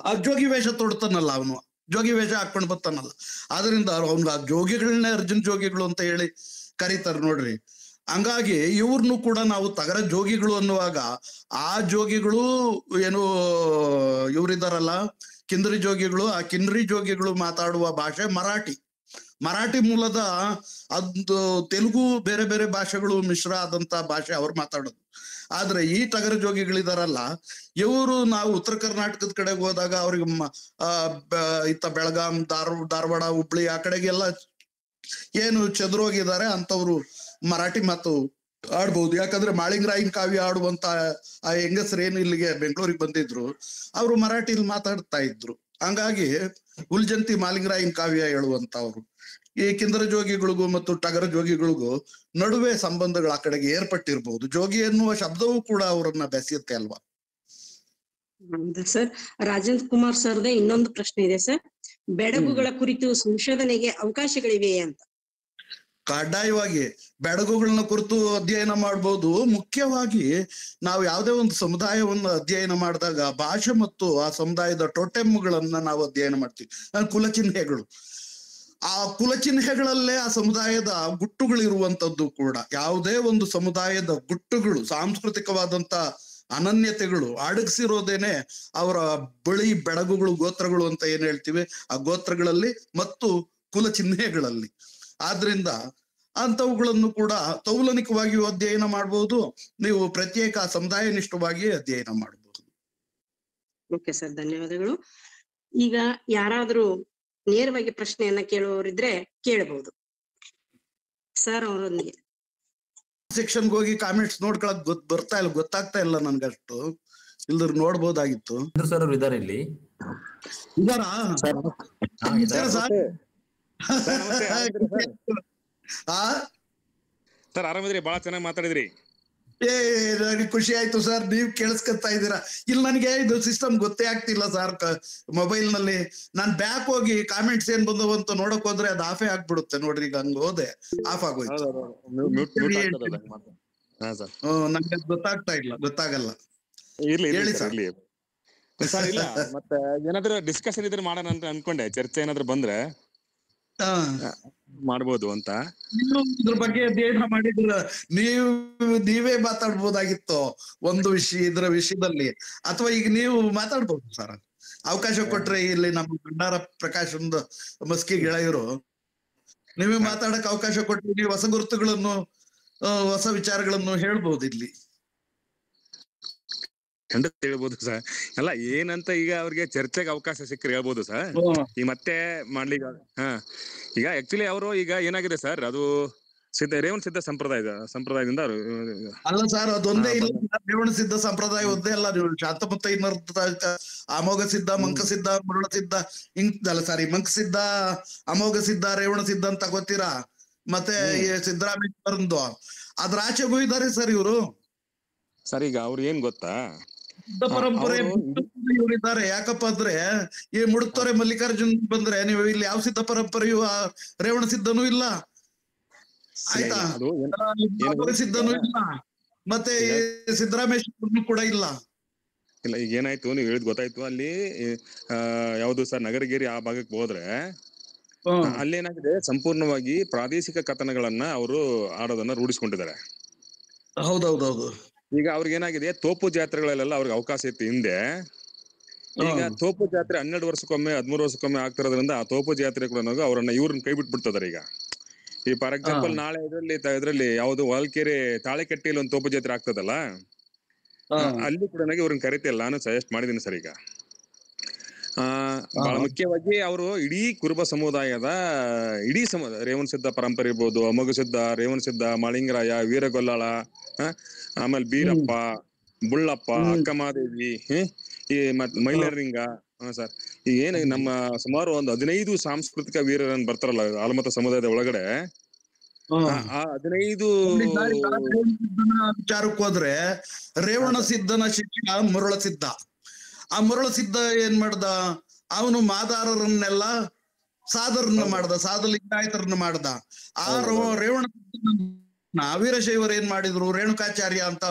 ಆ ಜೋಗಿ ವೇಷ ತೊಡ್ತಾನಲ್ಲ, ಅವನು ಜೋಗಿ ವೇಷ ಹಾಕೊಂಡು ಬರ್ತಾನಲ್ಲ, ಆದ್ರಿಂದ ಅವ್ನ ಆ ಜೋಗಿಗಳನ್ನೇ ಅರ್ಜುನ್ ಜೋಗಿಗಳು ಅಂತ ಹೇಳಿ ಕರೀತಾರೆ ನೋಡ್ರಿ. ಹಂಗಾಗಿ ಇವ್ರನ್ನು ಕೂಡ ನಾವು ಟಗರ ಜೋಗಿಗಳು ಅನ್ನುವಾಗ ಆ ಜೋಗಿಗಳು ಏನು ಇವರಿದಾರಲ್ಲ ಕಿನ್ನರಿ ಜೋಗಿಗಳು, ಆ ಕಿನ್ನರಿ ಜೋಗಿಗಳು ಮಾತಾಡುವ ಭಾಷೆ ಮರಾಠಿ ಮೂಲದ, ಅದು ತೆಲುಗು ಬೇರೆ ಬೇರೆ ಭಾಷೆಗಳು ಮಿಶ್ರ ಆದಂತ ಭಾಷೆ ಅವ್ರು ಮಾತಾಡೋದು. ಆದ್ರೆ ಈ ಟಗರ ಜೋಗಿಗಳಿದಾರಲ್ಲ ಇವರು, ನಾವು ಉತ್ತರ ಕರ್ನಾಟಕದ ಕಡೆಗೆ ಹೋದಾಗ ಅವ್ರಿಗೆ ಇತ್ತ ಬೆಳಗಾಂ, ಧಾರವಾಡ, ಹುಬ್ಳಿ ಆ ಕಡೆಗೆಲ್ಲ ಏನು ಚದುರೋಗಿದ್ದಾರೆ ಅಂತವ್ರು ಮರಾಠಿ ಮಾತು ಆಡ್ಬಹುದು. ಯಾಕಂದ್ರೆ ಮಾಳಿಂಗರಾಯನ್ ಕಾವ್ಯ ಆಡುವಂತ ಆ ಹೆಂಗಸರು ಏನು ಇಲ್ಲಿಗೆ ಬೆಂಗಳೂರಿಗೆ ಬಂದಿದ್ರು, ಅವರು ಮರಾಠಿಲಿ ಮಾತಾಡ್ತಾ ಇದ್ರು. ಹಂಗಾಗಿ ಉಲ್ಜಂತಿ ಮಾಲಿಂಗರಾಯನ್ ಕಾವ್ಯ ಹೇಳುವಂತವ್ರು. ಈ ಕಿನ್ನರ ಜೋಗಿಗಳಿಗೂ ಮತ್ತು ಟಗರ ಜೋಗಿಗಳಿಗೂ ನಡುವೆ ಸಂಬಂಧಗಳು ಆ ಕಡೆಗೆ ಏರ್ಪಟ್ಟಿರ್ಬಹುದು. ಜೋಗಿ ಎನ್ನುವ ಶಬ್ದವೂ ಕೂಡ ಅವರನ್ನ ಬೆಸೆಯುತ್ತೆ ಅಲ್ವಾ? ಸರ್, ರಾಜೇಂದ್ರ ಕುಮಾರ್ ಸರ್ದೇ ಇನ್ನೊಂದು ಪ್ರಶ್ನೆ ಇದೆ ಸರ್. ಬೆಡಗುಗಳ ಕುರಿತು ಸಂಶೋಧನೆಗೆ ಅವಕಾಶಗಳಿವೆಯೇ ಅಂತ. ಕಡ್ಡಾಯವಾಗಿ ಬೆಡಗುಗಳನ್ನ ಕುರಿತು ಅಧ್ಯಯನ ಮಾಡ್ಬೋದು. ಮುಖ್ಯವಾಗಿ ನಾವು ಯಾವುದೇ ಒಂದು ಸಮುದಾಯವನ್ನು ಅಧ್ಯಯನ ಮಾಡಿದಾಗ ಭಾಷೆ ಮತ್ತು ಆ ಸಮುದಾಯದ ಟೋಟೆಮ್ಗಳನ್ನ ನಾವು ಅಧ್ಯಯನ ಮಾಡ್ತೀವಿ, ಕುಲಚಿಹ್ನೆಗಳು. ಆ ಕುಲಚಿಹ್ನೆಗಳಲ್ಲೇ ಆ ಸಮುದಾಯದ ಗುಟ್ಟುಗಳಿರುವಂತದ್ದು ಕೂಡ. ಯಾವುದೇ ಒಂದು ಸಮುದಾಯದ ಗುಟ್ಟುಗಳು, ಸಾಂಸ್ಕೃತಿಕವಾದಂತ ಅನನ್ಯತೆಗಳು ಅಡಗಿಸಿರೋದೇನೆ ಅವರ ಬೆಡಗುಗಳು, ಗೋತ್ರಗಳು ಅಂತ ಏನ್ ಹೇಳ್ತೀವಿ, ಆ ಗೋತ್ರಗಳಲ್ಲಿ ಮತ್ತು ಕುಲಚಿಹ್ನೆಗಳಲ್ಲಿ. ಆದ್ರಿಂದ ಅಂತವುಗಳನ್ನು ಕೂಡ ತೌಲನಿಕವಾಗಿಯೂ ಅಧ್ಯಯನ ಮಾಡಬಹುದು, ನೀವು ಪ್ರತ್ಯೇಕ ಸಮುದಾಯ ನಿಷ್ಠವಾಗಿ ಅಧ್ಯಯನ ಮಾಡಬಹುದು. ಓಕೆ ಸರ್, ಧನ್ಯವಾದಗಳು. ಈಗ ಯಾರಾದ್ರೂ ನೇರವಾಗಿ ಪ್ರಶ್ನೆಯನ್ನ ಕೇಳುವವರಿದ್ರೆ ಕೇಳಬಹುದು ಸರ್. ಅವರೊಂದಿಗೆ ಸೆಕ್ಷನ್ಗೆ ಹೋಗಿ ಕಾಮೆಂಟ್ಸ್ ನೋಡ್ಕೊಳಕ್ ಗೊತ್ತಾಗ್ತಾ ಇಲ್ಲ ನನ್ಗಷ್ಟು, ಇಲ್ದ್ರ ನೋಡ್ಬೋದಾಗಿತ್ತು. ಸರ್ ಅವ್ರು ಇದಾರೆ ಇಲ್ಲಿ. ಸರ್ ಆರಾಮಿದ್ರಿ? ಬಹಳ ಚೆನ್ನಾಗಿ ಮಾತಾಡಿದ್ರಿ. ನನಗೆ ಖುಷಿ ಆಯ್ತು ಸರ್, ನೀವ್ ಕೇಳಿಸ್ಕೊತಾ ಇದ್ದೀರಾ. ಇಲ್ಲಿ ನನಗೆ ಇದು ಸಿಸ್ಟಮ್ ಗೊತ್ತೇ ಆಗ್ತಿಲ್ಲ ಸರ್. ಮೊಬೈಲ್ ನಲ್ಲಿ ನಾನ್ ಬ್ಯಾಕ್ ಹೋಗಿ ಕಾಮೆಂಟ್ಸ್ ಏನ್ ಬಂದವು ಅಂತ ನೋಡಕ್ ಹೋದ್ರೆ ಅದು ಆಫೇ ಆಗ್ಬಿಡುತ್ತೆ ನೋಡ್ರಿ. ಈಗ ಹಂಗ ಹೋದೆ ಆಫ್ ಆಗೋಯ್ತು. ನಂಗೆ ಗೊತ್ತಾಗಲ್ಲ. ಹೇಳಿ ಸರ್. ಸರ್ ಇಲ್ಲ, ಮತ್ತೆ ಏನಾದ್ರು ಡಿಸ್ಕಷನ್ ಇದ್ರೆ ಮಾಡೋಣ ಅಂತ ಅನ್ಕೊಂಡೆ. ಚರ್ಚೆ ಏನಾದ್ರು ಬಂದ್ರೆ ಮಾಡ್ಬೋದು ಅಂತ. ಇದ್ರ ಬಗ್ಗೆ ಅಧ್ಯಯನ ಮಾಡಿದ್ರ ನೀವೇ ಮಾತಾಡ್ಬೋದಾಗಿತ್ತು ಒಂದು ಇದ್ರ ವಿಷಯದಲ್ಲಿ, ಅಥವಾ ಈಗ ನೀವು ಮಾತಾಡ್ಬೋದು ಸರ್. ಅವಕಾಶ ಕೊಟ್ರೆ ಇಲ್ಲಿ ನಮ್ಮ ಭಂಡಾರ ಪ್ರಕಾಶ್ ಒಂದು ಮಸ್ಕಿ ಗೆಳೆಯರು, ನೀವೇ ಮಾತಾಡಕ್ ಅವಕಾಶ ಕೊಟ್ರೆ ನೀವು ಹೊಸ ಗುರುತುಗಳನ್ನು, ಹೊಸ ವಿಚಾರಗಳನ್ನು ಹೇಳ್ಬೋದು ಇಲ್ಲಿ. ಖಂಡಿತ ಹೇಳ್ಬೋದು ಸರ್. ಅಲ್ಲ ಏನಂತ ಈಗ ಅವ್ರಿಗೆ ಚರ್ಚೆಗೆ ಅವಕಾಶ ಸಿಕ್ಕರೆ ಹೇಳ್ಬೋದು ಸರ್. ಈ ಮತ್ತೆ ಮಾಡ್ಲಿಕ್ಕೆ ಈಗ ಆಕ್ಚುಲಿ ಅವರು ಈಗ ಏನಾಗಿದೆ ಸರ್, ಅದು ರೇವಣ ಸಿದ್ಧ ಸಂಪ್ರದಾಯದಿಂದ ಅಲ್ಲ ಸರ್, ಅದೊಂದೇ ಇಲ್ಲ. ರೇವಣ ಸಿದ್ಧ ಸಂಪ್ರದಾಯ ಒಂದೇ ಅಲ್ಲ. ನೀವು ಶಾಂತಮುತ್ತ ಅಮೋಘ ಸಿದ್ಧ, ಮಂಕ ಸಿದ್ಧ, ಮರುಳ ಸಿದ್ಧ ಅಲ್ಲ ಸಾರಿ ಮಂಕ ಸಿದ್ಧ, ಅಮೋಘ ಸಿದ್ಧ, ರೇವಣ ಸಿದ್ಧ ಅಂತ ಗೊತ್ತೀರಾ? ಮತ್ತೆ ಸಿದ್ದರಾಮೇಶ್ವರಂದು ಅದ್ರ ಆಚೆಗೂ ಇದ್ದಾರೆ ಸರ್ ಇವರು. ಸರ್ ಈಗ ಅವ್ರು ಏನ್ ಗೊತ್ತಾ, ಸಿದ್ಧ ಪರಂಪರೆ ಇವರಿದ್ದಾರೆ. ಯಾಕಪ್ಪ ಅಂದ್ರೆ ಈ ಮುಡುತ್ತೋರೆ ಮಲ್ಲಿಕಾರ್ಜುನ್ ಬಂದ್ರೆ ನೀವು ಇಲ್ಲಿ ಯಾವ ಸಿದ್ಧ ಪರಂಪರೆಯು ರೇವಣ ಸಿದ್ಧನೂ ಇಲ್ಲ, ಆಯ್ತಾ? ಸಿದ್ಧನೂ ಇಲ್ಲ, ಮತ್ತೆ ಸಿದ್ದರಾಮೇಶ್ವರನು ಕೂಡ ಇಲ್ಲ. ಇಲ್ಲ ಈಗ ಏನಾಯ್ತು, ನೀವು ಹೇಳಿದ್ ಗೊತ್ತಾಯ್ತು. ಅಲ್ಲಿ ಯಾವ್ದು ಸರ್ ನಗರಗಿರಿ ಆ ಭಾಗಕ್ಕೆ ಹೋದ್ರೆ ಅಲ್ಲೇನಾಗಿದೆ, ಸಂಪೂರ್ಣವಾಗಿ ಪ್ರಾದೇಶಿಕ ಕಥನಗಳನ್ನ ಅವರು ಆಡೋದನ್ನ ರೂಢಿಸ್ಕೊಂಡಿದ್ದಾರೆ. ಹೌದೌದೌದು. ಈಗ ಅವ್ರಿಗೆ ಏನಾಗಿದೆ, ತೋಪು ಜಾತ್ರೆಗಳಲ್ಲೆಲ್ಲ ಅವ್ರಿಗೆ ಅವಕಾಶ ಇತ್ತು ಹಿಂದೆ. ಈಗ ತೋಪು ಜಾತ್ರೆ 12 ವರ್ಷಕ್ಕೊಮ್ಮೆ 13 ವರ್ಷಕ್ಕೊಮ್ಮೆ ಆಗ್ತಿರೋದ್ರಿಂದ ಆ ತೋಪು ಜಾತ್ರೆ ಕೂಡ ಅವ್ರನ್ನ ಇವ್ರನ್ನ ಕೈ ಬಿಟ್ಬಿಡ್ತಿದಾರೆ. ಈಗ ಈ ಫಾರ್ ಎಕ್ಸಾಂಪಲ್ ನಾಳೆ ಇದ್ರಲ್ಲಿ ಯಾವ್ದು ವಾಲ್ಕೆರೆ ತಾಳೆಕಟ್ಟಿಯಲ್ಲಿ ಒಂದು ತೋಪು ಜಾತ್ರೆ ಆಗ್ತದಲ್ಲ, ಅಲ್ಲಿ ಕೂಡ ಇವ್ರನ್ನ ಕರಿತಿಲ್ಲ. ನಾನು ಸಜೆಸ್ಟ್ ಮಾಡಿದೀನಿ ಸರ್. ಈಗ ಬಹಳ ಮುಖ್ಯವಾಗಿ ಅವರು ಇಡೀ ಕುರುಬ ಸಮುದಾಯದ ಇಡೀ ರೇವಣ ಸಿದ್ಧ ಪರಂಪರೆ ಇರ್ಬೋದು, ಅಮೋಘ ಸಿದ್ಧ, ರೇವಣ ಸಿದ್ಧ, ಮಾಳಿಂಗರಾಯ, ವೀರಗೊಲ್ಲಾಳ, ಆಮೇಲೆ ಬೀರಪ್ಪ, ಬುಳ್ಳಪ್ಪ, ಅಕ್ಕಮಾದೇವಿ, ಈ ಮೈಲರಿಂಗ ಸರ್, ಈ ಏನ ನಮ್ಮ ಸುಮಾರು ಒಂದು 15 ಸಾಂಸ್ಕೃತಿಕ ವೀರರನ್ನು ಬರ್ತಾರಲ್ಲ ಆಲಮತ ಸಮುದಾಯದ ಒಳಗಡೆ. ಆ 15 ವಿಚಾರಕ್ಕೆ ಹೋದ್ರೆ ರೇವಣ ಸಿದ್ಧನ ಶಿಷ್ಯ ಮರುಳ ಸಿದ್ಧ. ಆ ಮರುಳ ಸಿದ್ಧ ಏನ್ ಮಾಡ್ದ, ಅವನು ಮಾದಾರರನ್ನೆಲ್ಲ ಸಾಧರನ್ನ ಮಾಡ್ದ, ಸಾಧಲಿಂಗಾಯತರನ್ನ ಮಾಡ್ದ. ಆ ರೇವಣ ವೀರಶೈವರು ಏನ್ ಮಾಡಿದ್ರು, ರೇಣುಕಾಚಾರ್ಯ ಅಂತ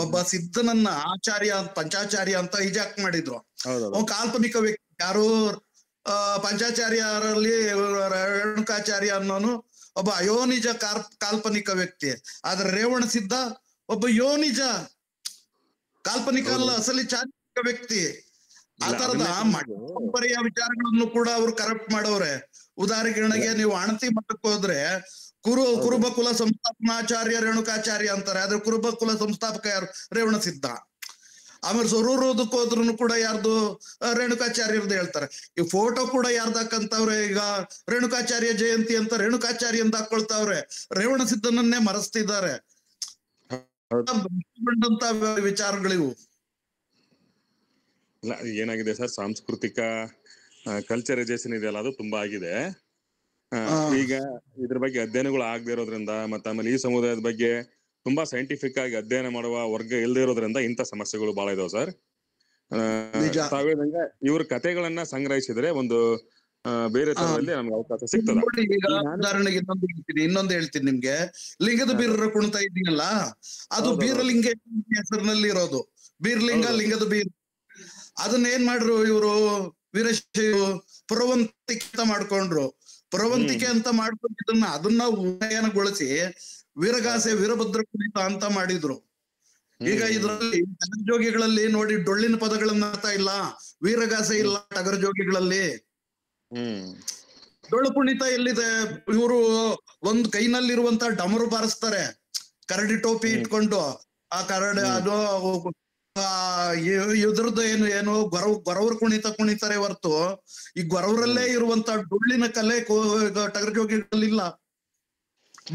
ಒಬ್ಬ ಸಿದ್ಧನನ್ನ ಆಚಾರ್ಯ ಪಂಚಾಚಾರ್ಯ ಅಂತ ಹಿಜಾಕ್ ಮಾಡಿದ್ರು. ಕಾಲ್ಪನಿಕ ವ್ಯಕ್ತಿ ಯಾರು, ಪಂಚಾಚಾರ್ಯರಲ್ಲಿ ರೇಣುಕಾಚಾರ್ಯ ಅನ್ನೋನು ಒಬ್ಬ ಅಯೋನಿಜ ಕಾಲ್ಪನಿಕ ವ್ಯಕ್ತಿ. ಆದ್ರೆ ರೇವಣ ಸಿದ್ಧ ಒಬ್ಬ ಯೋನಿಜ ಕಾಲ್ಪನಿಕ ಅಲ್ಲ, ಅಸಲಿ ಚಾರಿತ್ರಿಕ ವ್ಯಕ್ತಿ. ಆ ತರದ ಪರಂಪರೆಯ ವಿಚಾರಗಳನ್ನು ಕೂಡ ಅವ್ರು ಕರಪ್ಟ್ ಮಾಡವ್ರೆ. ಉದಾಹರಣೆಗೆ ನೀವು ಅಣತಿ ಮಠಕ್ಕೆ ಹೋದ್ರೆ ಕುರುಬ ಕುಲ ಸಂಸ್ಥಾಪನಾಚಾರ್ಯ ರೇಣುಕಾಚಾರ್ಯ ಅಂತಾರೆ, ಆದ್ರೆ ಕುರುಬ ಕುಲ ಸಂಸ್ಥಾಪಕ ಯಾರು, ರೇವಣ ಸಿದ್ಧ. ಆಮೇಲೆ ಸೊರೂರೋದಕ್ಕೆ ಹೋದ್ರು ಕೂಡ ಯಾರ್ದು, ರೇಣುಕಾಚಾರ್ಯರ್ದು ಹೇಳ್ತಾರೆ. ಈ ಫೋಟೋ ಕೂಡ ಯಾರ್ದಾಕಂತವ್ರೆ, ಈಗ ರೇಣುಕಾಚಾರ್ಯ ಜಯಂತಿ ಅಂತ ರೇಣುಕಾಚಾರ್ಯ ಅಂತ ಹಾಕೊಳ್ತಾವ್ರೆ, ರೇವಣ ಸಿದ್ಧನನ್ನೇ ಮರೆಸ್ತಿದ್ದಾರೆ. ವಿಚಾರಗಳಿವು. ಇಲ್ಲ, ಏನಾಗಿದೆ ಸರ್, ಸಾಂಸ್ಕೃತಿಕ ಕಲ್ಚರೈಸೇಷನ್ ಇದೆಯಲ್ಲ, ಅದು ತುಂಬಾ ಆಗಿದೆ. ಈಗ ಇದ್ರ ಬಗ್ಗೆ ಅಧ್ಯಯನಗಳು ಆಗದೆ ಇರೋದ್ರಿಂದ, ಮತ್ತೆ ಆಮೇಲೆ ಈ ಸಮುದಾಯದ ಬಗ್ಗೆ ತುಂಬಾ ಸೈಂಟಿಫಿಕ್ ಆಗಿ ಅಧ್ಯಯನ ಮಾಡುವ ವರ್ಗ ಇಲ್ಲದೆ ಇರೋದ್ರಿಂದ ಇಂಥ ಸಮಸ್ಯೆಗಳು ಬಹಳ ಇದಾವೆ ಸರ್. ತಾವ್ ಹೇಳ್ದಂಗೆ ಇವ್ರ ಕಥೆಗಳನ್ನ ಸಂಗ್ರಹಿಸಿದ್ರೆ ಒಂದು ಬೇರೆ ತರದಲ್ಲಿ ನಮ್ಗೆ ಅವಕಾಶ ಸಿಗ್ತದೆ. ಉದಾಹರಣೆಗೆ ಇನ್ನೊಂದು ಹೇಳ್ತೀನಿ ನಿಮ್ಗೆ. ಲಿಂಗದ ಬೀರರ ಕುಣಿತ ಇದೆಯಲ್ಲ, ಅದು ಬೀರಲಿಂಗ ಹೆಸರಿನಲ್ಲಿ ಇರೋದು. ಬೀರ್ಲಿಂಗ, ಲಿಂಗದ ಬೀರ್. ಅದನ್ನ ಏನ್ ಮಾಡ್ರು ಇವರು ವೀರಶೈವರು, ಪುರವಂತಿಕೆ ಅಂತ ಮಾಡ್ಕೊಂಡ್ರು. ಪುರವಂತಿಕೆ ಅಂತ ಮಾಡ್ಕೊಂಡಿದ್ದನ್ನ ಅದನ್ನ ಉನ್ನಯನಗೊಳಿಸಿ ವೀರಗಾಸೆ ವೀರಭದ್ರ ಕುಣಿತ ಅಂತ ಮಾಡಿದ್ರು. ಈಗ ಇದರಲ್ಲಿ ಟಗರ್ಜೋಗಿಗಳಲ್ಲಿ ನೋಡಿ ಡೊಳ್ಳಿನ ಪದಗಳನ್ನ ಅರ್ಥ ಇಲ್ಲ, ವೀರಗಾಸೆ ಇಲ್ಲ ಟಗರ್ಜೋಗಿಗಳಲ್ಲಿ. ಡೊಳ್ಳು ಕುಣಿತ ಎಲ್ಲಿದೆ? ಇವರು ಒಂದ್ ಕೈನಲ್ಲಿರುವಂತ ಡಮರು ಬಾರಿಸ್ತಾರೆ, ಕರಡಿ ಟೋಪಿ ಇಟ್ಕೊಂಡು. ಆ ಕರಡಿ ಅದು ಇದ್ರದ್ದು ಏನು ಗೊರವ್ರ ಕುಣಿತ ಕುಣಿತಾರೆ ಹೊರ್ತು ಈ ಗೊರವರಲ್ಲೇ ಇರುವಂತ ಡೊಳ್ಳಿನ ಕಲೆ ಟಗರ್ಜೋಗಿಗಳಿಲ್ಲ,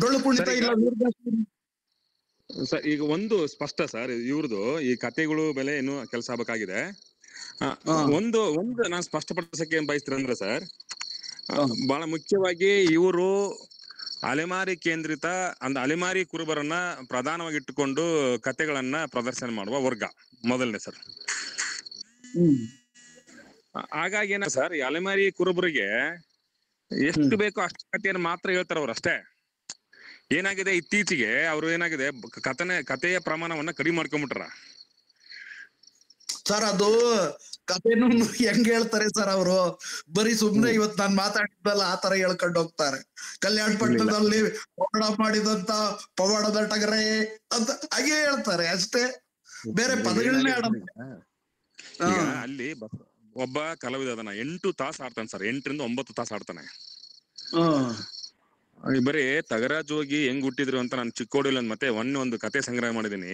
ಡೊಳ್ಳು ಕುಣಿತ ಇಲ್ಲ. ಸರ್ ಈಗ ಒಂದು ಸ್ಪಷ್ಟ ಸರ್, ಇವ್ರದ್ದು ಈ ಕಥೆಗಳು ಬೆಲೆ ಇನ್ನು ಕೆಲಸ ಆಗ್ಬೇಕಾಗಿದೆ. ಒಂದು ನಾನು ಸ್ಪಷ್ಟಪಡಿಸಕ್ಕೆ ಏನ್ ಬಯಸ್ತೀರಂದ್ರೆ ಸರ್, ಬಹಳ ಮುಖ್ಯವಾಗಿ ಇವರು ಅಲೆಮಾರಿ ಕೇಂದ್ರಿತ ಅಲೆಮಾರಿ ಕುರುಬರನ್ನ ಪ್ರಧಾನವಾಗಿ ಇಟ್ಟುಕೊಂಡು ಕಥೆಗಳನ್ನ ಪ್ರದರ್ಶನ ಮಾಡುವ ವರ್ಗ ಮೊದಲನೇ ಸರ್. ಹಾಗಾಗಿ ಏನ ಸರ್, ಈ ಅಲೆಮಾರಿ ಕುರುಬರಿಗೆ ಎಷ್ಟು ಬೇಕೋ ಅಷ್ಟು ಕಥೆಯನ್ನು ಮಾತ್ರ ಹೇಳ್ತಾರ ಅವ್ರು ಅಷ್ಟೇ. ಏನಾಗಿದೆ, ಇತ್ತೀಚೆಗೆ ಅವರು ಏನಾಗಿದೆ, ಕಥೆಯ ಪ್ರಮಾಣವನ್ನ ಕಡಿಮೆ ಮಾಡ್ಕೊಂಡ್ಬಿಟ್ರ ಸರ್. ಅದು ಕಥೆನೂ ಹೆಂಗ್ ಹೇಳ್ತಾರೆ ಸರ್ ಅವರು, ಬರೀ ಸುಮ್ನೆ ಇವತ್ ನಾನ್ ಮಾತಾಡಿದ್ದಲ್ಲ ಆ ತರ ಹೇಳ್ಕೊಂಡು ಹೋಗ್ತಾರೆ. ಕಲ್ಯಾಣ ಪಟ್ಟಣದಲ್ಲಿ ಪವಾಡ ಮಾಡಿದಂತ ಪವಾಡದ ಟಗರೆ ಅಂತ ಹಾಗೆ ಹೇಳ್ತಾರೆ ಅಷ್ಟೇ, ಬೇರೆ ಪದಗಳನ್ನೇ ಆಡೋದು. ಅಲ್ಲಿ ಒಬ್ಬ ಕಲಾವಿದ ಅದನ್ನ 8 ತಾಸು ಆಡ್ತಾನೆ ಸರ್, 8 ರಿಂದ 9 ತಾಸು ಆಡ್ತಾನೆ. ಬರೀ ತಗರಾಜೋಗಿ ಹೆಂಗ್ ಹುಟ್ಟಿದ್ರು ಅಂತ ನಾನು ಚಿಕ್ಕೋಡಿಲ್ಲ ಮತ್ತೆ ಒಂದು ಕತೆ ಸಂಗ್ರಹ ಮಾಡಿದೀನಿ.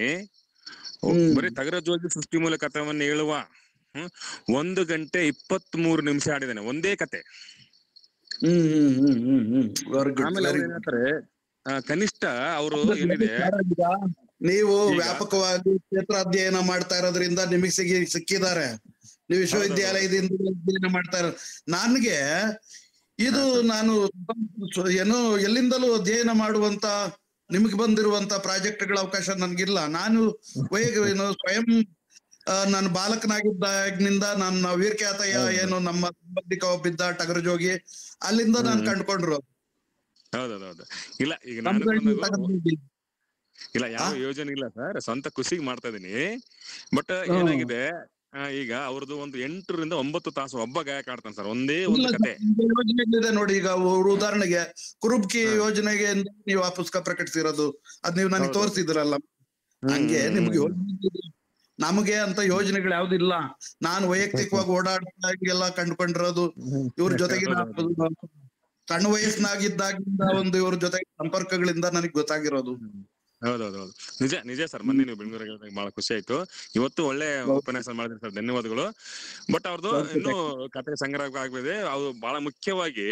ಬರೀ ತಗರಾಜೋಗಿ ಸೃಷ್ಟಿ ಮೂಲ ಕಥೆವನ್ನ ಹೇಳುವ 1 ಗಂಟೆ 23 ನಿಮಿಷ ಆಡಿದಾನೆ ಒಂದೇ ಕತೆ. ಆಮೇಲೆ ಅವ್ರು ಏನಂತಾರೆ, ಕನಿಷ್ಠ ಅವರು ಏನಿದೆ, ನೀವು ವ್ಯಾಪಕವಾಗಿ ಕ್ಷೇತ್ರಾಧ್ಯಯನ ಮಾಡ್ತಾ ಇರೋದ್ರಿಂದ ನಿಮಗೆ ಸಿಕ್ಕಿದ್ದಾರೆ, ನೀವು ವಿಶ್ವವಿದ್ಯಾಲಯದಿಂದ ಅಧ್ಯಯನ ಮಾಡ್ತಾ ಇರೋ. ನನ್ಗೆ ಇದು ನಾನು ಏನು ಎಲ್ಲಿಂದಲೂ ಅಧ್ಯಯನ ಮಾಡುವಂತ ನಿಮ್ಗೆ ಬಂದಿರುವಂತ ಪ್ರಾಜೆಕ್ಟ್ಗಳ ಅವಕಾಶ ನನ್ಗಿಲ್ಲ. ನಾನು ಸ್ವಯಂ ನಾನು ಬಾಲಕನಾಗಿದ್ದಾಗಿನಿಂದ ನನ್ನ ವೀರಖ್ಯಾತಯ್ಯ ಏನು ನಮ್ಮ ಸಂಬಂಧಿಕ ಒಬ್ಬಿದ್ದ ಟಗರಜೋಗಿ, ಅಲ್ಲಿಂದ ನಾನು ಕಂಡುಕೊಂಡಿರೋದು. ಹೌದೌದು. ಇಲ್ಲ ಈಗ ಇಲ್ಲ ಯಾವ ಯೋಜನೆ ಇಲ್ಲ ಸರ್, ಸ್ವಂತ ಖುಷಿಗೆ ಮಾಡ್ತಾ ಇದೀನಿ. ಬಟ್ ಏನಾಗಿದೆ, ಈಗ ಅವ್ರದ್ದು ಒಂದು 8 ರಿಂದ 9 ತಾಸು ಒಬ್ಬ ಗಾಯಕ ಆಡ್ತಾನೆ ಸರ್, ಒಂದೇ ಒಂದು ಕತೆ. ಯೋಜನೆ ನೋಡಿ, ಈಗ ಉದಾಹರಣೆಗೆ ಕುರುಬ್ಕಿ ಯೋಜನೆಗೆ ನೀವು ಆ ಪುಸ್ತಕ ಪ್ರಕಟಿಸಿರೋದು, ಅದ್ ನೀವು ನನಗೆ ತೋರಿಸಿದ್ರಲ್ಲ. ಹಂಗೆ ನಿಮ್ಗೆ ನಮಗೆ ಅಂತ ಯೋಜನೆಗಳು ಯಾವ್ದಿಲ್ಲ. ನಾನು ವೈಯಕ್ತಿಕವಾಗಿ ಓಡಾಡ್ದಾಗೆಲ್ಲ ಕಂಡುಕೊಂಡಿರೋದು ಇವ್ರ ಜೊತೆಗಿನ ಸಣ್ಣ ವಯಸ್ಸಿನಾಗಿದ್ದಾಗಿಂದ ಒಂದು ಇವ್ರ ಜೊತೆಗೆ ಸಂಪರ್ಕಗಳಿಂದ ನನಗೆ ಗೊತ್ತಾಗಿರೋದು. ಹೌದೌದು, ನಿಜ ಸರ್. ಮೊನ್ನೆ ನೀವು ಬೆಂಗಳೂರಿಗೆ ಬಹಳ ಖುಷಿ ಆಯ್ತು. ಇವತ್ತು ಒಳ್ಳೆ ಉಪನ್ಯಾಸ ಮಾಡಿದ್ರಿ ಸರ್, ಧನ್ಯವಾದಗಳು. ಬಟ್ ಅವ್ರದ್ದು ಇನ್ನು ಕಥೆ ಸಂಗ್ರಹ ಆಗ್ಬಿದೆ. ಅದು ಬಹಳ ಮುಖ್ಯವಾಗಿ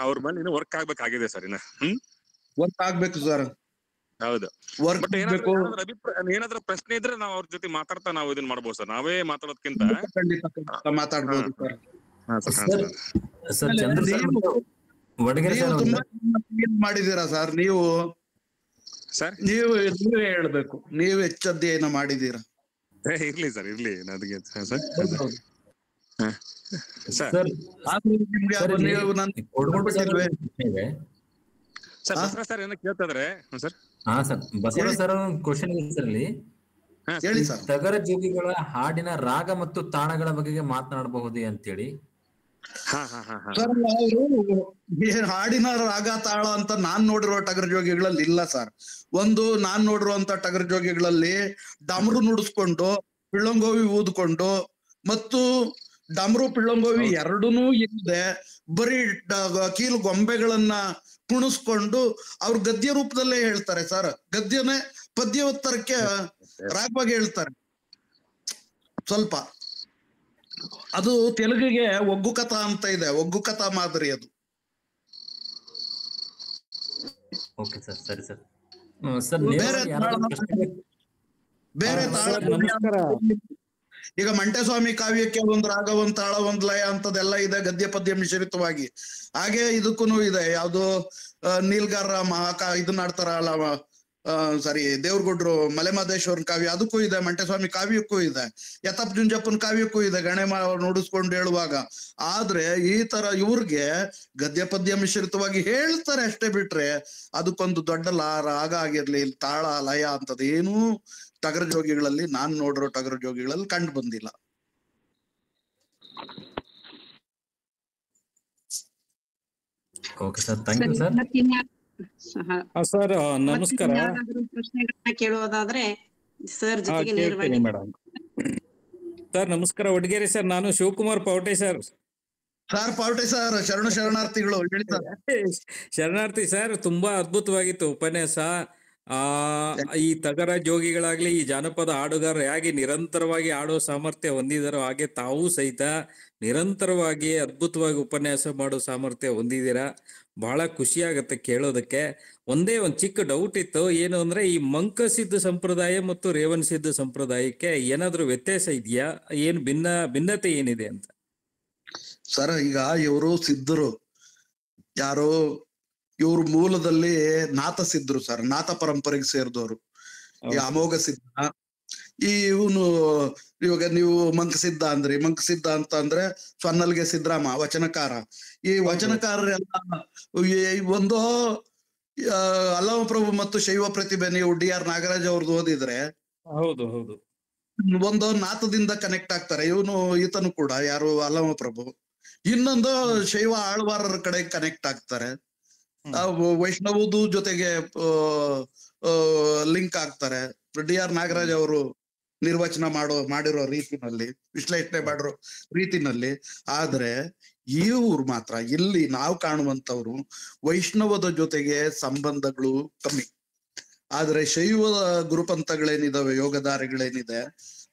ಅವ್ರ ಮೇಲೆ ಇನ್ನು ವರ್ಕ್ ಆಗ್ಬೇಕಾಗಿದೆ ಸರ್. ವರ್ಕ್ ಆಗ್ಬೇಕು ಸರ್. ಹೌದು. ಬಟ್ ಏನಾದ್ರೂ ಪ್ರಶ್ನೆ ಇದ್ರೆ ನಾವ್ ಅವ್ರ ಜೊತೆ ಮಾತಾಡ್ತಾ ನಾವು ಇದನ್ನ ಮಾಡ್ಬೋದು ಸರ್. ನಾವೇ ಮಾತಾಡೋದಕ್ಕಿಂತ ಮಾತಾಡ್ಬೋದು ಸರ್. ಚಂದ್ರ ವಡಗೇರಿ ನೀವು ಸರ್ ತುಂಬಾ ಮಾಡಿದೀರಾ ಸರ್. ಸರ್ ನೀವೇ ಹೇಳ್ಬೇಕು, ನೀವು ಹೆಚ್ಚಧ್ಯಯನ ಮಾಡಿದೀರಾ. ಇರ್ಲಿ ಸರ್, ಇರ್ಲಿ ನನಗೆ ಸರ್. ಸರ್ ಸರ್ ಆದ್ರೂ ನಿಮ್ಗೆ ಸರ್ ಅದು ಇಲ್ಲಿ ನೀವು ನನ್ನ ಕೋಡ್ಮುಂಟೆ ಸರ್ ಕೊಟ್ಟಿಲ್ವೇ? ಇದೆ. ಸರ್ ಬಸವರಾಜ್ ಸರ್ ಏನೋ ಕೇಳ್ತಿದ್ರೆ ಸರ್. ಹಾ ಸರ್, ಬಸವರಾಜ್ ಸರ್ ಕ್ವಶನ್ ಇದೆ ಸರ್ ಇಲ್ಲಿ. ಹೇಳಿ ಈ ಸರ್. ತಗರ ಜೋಗಿಗಳ ಹಾಡಿನ ರಾಗ ಮತ್ತು ತಾಣಗಳ ಬಗೆಗೆ ಮಾತನಾಡಬಹುದೇ ಅಂತೇಳಿ. ಸರ್ ಅವರು ಹಾಡಿನ ರಾಗ ತಾಳ ಅಂತ ನಾನ್ ನೋಡಿರೋ ಟಗರ್ ಜೋಗಿಗಳಲ್ಲಿ ಇಲ್ಲ ಸರ್. ನಾನ್ ನೋಡಿರುವಂತ ಟಗರ್ ಜೋಗಿಗಳಲ್ಲಿ ಡಮರು ನುಡಿಸ್ಕೊಂಡು ಪಿಳ್ಳಂಗೋವಿ ಊದ್ಕೊಂಡು ಮತ್ತು ಡಮರು ಪಿಳ್ಳಂಗೋವಿ ಎರಡೂನು ಇಲ್ಲದೆ ಬರೀ ಕೀಲು ಗೊಂಬೆಗಳನ್ನ ಕುಣಿಸ್ಕೊಂಡು ಅವ್ರ ಗದ್ಯ ರೂಪದಲ್ಲೇ ಹೇಳ್ತಾರೆ ಸರ್. ಗದ್ಯನೇ ಪದ್ಯೋತ್ತರಕ್ಕೆ ರಾಗವಾಗಿ ಹೇಳ್ತಾರೆ. ಸ್ವಲ್ಪ ಅದು ತೆಲುಗಿಗೆ ಒಗ್ಗು ಕಥಾ ಅಂತ ಇದೆ, ಒಗ್ಗು ಕಥಾ ಮಾದರಿ ಅದು. ಓಕೆ ಸರ್, ಸರಿ ಸರ್. ಸರ್ ಬೇರೆ ತಾಳ ಈಗ ಮಂಟೆಸ್ವಾಮಿ ಕಾವ್ಯಕ್ಕೆ ಒಂದು ರಾಗ, ಒಂದ್ ತಾಳ, ಒಂದ್ ಲಯ ಅಂತದೆಲ್ಲ ಇದೆ ಗದ್ಯ ಪದ್ಯ ಮಿಶ್ರಿತವಾಗಿ. ಹಾಗೆ ಇದಕ್ಕೂ ಇದೆ. ಯಾವ್ದು ನೀಲ್ಗಾರ ಇದನ್ನ ಆಡ್ತಾರಲ್ಲ, ಸಾರಿ ದೇವ್ರಗುಡ್ರು ಮಲೆಮಹದೇಶ್ವರನ್ ಕಾವ್ಯ, ಅದಕ್ಕೂ ಇದೆ. ಮಂಟೆಸ್ವಾಮಿ ಕಾವ್ಯಕ್ಕೂ ಇದೆ. ಯತಪ್ ಜುಂಜಪ್ಪನ ಕಾವ್ಯಕ್ಕೂ ಇದೆ, ಗಣೆ ನುಡಿಸ್ಕೊಂಡು ಹೇಳುವಾಗ. ಆದ್ರೆ ಈ ತರ ಇವ್ರಿಗೆ ಗದ್ಯ ಪದ್ಯ ಮಿಶ್ರಿತವಾಗಿ ಹೇಳ್ತಾರೆ ಅಷ್ಟೇ, ಬಿಟ್ರೆ ಅದಕ್ಕೊಂದು ದೊಡ್ಡ ರಾಗ ಆಗಿರ್ಲಿ, ತಾಳ, ಲಯ ಅಂತದ ಏನೂ ಟಗರ ಜೋಗಿಗಳಲ್ಲಿ, ನಾನ್ ನೋಡಿರೋ ಟಗರ ಜೋಗಿಗಳಲ್ಲಿ ಕಂಡು ಬಂದಿಲ್ಲ. Okay sir, thank you sir. Sir ನಮಸ್ಕಾರ. ಪ್ರಶ್ನೆಗಳನ್ನ ಕೇಳುವುದಾದ್ರೆ ಸರ್ ಜೊತೆಗೆ ನೇರವಾಗಿ. ಮೇಡಮ್ ಸರ್ ನಮಸ್ಕಾರ. ವಡಗೇರಿ ಸರ್, ನಾನು Shivakumar ಪೌಟೆ sir. Sir Pavate sir, ಶರಣಾರ್ಥಿಗಳು. ಶರಣಾರ್ಥಿ ಸರ್. ತುಂಬಾ ಅದ್ಭುತವಾಗಿತ್ತು ಉಪನ್ಯಾಸ. ಈ ತಗರ ಜೋಗಿಗಳಾಗ್ಲಿ, ಈ ಜಾನಪದ ಹಾಡುಗಾರರು ಹೇಗೆ ನಿರಂತರವಾಗಿ ಆಡೋ ಸಾಮರ್ಥ್ಯ ಹೊಂದಿದಾರೋ, ಹಾಗೆ ತಾವು ಸಹಿತ ನಿರಂತರವಾಗಿ ಅದ್ಭುತವಾಗಿ ಉಪನ್ಯಾಸ ಮಾಡೋ ಸಾಮರ್ಥ್ಯ ಹೊಂದಿದ್ದೀರಾ. ಬಹಳ ಖುಷಿ ಆಗತ್ತೆ ಕೇಳೋದಕ್ಕೆ. ಒಂದ್ ಚಿಕ್ಕ ಡೌಟ್ ಇತ್ತು. ಏನು ಅಂದ್ರೆ, ಈ ಮಂಕ ಸಿದ್ಧ ಸಂಪ್ರದಾಯ ಮತ್ತು ರೇವಣ ಸಿದ್ಧ ಸಂಪ್ರದಾಯಕ್ಕೆ ಏನಾದ್ರೂ ವ್ಯತ್ಯಾಸ ಇದೆಯಾ? ಏನ್ ಭಿನ್ನತೆ ಏನಿದೆ ಅಂತ? ಸರ್ ಈಗ ಇವರು ಸಿದ್ಧರು ಯಾರು, ಇವ್ರ ಮೂಲದಲ್ಲಿ ನಾಥ ಸಿದ್ಧರು ಸರ್, ನಾಥ ಪರಂಪರೆಗೆ ಸೇರಿದವರು. ಈ ಅಮೋಘ ಸಿದ್ಧ, ಈ ಇವನು ಇವಾಗ ನೀವು ಮಂಕ ಸಿದ್ಧ ಅಂದ್ರಿ. ಮಂಕ ಸಿದ್ಧ ಅಂತ ಅಂದ್ರೆ ಸ್ವನ್ನಲ್ಗೆ ಸಿದ್ರಾಮ ವಚನಕಾರ. ಈ ವಚನಕಾರರೆಲ್ಲ ಒಂದು ಅಲ್ಲಮ ಪ್ರಭು ಮತ್ತು ಶೈವ ಪ್ರತಿಭೆ, ನೀವು DR ನಾಗರಾಜ್ ಅವ್ರದ್ದು ಓದಿದ್ರೆ ಹೌದು ಹೌದು, ಒಂದು ನಾಥದಿಂದ ಕನೆಕ್ಟ್ ಆಗ್ತಾರೆ. ಈತನು ಕೂಡ ಯಾರು ಅಲ್ಲಮ ಪ್ರಭು. ಇನ್ನೊಂದು ಶೈವ ಆಳ್ವಾರರ ಕಡೆ ಕನೆಕ್ಟ್ ಆಗ್ತಾರೆ. ವೈಷ್ಣವದು ಜೊತೆಗೆ ಲಿಂಕ್ ಆಗ್ತಾರೆ. DR ನಾಗರಾಜ್ ಅವರು ನಿರ್ವಚನ ಮಾಡಿರೋ ರೀತಿನಲ್ಲಿ, ವಿಶ್ಲೇಷಣೆ ಮಾಡಿರೋ ರೀತಿನಲ್ಲಿ. ಆದ್ರೆ ಇವ್ರು ಮಾತ್ರ ಇಲ್ಲಿ ನಾವು ಕಾಣುವಂತವ್ರು ವೈಷ್ಣವದ ಜೊತೆಗೆ ಸಂಬಂಧಗಳು ಕಮ್ಮಿ. ಆದ್ರೆ ಶೈವ ಗುರುಪಂಥಗಳೇನಿದಾವೆ, ಯೋಗಧಾರೆಗಳೇನಿದೆ,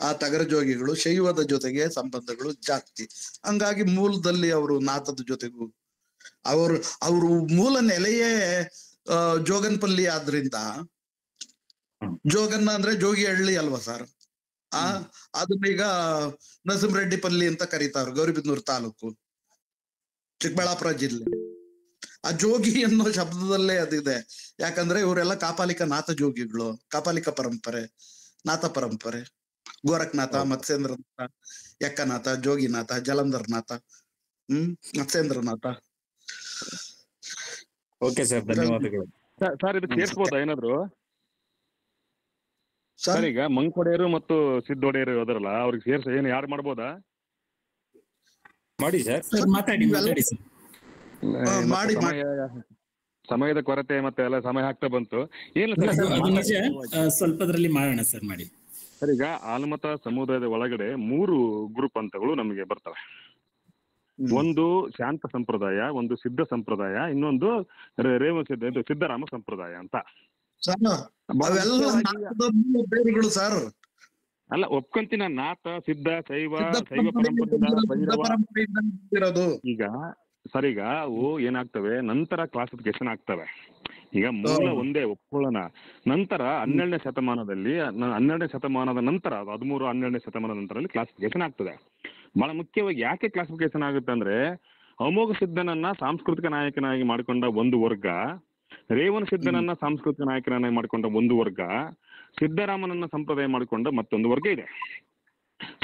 ಆ ತಗರ ಜೋಗಿಗಳು ಶೈವದ ಜೊತೆಗೆ ಸಂಬಂಧಗಳು ಜಾಸ್ತಿ. ಹಂಗಾಗಿ ಮೂಲದಲ್ಲಿ ಅವರು ನಾಥದ ಜೊತೆಗೂ, ಅವರು ಮೂಲ ನೆಲೆಯೇ ಜೋಗನ್ಪಲ್ಲಿ ಆದ್ರಿಂದ, ಜೋಗನ್ನ ಅಂದ್ರೆ ಜೋಗಿ ಹಳ್ಳಿ ಅಲ್ವಾ ಸರ್. ಅದನ್ನ ಈಗ ನರಸಿಂಹರೆಡ್ಡಿ ಪಲ್ಲಿ ಅಂತ ಕರೀತಾರೆ, ಗೌರಿಬಿದನೂರು ತಾಲೂಕು, ಚಿಕ್ಕಬಳ್ಳಾಪುರ ಜಿಲ್ಲೆ. ಆ ಜೋಗಿ ಅನ್ನೋ ಶಬ್ದದಲ್ಲೇ ಅದಿದೆ. ಯಾಕಂದ್ರೆ ಇವರೆಲ್ಲ ಕಾಪಾಲಿಕ ನಾಥ ಜೋಗಿಗಳು, ಕಾಪಾಲಿಕ ಪರಂಪರೆ, ನಾಥ ಪರಂಪರೆ. ಗೋರಖನಾಥ, ಮತ್ಸ್ಯೇಂದ್ರನಾಥ, ಯಕ್ಕನಾಥ, ಜೋಗಿನಾಥ, ಜಲಂಧರ್ನಾಥ, ಮತ್ಸ್ಯೇಂದ್ರನಾಥ. ಓಕೆ ಸರ್, ಧನ್ಯವಾದಗಳು. ಸರ್ ಇದು ಸೇರ್ಸ್ಬೋದಾ ಏನಾದ್ರು? ಸರ್ ಈಗ ಮಂಕೊಡೆಯರು ಮತ್ತು ಸಿದ್ದೊಡೆಯರು ಅದರಲ್ಲ, ಅವ್ರಿಗೆ ಸೇರ್ಸ ಏನು ಯಾರು ಮಾಡ್ಬೋದಾ? ಮಾಡಿ ಸರ್, ಮಾತಾಡಿ ಸರ್. ಸಮಯದ ಕೊರತೆ ಮತ್ತೆ ಎಲ್ಲ ಸಮಯ ಆಗ್ತಾ ಬಂತು. ಏನು ಸ್ವಲ್ಪದ್ರಲ್ಲಿ ಮಾಡೋಣ ಸರ್, ಮಾಡಿ ಸರ್. ಈಗ ಆಲ್ಮತ ಸಮುದಾಯದ ಒಳಗಡೆ 3 ಗ್ರೂಪ್ ಅಂತಗಳು ನಮಗೆ ಬರ್ತವೆ. ಒಂದು ಶಾಂತ ಸಂಪ್ರದಾಯ, ಒಂದು ಸಿದ್ಧ ಸಂಪ್ರದಾಯ, ಇನ್ನೊಂದು ಸಿದ್ದರಾಮ ಸಂಪ್ರದಾಯ ಅಂತ. ಅಲ್ಲ, ಒಪ್ಕೊಂತಿನ ನಾಥ, ಸಿದ್ಧ, ಶೈವ ಪರಂಪರೆ. ಈಗ ಸರ್, ಈಗ ಅವು ಏನಾಗ್ತವೆ, ನಂತರ ಕ್ಲಾಸಿಫಿಕೇಶನ್ ಆಗ್ತವೆ. ಈಗ ಮೂಲ ಒಂದೇ ಒಪ್ಕೊಳ್ಳೋಣ. ನಂತರ 12ನೇ ಶತಮಾನದಲ್ಲಿ, 12ನೇ ಶತಮಾನದ ನಂತರ, 13, 12ನೇ ಶತಮಾನದ ನಂತರದಲ್ಲಿ ಕ್ಲಾಸಿಫಿಕೇಶನ್ ಆಗ್ತದೆ. ಬಹಳ ಮುಖ್ಯವಾಗಿ ಯಾಕೆ ಕ್ಲಾಸಿಫಿಕೇಶನ್ ಆಗುತ್ತೆ ಅಂದ್ರೆ, ಅಮೋಘ ಸಿದ್ಧನನ್ನ ಸಾಂಸ್ಕೃತಿಕ ನಾಯಕನಾಗಿ ಮಾಡಿಕೊಂಡ ಒಂದು ವರ್ಗ, ರೇವಣ ಸಿದ್ಧನನ್ನ ಸಾಂಸ್ಕೃತಿಕ ನಾಯಕನಾಗಿ ಮಾಡಿಕೊಂಡ ಒಂದು ವರ್ಗ, ಸಿದ್ದರಾಮನನ್ನ ಸಂಪ್ರದಾಯ ಮಾಡಿಕೊಂಡ ಮತ್ತೊಂದು ವರ್ಗ ಇದೆ.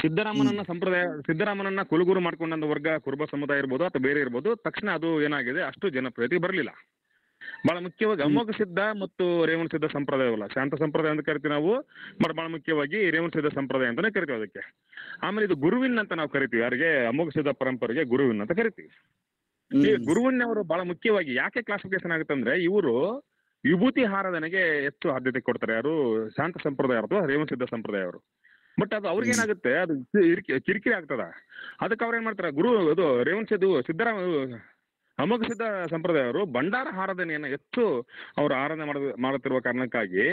ಸಿದ್ದರಾಮನನ್ನ ಕುಲಗುರು ಮಾಡ್ಕೊಂಡ ವರ್ಗ ಕುರುಬ ಸಮುದಾಯ ಇರ್ಬೋದು ಅಥವಾ ಬೇರೆ ಇರ್ಬೋದು, ತಕ್ಷಣ ಅದು ಏನಾಗಿದೆ, ಅಷ್ಟು ಜನಪ್ರಿಯತೆ ಬರಲಿಲ್ಲ. ಬಹಳ ಮುಖ್ಯವಾಗಿ ಅಮೋಘ ಸಿದ್ಧ ಮತ್ತು ರೇವಣ ಸಿದ್ಧ ಸಂಪ್ರದಾಯವಲ್ಲ, ಶಾಂತ ಸಂಪ್ರದಾಯ ಅಂತ ಕರಿತೀವಿ ನಾವು, ಬಹಳ ಮುಖ್ಯವಾಗಿ ರೇವಣ ಸಿದ್ಧ ಸಂಪ್ರದಾಯ ಅಂತಾನೆ ಕರಿತೀವಿ ಅದಕ್ಕೆ. ಆಮೇಲೆ ಇದು ಗುರುವಿನ್ ಅಂತ ನಾವು ಕರಿತೀವಿ, ಯಾರಿಗೆ ಅಮೋಘ ಸಿದ್ಧ ಪರಂಪರೆಗೆ ಗುರುವಿನ್ ಅಂತ ಕರಿತೀವಿ. ಈ ಗುರುವಿನ್ ಅವರು ಬಹಳ ಮುಖ್ಯವಾಗಿ ಯಾಕೆ ಕ್ಲಾಸಿಫಿಕೇಶನ್ ಆಗುತ್ತೆ ಅಂದ್ರೆ, ಇವರು ವಿಭೂತಿ ಆರಾಧನೆಗೆ ಹೆಚ್ಚು ಆದ್ಯತೆ ಕೊಡ್ತಾರೆ, ಯಾರು ಶಾಂತ ಸಂಪ್ರದಾಯ ಅಥವಾ ರೇವಣ ಸಿದ್ಧ ಸಂಪ್ರದಾಯ ಅವರು. ಬಟ್ ಅದು ಅವ್ರಿಗೆ ಏನಾಗುತ್ತೆ, ಅದು ಕಿರಿಕಿರಿ ಆಗ್ತದ. ಅದಕ್ಕೆ ಅವ್ರು ಏನ್ ಮಾಡ್ತಾರೆ, ಅದು ರೇವಣ ಸಿದ್ದರಾಮ ಅಮೋಘ ಸಿದ್ಧ ಸಂಪ್ರದಾಯವರು ಭಂಡಾರ ಆರಾಧನೆಯನ್ನ ಹೆಚ್ಚು ಅವರು ಆರಾಧನೆ ಮಾಡುತ್ತಿರುವ ಕಾರಣಕ್ಕಾಗಿ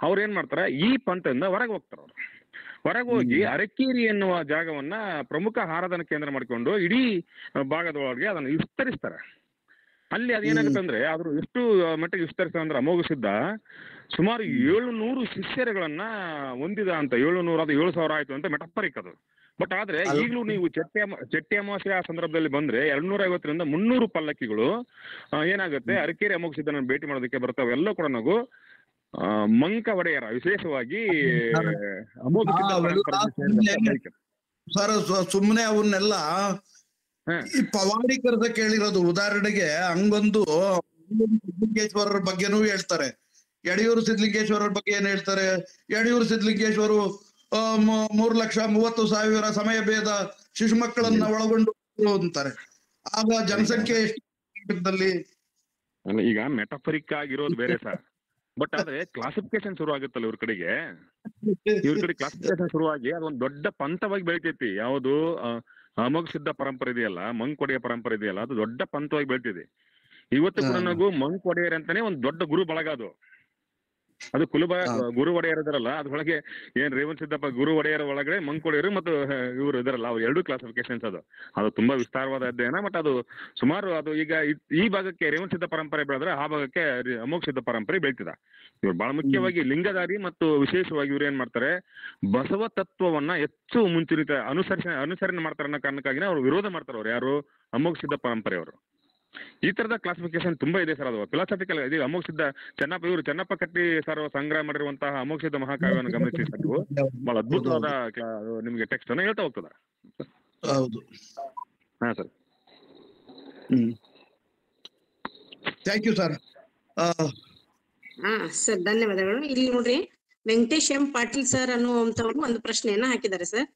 ಅವ್ರು ಏನ್ ಮಾಡ್ತಾರೆ, ಈ ಪಂಥದಿಂದ ಹೊರಗೆ ಹೋಗ್ತಾರೆ. ಅವರು ಹೊರಗೆ ಹೋಗಿ ಅರಕೇರಿ ಎನ್ನುವ ಜಾಗವನ್ನ ಪ್ರಮುಖ ಆರಾಧನಾ ಕೇಂದ್ರ ಮಾಡಿಕೊಂಡು ಇಡೀ ಭಾಗದೊಳಗೆ ಅದನ್ನು ವಿಸ್ತರಿಸ್ತಾರೆ. ಅಲ್ಲಿ ಅದೇನಾಗುತ್ತೆ ಅಂದ್ರೆ, ಆದ್ರೂ ಎಷ್ಟು ಮಟ್ಟಿಗೆ ವಿಸ್ತರಿಸ್ತಾರೆ ಅಂದ್ರೆ, ಅಮೋಘ ಸಿದ್ಧ ಸುಮಾರು 700 ಶಿಷ್ಯರುಗಳನ್ನ ಹೊಂದಿದ ಅಂತ. 700 ಅದು 7,000 ಆಯ್ತು ಅಂತ ಮೆಟಫರಿಕ್ ಅದು. ಬಟ್ ಆದ್ರೆ ಈಗಲೂ ನೀವು ಚಟ್ಟಿ ಅಮಾವಾಸ್ಯೆ ಆ ಸಂದರ್ಭದಲ್ಲಿ ಬಂದ್ರೆ 250ರಿಂದ 300 ಪಲ್ಲಕ್ಕಿಗಳು ಏನಾಗುತ್ತೆ, ಅರಕೇರಿ ಅಮೋಘ ಸಿದ್ಧನ ಭೇಟಿ ಮಾಡೋದಕ್ಕೆ ಬರ್ತಾವೆ. ಎಲ್ಲ ಕೂಡ ನಾವು ಮಂಕ ಒಡೆಯರ, ವಿಶೇಷವಾಗಿ ಅಮೋಘ ಸಿದ್ಧ ಸರ್ ಸುಮ್ಮನೆ ಅವನ್ನೆಲ್ಲ ಈ ಪವಾಡಿಕರದ ಕೇಳಿರೋದು. ಉದಾಹರಣೆಗೆ ಹಂಗೊಂದು ಸಿದ್ಧಲಿಂಗೇಶ್ವರರ ಬಗ್ಗೆನೂ ಹೇಳ್ತಾರೆ. ಯಡಿಯೂರು ಸಿದ್ಧಲಿಂಗೇಶ್ವರರ ಬಗ್ಗೆ ಏನ್ ಹೇಳ್ತಾರೆ, ಯಡಿಯೂರು ಸಿದ್ಧಲಿಂಗೇಶ್ವರು 3,30,30,000 ಸಮಯ ಭೇದ ಶಿಶು ಮಕ್ಕಳನ್ನ ಒಳಗೊಂಡು ಅಂತಾರೆ. ಆಗ ಜನಸಂಖ್ಯೆ ಎಷ್ಟು? ಈಗ ಮೆಟಫರಿಕ್ ಆಗಿರೋದು ಬೇರೆ ಸರ್, ಬಟ್ ಆದ್ರೆ ಕ್ಲಾಸಿಫಿಕೇಶನ್ ಶುರು ಆಗುತ್ತಲ್ಲ ಇವ್ರ ಕಡೆ ಕ್ಲಾಸಿಫಿಕೇಶನ್ ಶುರುವಾಗಿ ಅದೊಂದು ದೊಡ್ಡ ಪಂಥವಾಗಿ ಬೆಳಿತೈತಿ. ಯಾವುದು ಅಮೋಘ ಸಿದ್ಧ ಪರಂಪರೆ ಇದೆಯಲ್ಲ, ಮಂಕೊಡೆಯ ಪರಂಪರೆ ಇದೆಯಲ್ಲ, ಅದು ದೊಡ್ಡ ಪಂಥವಾಗಿ ಬೆಳಿತಿದೆ. ಇವತ್ತು ಕೂಡ ನಾವು ಮಂಕೊಡೆಯರ್ ಅಂತಾನೆ ಒಂದು ದೊಡ್ಡ ಗುರು ಬಳಗ ಅದು ಗುರು ಒಡೆಯರ್ ಇದಾರಲ್ಲ, ಅದ್ರೊಳಗೆ ಏನ್ ರೇವಣ ಸಿದ್ದಪ್ಪ ಗುರು ಒಡೆಯರ ಒಳಗಡೆ ಮಂಕೊಡೆಯರು ಮತ್ತು ಇವರು ಇದಾರಲ್ಲ, ಅವ್ರು 2 ಕ್ಲಾಸಿಫಿಕೇಶನ್ಸ್. ಅದು ತುಂಬಾ ವಿಸ್ತಾರವಾದ ಅಧ್ಯಯನ. ಬಟ್ ಅದು ಸುಮಾರು ಅದು ಈಗ ಈ ಭಾಗಕ್ಕೆ ರೇವಣ ಸಿದ್ಧ ಪರಂಪರೆ ಬೆಳೆದ್ರೆ ಆ ಭಾಗಕ್ಕೆ ಅಮೋಘ ಸಿದ್ಧ ಪರಂಪರೆ ಬೆಳಿತಿದ. ಇವ್ರು ಬಹಳ ಮುಖ್ಯವಾಗಿ ಲಿಂಗಧಾರಿ ಮತ್ತು ವಿಶೇಷವಾಗಿ ಇವ್ರು ಏನ್ ಮಾಡ್ತಾರೆ, ಬಸವ ತತ್ವವನ್ನ ಹೆಚ್ಚು ಮುಂಚೂಣಿತ ಅನುಸರಣೆ ಮಾಡ್ತಾರೆ ಅನ್ನೋ ಕಾರಣಕ್ಕಾಗಿ ಅವ್ರು ವಿರೋಧ ಮಾಡ್ತಾರೆ. ಅವ್ರು ಯಾರು, ಅಮೋಘ ಸಿದ್ಧ ಪರಂಪರೆಯವರು. ಈ ತರದ ಕ್ಲಾಸಿಫಿಕೇಶನ್ ತುಂಬಾ ಇದೆ ಸರ್. ಅದು ಫಿಲಾಸಫಿಕಲ್ ಇದು. ಅಮೋಘ ಸಿದ್ಧ ಚೆನ್ನಪ್ಪ ಕಟ್ಟಿ ಸರ್ ಸಂಗ್ರಹ ಮಾಡಿರುವಂತಹ ಅಮೋಘ ಸಿದ್ಧ ಮಹಾಕಾವ್ಯವನ್ನು ಗಮನಿಸಿ ನೀವು, ಬಹಳ ಅದ್ಭುತವಾದ ನಿಮ್ಗೆ ಟೆಕ್ಸ್ಟ್ ಅನ್ನ ಹೇಳ್ತಾ ಹೋಗ್ತದ. ಹೌದು. ಹಾ sir. Thank you sir. Sir ಧನ್ಯವಾದಗಳು. ಇಲ್ಲಿ ನೋಡ್ರಿ, ವೆಂಕಟೇಶ್ ಎಂ ಪಾಟೀಲ್ ಸರ್ ಅನ್ನುವಂತವ್ರು ಒಂದು ಪ್ರಶ್ನೆಯನ್ನ ಹಾಕಿದ್ದಾರೆ ಸರ್.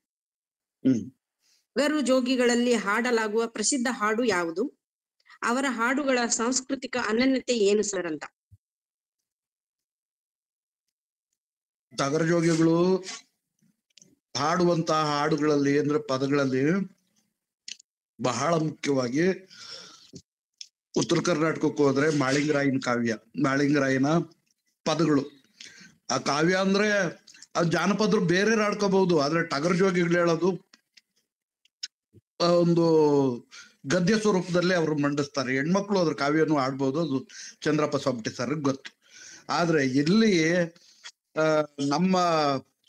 ಟಗರು ಜೋಗಿಗಳಲ್ಲಿ ಹಾಡಲಾಗುವ ಪ್ರಸಿದ್ಧ ಹಾಡು ಯಾವುದು? ಅವರ ಹಾಡುಗಳ ಸಾಂಸ್ಕೃತಿಕ ಅನನ್ಯತೆ ಏನು ಸರ್ ಅಂತ. ಟಗರು ಜೋಗಿಗಳು ಹಾಡುವಂತಹ ಹಾಡುಗಳಲ್ಲಿ ಅಂದ್ರೆ ಪದಗಳಲ್ಲಿ ಬಹಳ ಮುಖ್ಯವಾಗಿ ಉತ್ತರ ಕರ್ನಾಟಕಕ್ಕೆ ಹೋದ್ರೆ ಮಾಳಿಂಗರಾಯನ ಕಾವ್ಯ, ಮಾಳಿಂಗರಾಯನ ಪದಗಳು. ಆ ಕಾವ್ಯ ಅಂದ್ರೆ ಅದು ಜಾನಪದರು ಬೇರೆ ಹಾಡ್ಕೋಬಹುದು, ಆದ್ರೆ ಟಗರು ಜೋಗಿಗಳು ಹೇಳೋದು ಒಂದು ಗದ್ಯ ಸ್ವರೂಪದಲ್ಲಿ ಅವರು ಮಂಡಿಸ್ತಾರೆ. ಹೆಣ್ಮಕ್ಳು ಅದ್ರ ಕಾವ್ಯನು ಆಡ್ಬೋದು, ಅದು ಚಂದ್ರಪ್ಪ ಸೊಬಟಿ ಸರ್ ಗೊತ್ತು. ಆದ್ರೆ ಇಲ್ಲಿ ನಮ್ಮ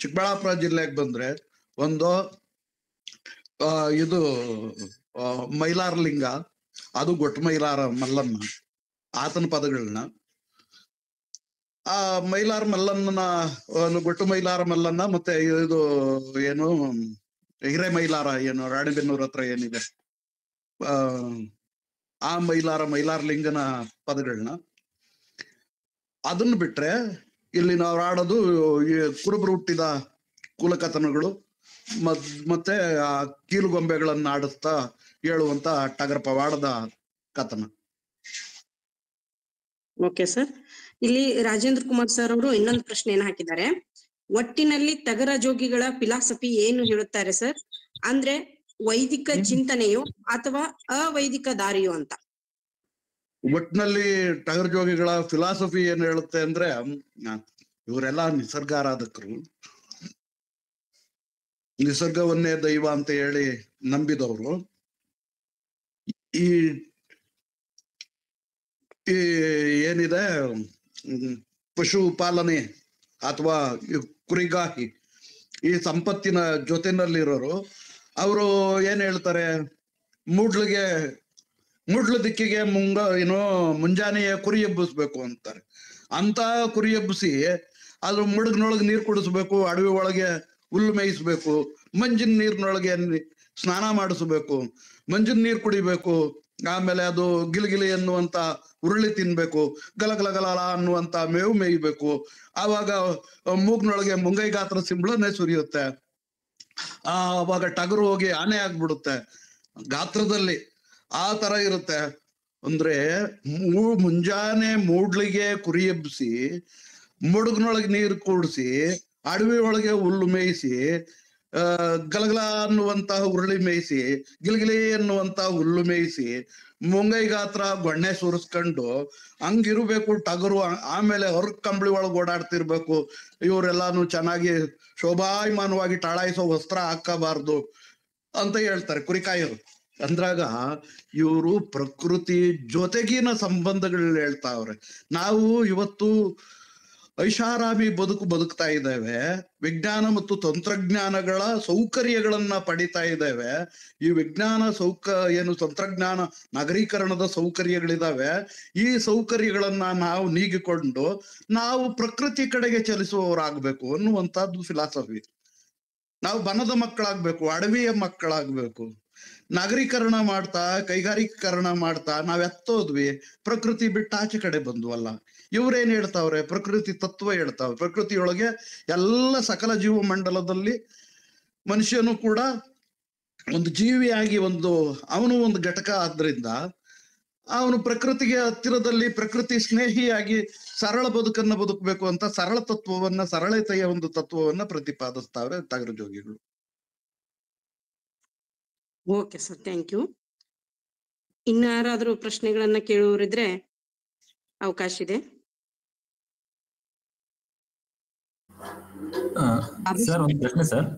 ಚಿಕ್ಕಬಳ್ಳಾಪುರ ಜಿಲ್ಲೆಗೆ ಬಂದ್ರೆ ಒಂದು ಇದು ಮೈಲಾರ ಲಿಂಗ, ಅದು ಗೊಟ್ಟು ಮೈಲಾರ ಮಲ್ಲನ್ನ, ಆತನ ಪದಗಳನ್ನ, ಆ ಮೈಲಾರ ಮಲ್ಲನ್ನ, ಗೊಟ್ಟು ಮೈಲಾರ ಮಲ್ಲನ್ನ, ಮತ್ತೆ ಇದು ಏನು ಹಿರೇ ಮೈಲಾರ ಏನು ರಾಣಿಬೆನ್ನೂರ್ ಹತ್ರ ಏನಿದೆ ಆ ಮೈಲಾರ ಲಿಂಗನ ಪದಗಳನ್ನ, ಅದನ್ನ ಬಿಟ್ರೆ ಇಲ್ಲಿ ನಾವು ಆಡೋದು ಈ ಕುರುಬರು ಹುಟ್ಟಿದ ಕುಲಕಥನಗಳು ಮತ್ತೆ ಆ ಕೀಲುಗೊಂಬೆಗಳನ್ನ ಆಡಿಸ್ತಾ ಹೇಳುವಂತ ಟಗರ ಪವಾಡದ ಕಥನ. Okay sir. ಇಲ್ಲಿ ರಾಜೇಂದ್ರ ಕುಮಾರ್ ಸರ್ ಅವರು ಇನ್ನೊಂದು ಪ್ರಶ್ನೆಯನ್ನು ಹಾಕಿದ್ದಾರೆ. ಒಟ್ಟಿನಲ್ಲಿ ಟಗರ ಜೋಗಿಗಳ ಫಿಲಾಸಫಿ ಏನು ಹೇಳುತ್ತಾರೆ ಸರ್? ಅಂದ್ರೆ ವೈದಿಕ ಚಿಂತನೆಯೋ ಅಥವಾ ಅವೈದಿಕ ದಾರಿಯೋ ಅಂತ. ಒಟ್ಟಿನಲ್ಲಿ ಟಗರ್ ಜೋಗಿಗಳ ಫಿಲಾಸಫಿ ಏನ್ ಹೇಳುತ್ತೆ ಅಂದ್ರೆ, ಇವರೆಲ್ಲ ನಿಸರ್ಗಾರಾಧಕರು, ನಿಸರ್ಗವನ್ನೇ ದೈವ ಅಂತ ಹೇಳಿ ನಂಬಿದವರು. ಈ ಏನಿದೆ ಪಶು ಪಾಲನೆ ಅಥವಾ ಕುರಿಗಾಹಿ, ಈ ಸಂಪತ್ತಿನ ಜೊತೆನಲ್ಲಿರೋರು ಅವರು ಏನ್ ಹೇಳ್ತಾರೆ, ಮೂಡ್ಲಿಗೆ ಮುಡ್ಲು ದಿಕ್ಕಿಗೆ ಮುಂಜಾನೆಯ ಕುರಿ ಎಬ್ಬಿಸ್ಬೇಕು ಅಂತಾರೆ. ಅಂತ ಕುರಿ ಎಬ್ಬಿಸಿ ಅದ್ರ ಮುಡುಗ್ನೊಳಗೆ ನೀರು ಕುಡಿಸ್ಬೇಕು, ಅಡವಿ ಒಳಗೆ ಹುಲ್ಲು ಮೇಯಿಸ್ಬೇಕು, ಮಂಜಿನ ನೀರಿನೊಳಗೆ ಸ್ನಾನ ಮಾಡಿಸ್ಬೇಕು, ಮಂಜಿನ ನೀರು ಕುಡಿಬೇಕು, ಆಮೇಲೆ ಅದು ಗಿಲಿಗಿಲಿ ಅನ್ನುವಂತ ಉರುಳಿ ತಿನ್ಬೇಕು, ಗಲಗಲ ಅನ್ನುವಂತ ಮೇವು ಮೇಯ್ಬೇಕು. ಆವಾಗ ಮೂಗ್ನೊಳಗೆ ಮುಂಗೈ ಗಾತ್ರ ಸಿಂಬಳನೆ ಸುರಿಯುತ್ತೆ. ಅವಾಗ ಟಗರು ಹೋಗಿ ಆನೆ ಆಗ್ಬಿಡುತ್ತೆ ಗಾತ್ರದಲ್ಲಿ. ಆ ತರ ಇರುತ್ತೆ. ಅಂದ್ರೆ ಮುಂಜಾನೆ ಮೂಡ್ಲಿಗೆ ಕುರಿ ಎಬ್ಬಿಸಿ, ಮುಡುಗ್ನೊಳಗೆ ನೀರು ಕೂಡಿಸಿ, ಅಡವಿ ಒಳಗೆ ಹುಲ್ಲು ಮೇಯಿಸಿ, ಗಲಗಲ ಅನ್ನುವಂತಹ ಉರುಳಿ ಮೇಯಿಸಿ, ಗಿಲ್ಗಿಲಿ ಅನ್ನುವಂತ ಹುಲ್ಲು ಮೇಯಿಸಿ, ಮುಂಗೈ ಗಾತ್ರ ಗೊಣ್ಣೆ ಸುರಿಸ್ಕೊಂಡು ಹಂಗಿರ್ಬೇಕು ಟಗರು. ಆಮೇಲೆ ಹೊರಗ್ ಕಂಬಳಿ ಒಳಗೆ ಓಡಾಡ್ತಿರ್ಬೇಕು. ಇವರೆಲ್ಲಾನು ಚೆನ್ನಾಗಿ ಶೋಭಾಯಮಾನವಾಗಿ ಟಾಳಾಯಿಸೋ ವಸ್ತ್ರ ಹಾಕಬಾರ್ದು ಅಂತ ಹೇಳ್ತಾರೆ ಕುರಿಕಾಯರು. ಅಂದ್ರಾಗ ಇವರು ಪ್ರಕೃತಿ ಜೊತೆಗಿನ ಸಂಬಂಧಗಳು ಹೇಳ್ತಾವ್ರೆ. ನಾವು ಇವತ್ತು ಐಷಾರಾಮಿ ಬದುಕ್ತಾ ಇದ್ದೇವೆ. ವಿಜ್ಞಾನ ಮತ್ತು ತಂತ್ರಜ್ಞಾನಗಳ ಸೌಕರ್ಯಗಳನ್ನ ಪಡಿತಾ ಇದ್ದೇವೆ. ಈ ವಿಜ್ಞಾನ ತಂತ್ರಜ್ಞಾನ ನಗರೀಕರಣದ ಸೌಕರ್ಯಗಳಿದಾವೆ. ಈ ಸೌಕರ್ಯಗಳನ್ನ ನಾವು ನೀಗಿಕೊಂಡು ನಾವು ಪ್ರಕೃತಿ ಕಡೆಗೆ ಚಲಿಸುವವರಾಗ್ಬೇಕು ಅನ್ನುವಂಥದ್ದು ಫಿಲಾಸಫಿ. ನಾವು ಬನದ ಮಕ್ಕಳಾಗ್ಬೇಕು, ಅಡವಿಯ ಮಕ್ಕಳಾಗ್ಬೇಕು. ನಗರೀಕರಣ ಮಾಡ್ತಾ, ಕೈಗಾರಿಕೀಕರಣ ಮಾಡ್ತಾ ನಾವ್ ಎತ್ತೋದ್ವಿ, ಪ್ರಕೃತಿ ಬಿಟ್ಟು ಆಚೆ ಕಡೆ ಬಂದ್ವಲ್ಲ. ಇವ್ರೇನ್ ಹೇಳ್ತಾವ್ರೆ? ಪ್ರಕೃತಿ ತತ್ವ ಹೇಳ್ತಾವ್ರೆ. ಪ್ರಕೃತಿಯೊಳಗೆ ಎಲ್ಲ ಸಕಲ ಜೀವ ಮಂಡಲದಲ್ಲಿ ಮನುಷ್ಯನು ಕೂಡ ಒಂದು ಜೀವಿಯಾಗಿ ಅವನು ಒಂದು ಘಟಕ ಆದ್ರಿಂದ ಅವನು ಪ್ರಕೃತಿಗೆ ಹತ್ತಿರದಲ್ಲಿ ಪ್ರಕೃತಿ ಸ್ನೇಹಿಯಾಗಿ ಸರಳ ಬದುಕನ್ನ ಬದುಕಬೇಕು ಅಂತ ಸರಳತೆಯ ಒಂದು ತತ್ವವನ್ನ ಪ್ರತಿಪಾದಿಸ್ತಾವ್ರೆ ಟಗರು ಜೋಗಿಗಳು. Okay sir, thank you. ಇನ್ನಾರಾದ್ರೂ ಪ್ರಶ್ನೆಗಳನ್ನ ಕೇಳುವರಿದ್ರೆ ಅವಕಾಶ ಇದೆ. ಸರ್, ಒಂದು ಪ್ರಶ್ನೆ ಸರ್.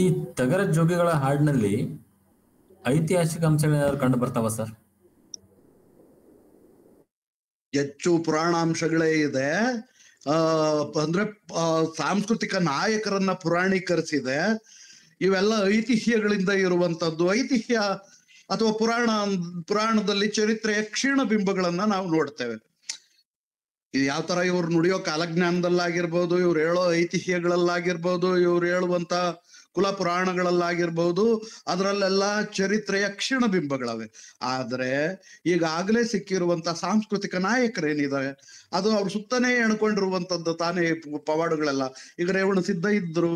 ಈ ಟಗರ ಜೋಗಿಗಳ ಹಾಡಿನಲ್ಲಿ ಐತಿಹಾಸಿಕ ಅಂಶಗಳು ಕಂಡು ಬರ್ತಾವ ಸರ್? ಹೆಚ್ಚು ಪುರಾಣಾಂಶಗಳೇ ಇದೆ. ಅಂದ್ರೆ ಸಾಂಸ್ಕೃತಿಕ ನಾಯಕರನ್ನ ಪುರಾಣೀಕರಿಸಿದೆ. ಇವೆಲ್ಲ ಐತಿಹ್ಯಗಳಿಂದ ಇರುವಂತದ್ದು. ಐತಿಹ್ಯ ಅಥವಾ ಪುರಾಣದಲ್ಲಿ ಚರಿತ್ರೆಯ ಕ್ಷೀಣ ಬಿಂಬಗಳನ್ನ ನಾವು ನೋಡ್ತೇವೆ. ಇದು ಯಾವ ತರ ಇವ್ರು ನುಡಿಯೋ ಕಾಲಜ್ಞಾನದಲ್ಲಾಗಿರ್ಬೋದು, ಇವ್ರು ಹೇಳೋ ಐತಿಹ್ಯಗಳಲ್ಲಾಗಿರ್ಬೋದು, ಇವ್ರು ಹೇಳುವಂತ ಕುಲ ಪುರಾಣಗಳಲ್ಲಾಗಿರ್ಬೋದು, ಅದರಲ್ಲೆಲ್ಲ ಚರಿತ್ರೆಯ ಕ್ಷೀಣ ಬಿಂಬಗಳವೆ. ಆದ್ರೆ ಈಗಾಗಲೇ ಸಿಕ್ಕಿರುವಂತ ಸಾಂಸ್ಕೃತಿಕ ನಾಯಕರೇನಿದ್ದಾರೆ ಅದು ಅವ್ರ ಸುತ್ತನೇ ಎಣ್ಕೊಂಡಿರುವಂತದ್ದು ತಾನೇ ಪವಾಡುಗಳೆಲ್ಲ. ಈಗ ರೇವಣ ಸಿದ್ಧ ಇದ್ರು,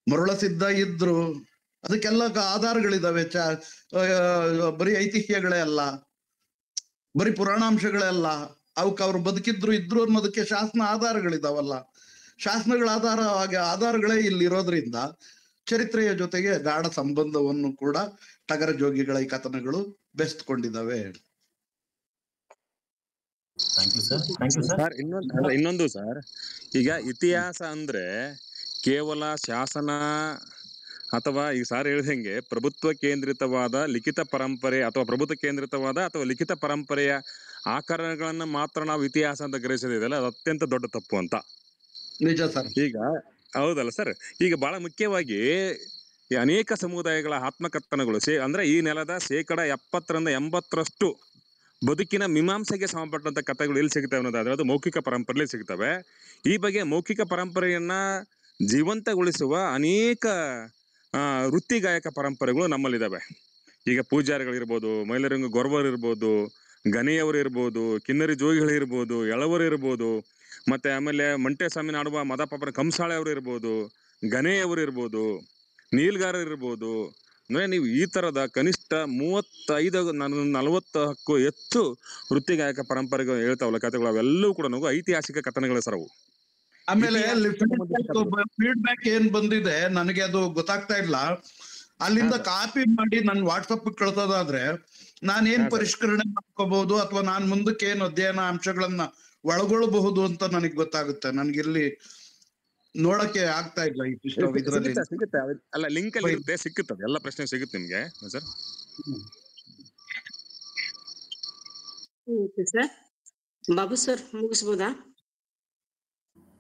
ಮರುಳ ಸಿದ್ಧ ಇದ್ರು, ಅದಕ್ಕೆಲ್ಲ ಆಧಾರಗಳಿದಾವೆ. ಬರೀ ಐತಿಹ್ಯಗಳೇ ಅಲ್ಲ, ಬರೀ ಪುರಾಣಾಂಶಗಳೇ ಅಲ್ಲ. ಅವಕ್ಕೆ ಅವ್ರು ಇದ್ರು ಅನ್ನೋದಕ್ಕೆ ಶಾಸನ ಆಧಾರಗಳಿದಾವಲ್ಲ. ಶಾಸನಗಳ ಆಧಾರಗಳೇ ಇಲ್ಲಿ ಇರೋದ್ರಿಂದ ಚರಿತ್ರೆಯ ಜೊತೆಗೆ ಗಾಢ ಸಂಬಂಧವನ್ನು ಕೂಡ ಟಗರ ಜೋಗಿಗಳ ಈ ಕಥನಗಳು ಬೆಸ್ತ್ಕೊಂಡಿದ್ದಾವೆ. ಸರ್, ಇನ್ನೊಂದು ಸರ್, ಈಗ ಇತಿಹಾಸ ಅಂದ್ರೆ ಕೇವಲ ಶಾಸನ ಅಥವಾ ಈಗ ಸಾರ್ ಹೇಳಿದಂಗೆ ಪ್ರಭುತ್ವ ಕೇಂದ್ರಿತವಾದ ಲಿಖಿತ ಪರಂಪರೆ ಅಥವಾ ಲಿಖಿತ ಪರಂಪರೆಯ ಆಕರಣಗಳನ್ನ ಮಾತ್ರ ನಾವು ಇತಿಹಾಸ ಅಂತ ಗ್ರಹಿಸೋದಿದೆಯಲ್ಲ, ಅದು ಅತ್ಯಂತ ದೊಡ್ಡ ತಪ್ಪು ಅಂತ. ನಿಜ ಸರ್. ಈಗ ಹೌದಲ್ಲ ಸರ್? ಈಗ ಬಹಳ ಮುಖ್ಯವಾಗಿ ಈ ಅನೇಕ ಸಮುದಾಯಗಳ ಆತ್ಮಕಥನಗಳು ಅಂದ್ರೆ ಈ ನೆಲದ 70% ಬದುಕಿನ ಮೀಮಾಂಸೆಗೆ ಸಂಬಂಧಪಟ್ಟಂತ ಕಥೆಗಳು ಎಲ್ಲಿ ಸಿಗ್ತವೆ ಅನ್ನೋದಾದ್ರೆ ಅದು ಮೌಖಿಕ ಪರಂಪರೆಯಲ್ಲಿ ಸಿಗ್ತವೆ. ಈ ಬಗ್ಗೆ ಮೌಖಿಕ ಪರಂಪರೆಯನ್ನ ಜೀವಂತಗೊಳಿಸುವ ಅನೇಕ ವೃತ್ತಿ ಗಾಯಕ ಪರಂಪರೆಗಳು ನಮ್ಮಲ್ಲಿದ್ದಾವೆ. ಈಗ ಪೂಜಾರಿಗಳಿರ್ಬೋದು, ಮೈಲರಂಗ ಗೊರವರು ಇರ್ಬೋದು, ಗನೆಯವರು ಇರ್ಬೋದು, ಕಿನ್ನರಿ ಜೋಗಿಗಳಿರ್ಬೋದು, ಎಳವರು ಇರ್ಬೋದು, ಮತ್ತೆ ಆಮೇಲೆ ಮಂಟೇಸ್ವಾಮಿ ನಾಡುವ ಮದಪಾಪನ ಕಂಸಾಳೆ ಅವರು ಇರ್ಬೋದು, ಗನೆಯವರು ಇರ್ಬೋದು, ನೀಲ್ಗಾರರು ಇರ್ಬೋದು. ಅಂದ್ರೆ ನೀವು ಈ ತರದ ಕನಿಷ್ಠ 35-40ಕ್ಕೂ ಹೆಚ್ಚು ವೃತ್ತಿ ಗಾಯಕ ಪರಂಪರೆಗಳು ಹೇಳ್ತಾವಲ್ಲ ಕಥೆಗಳು, ಅವೆಲ್ಲವೂ ಕೂಡ ನಾವು ಐತಿಹಾಸಿಕ ಕಥನಗಳು ಸರ್ ಅವು. ಆಮೇಲೆ ಫೀಡ್ಬ್ಯಾಕ್ ಏನ್ ಬಂದಿದೆ ನನಗೆ ಅದು ಗೊತ್ತಾಗ್ತಾ ಇಲ್ಲ. ಅಲ್ಲಿಂದ ಕಾಪಿ ಮಾಡಿ ನನ್ ವಾಟ್ಸಪ್ ಕಳ್ಸೋದಾದ್ರೆ ನಾನೇನ್ ಪರಿಷ್ಕರಣೆ ಮಾಡ್ಕೋಬಹುದು ಅಥವಾ ನಾನ್ ಮುಂದಕ್ಕೆ ಏನ್ ಅಧ್ಯಯನ ಅಂಶಗಳನ್ನ ಒಳಗೊಳ್ಳಬಹುದು ಅಂತ ನನಗೆ ಗೊತ್ತಾಗುತ್ತೆ. ನನ್ಗಿಲ್ಲಿ ನೋಡಕ್ಕೆ ಆಗ್ತಾ ಇಲ್ಲ. ಇದ್ರಲ್ಲಿ ಸಿಗುತ್ತೆ, ಅಲ್ಲ ಲಿಂಕ್ ಅಲ್ಲಿ ಇರುತ್ತೆ, ಸಿಕ್ಕುತ್ತದೆ, ಎಲ್ಲ ಪ್ರಶ್ನೆ ಸಿಗುತ್ತೆ ನಿಮ್ಗೆ ಸರ್. ಸರ್ ಬಾಬು ಸರ್ ಮುಗಿಸ್ಬೋದಾ?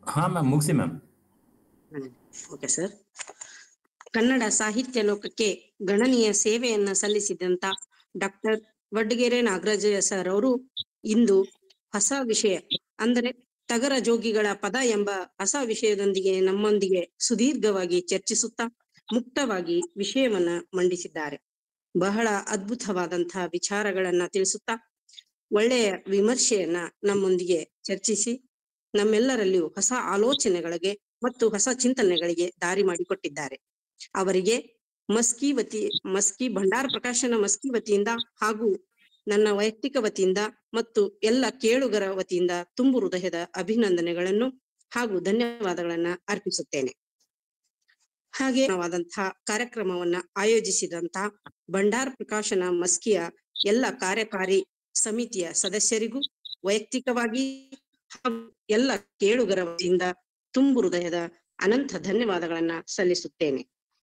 ಹಾ ಮ್ಯಾಮ್, ಮುಗಿಸಿ ಮ್ಯಾಮ್. Okay sir. ಕನ್ನಡ ಸಾಹಿತ್ಯ ಲೋಕಕ್ಕೆ ಗಣನೀಯ ಸೇವೆಯನ್ನ ಸಲ್ಲಿಸಿದಂತ ಡಾಕ್ಟರ್ ವಡ್ಡಗೆರೆ ನಾಗರಾಜ ಸರ್ ಅವರು ಇಂದು ಹೊಸ ವಿಷಯ ಅಂದರೆ ತಗರ ಜೋಗಿಗಳ ಪದ ಎಂಬ ಹೊಸ ವಿಷಯದೊಂದಿಗೆ ನಮ್ಮೊಂದಿಗೆ ಸುದೀರ್ಘವಾಗಿ ಚರ್ಚಿಸುತ್ತಾ ಮುಕ್ತವಾಗಿ ವಿಷಯವನ್ನ ಮಂಡಿಸಿದ್ದಾರೆ. ಬಹಳ ಅದ್ಭುತವಾದಂತಹ ವಿಚಾರಗಳನ್ನ ತಿಳಿಸುತ್ತಾ ಒಳ್ಳೆಯ ವಿಮರ್ಶೆಯನ್ನ ನಮ್ಮೊಂದಿಗೆ ಚರ್ಚಿಸಿ ನಮ್ಮೆಲ್ಲರಲ್ಲಿಯೂ ಹೊಸ ಆಲೋಚನೆಗಳಿಗೆ ಮತ್ತು ಹೊಸ ಚಿಂತನೆಗಳಿಗೆ ದಾರಿ ಮಾಡಿಕೊಟ್ಟಿದ್ದಾರೆ. ಅವರಿಗೆ ಮಸ್ಕಿ ಭಂಡಾರ ಪ್ರಕಾಶನ ಮಸ್ಕಿ ವತಿಯಿಂದ ಹಾಗೂ ನನ್ನ ವೈಯಕ್ತಿಕ ವತಿಯಿಂದ ಮತ್ತು ಎಲ್ಲ ಕೇಳುಗರ ವತಿಯಿಂದ ತುಂಬು ಹೃದಯದ ಅಭಿನಂದನೆಗಳನ್ನು ಹಾಗೂ ಧನ್ಯವಾದಗಳನ್ನ ಅರ್ಪಿಸುತ್ತೇನೆ. ಹಾಗೆ ಕಾರ್ಯಕ್ರಮವನ್ನ ಆಯೋಜಿಸಿದಂತಹ ಭಂಡಾರ ಪ್ರಕಾಶನ ಮಸ್ಕಿಯ ಎಲ್ಲ ಕಾರ್ಯಕಾರಿ ಸಮಿತಿಯ ಸದಸ್ಯರಿಗೂ ವೈಯಕ್ತಿಕವಾಗಿ ಹಾಗೂ ಎಲ್ಲ ಕೇಳುಗರ ವತಿಯಿಂದ ತುಂಬು ಹೃದಯದ ಅನಂತ ಧನ್ಯವಾದಗಳನ್ನ ಸಲ್ಲಿಸುತ್ತೇನೆ.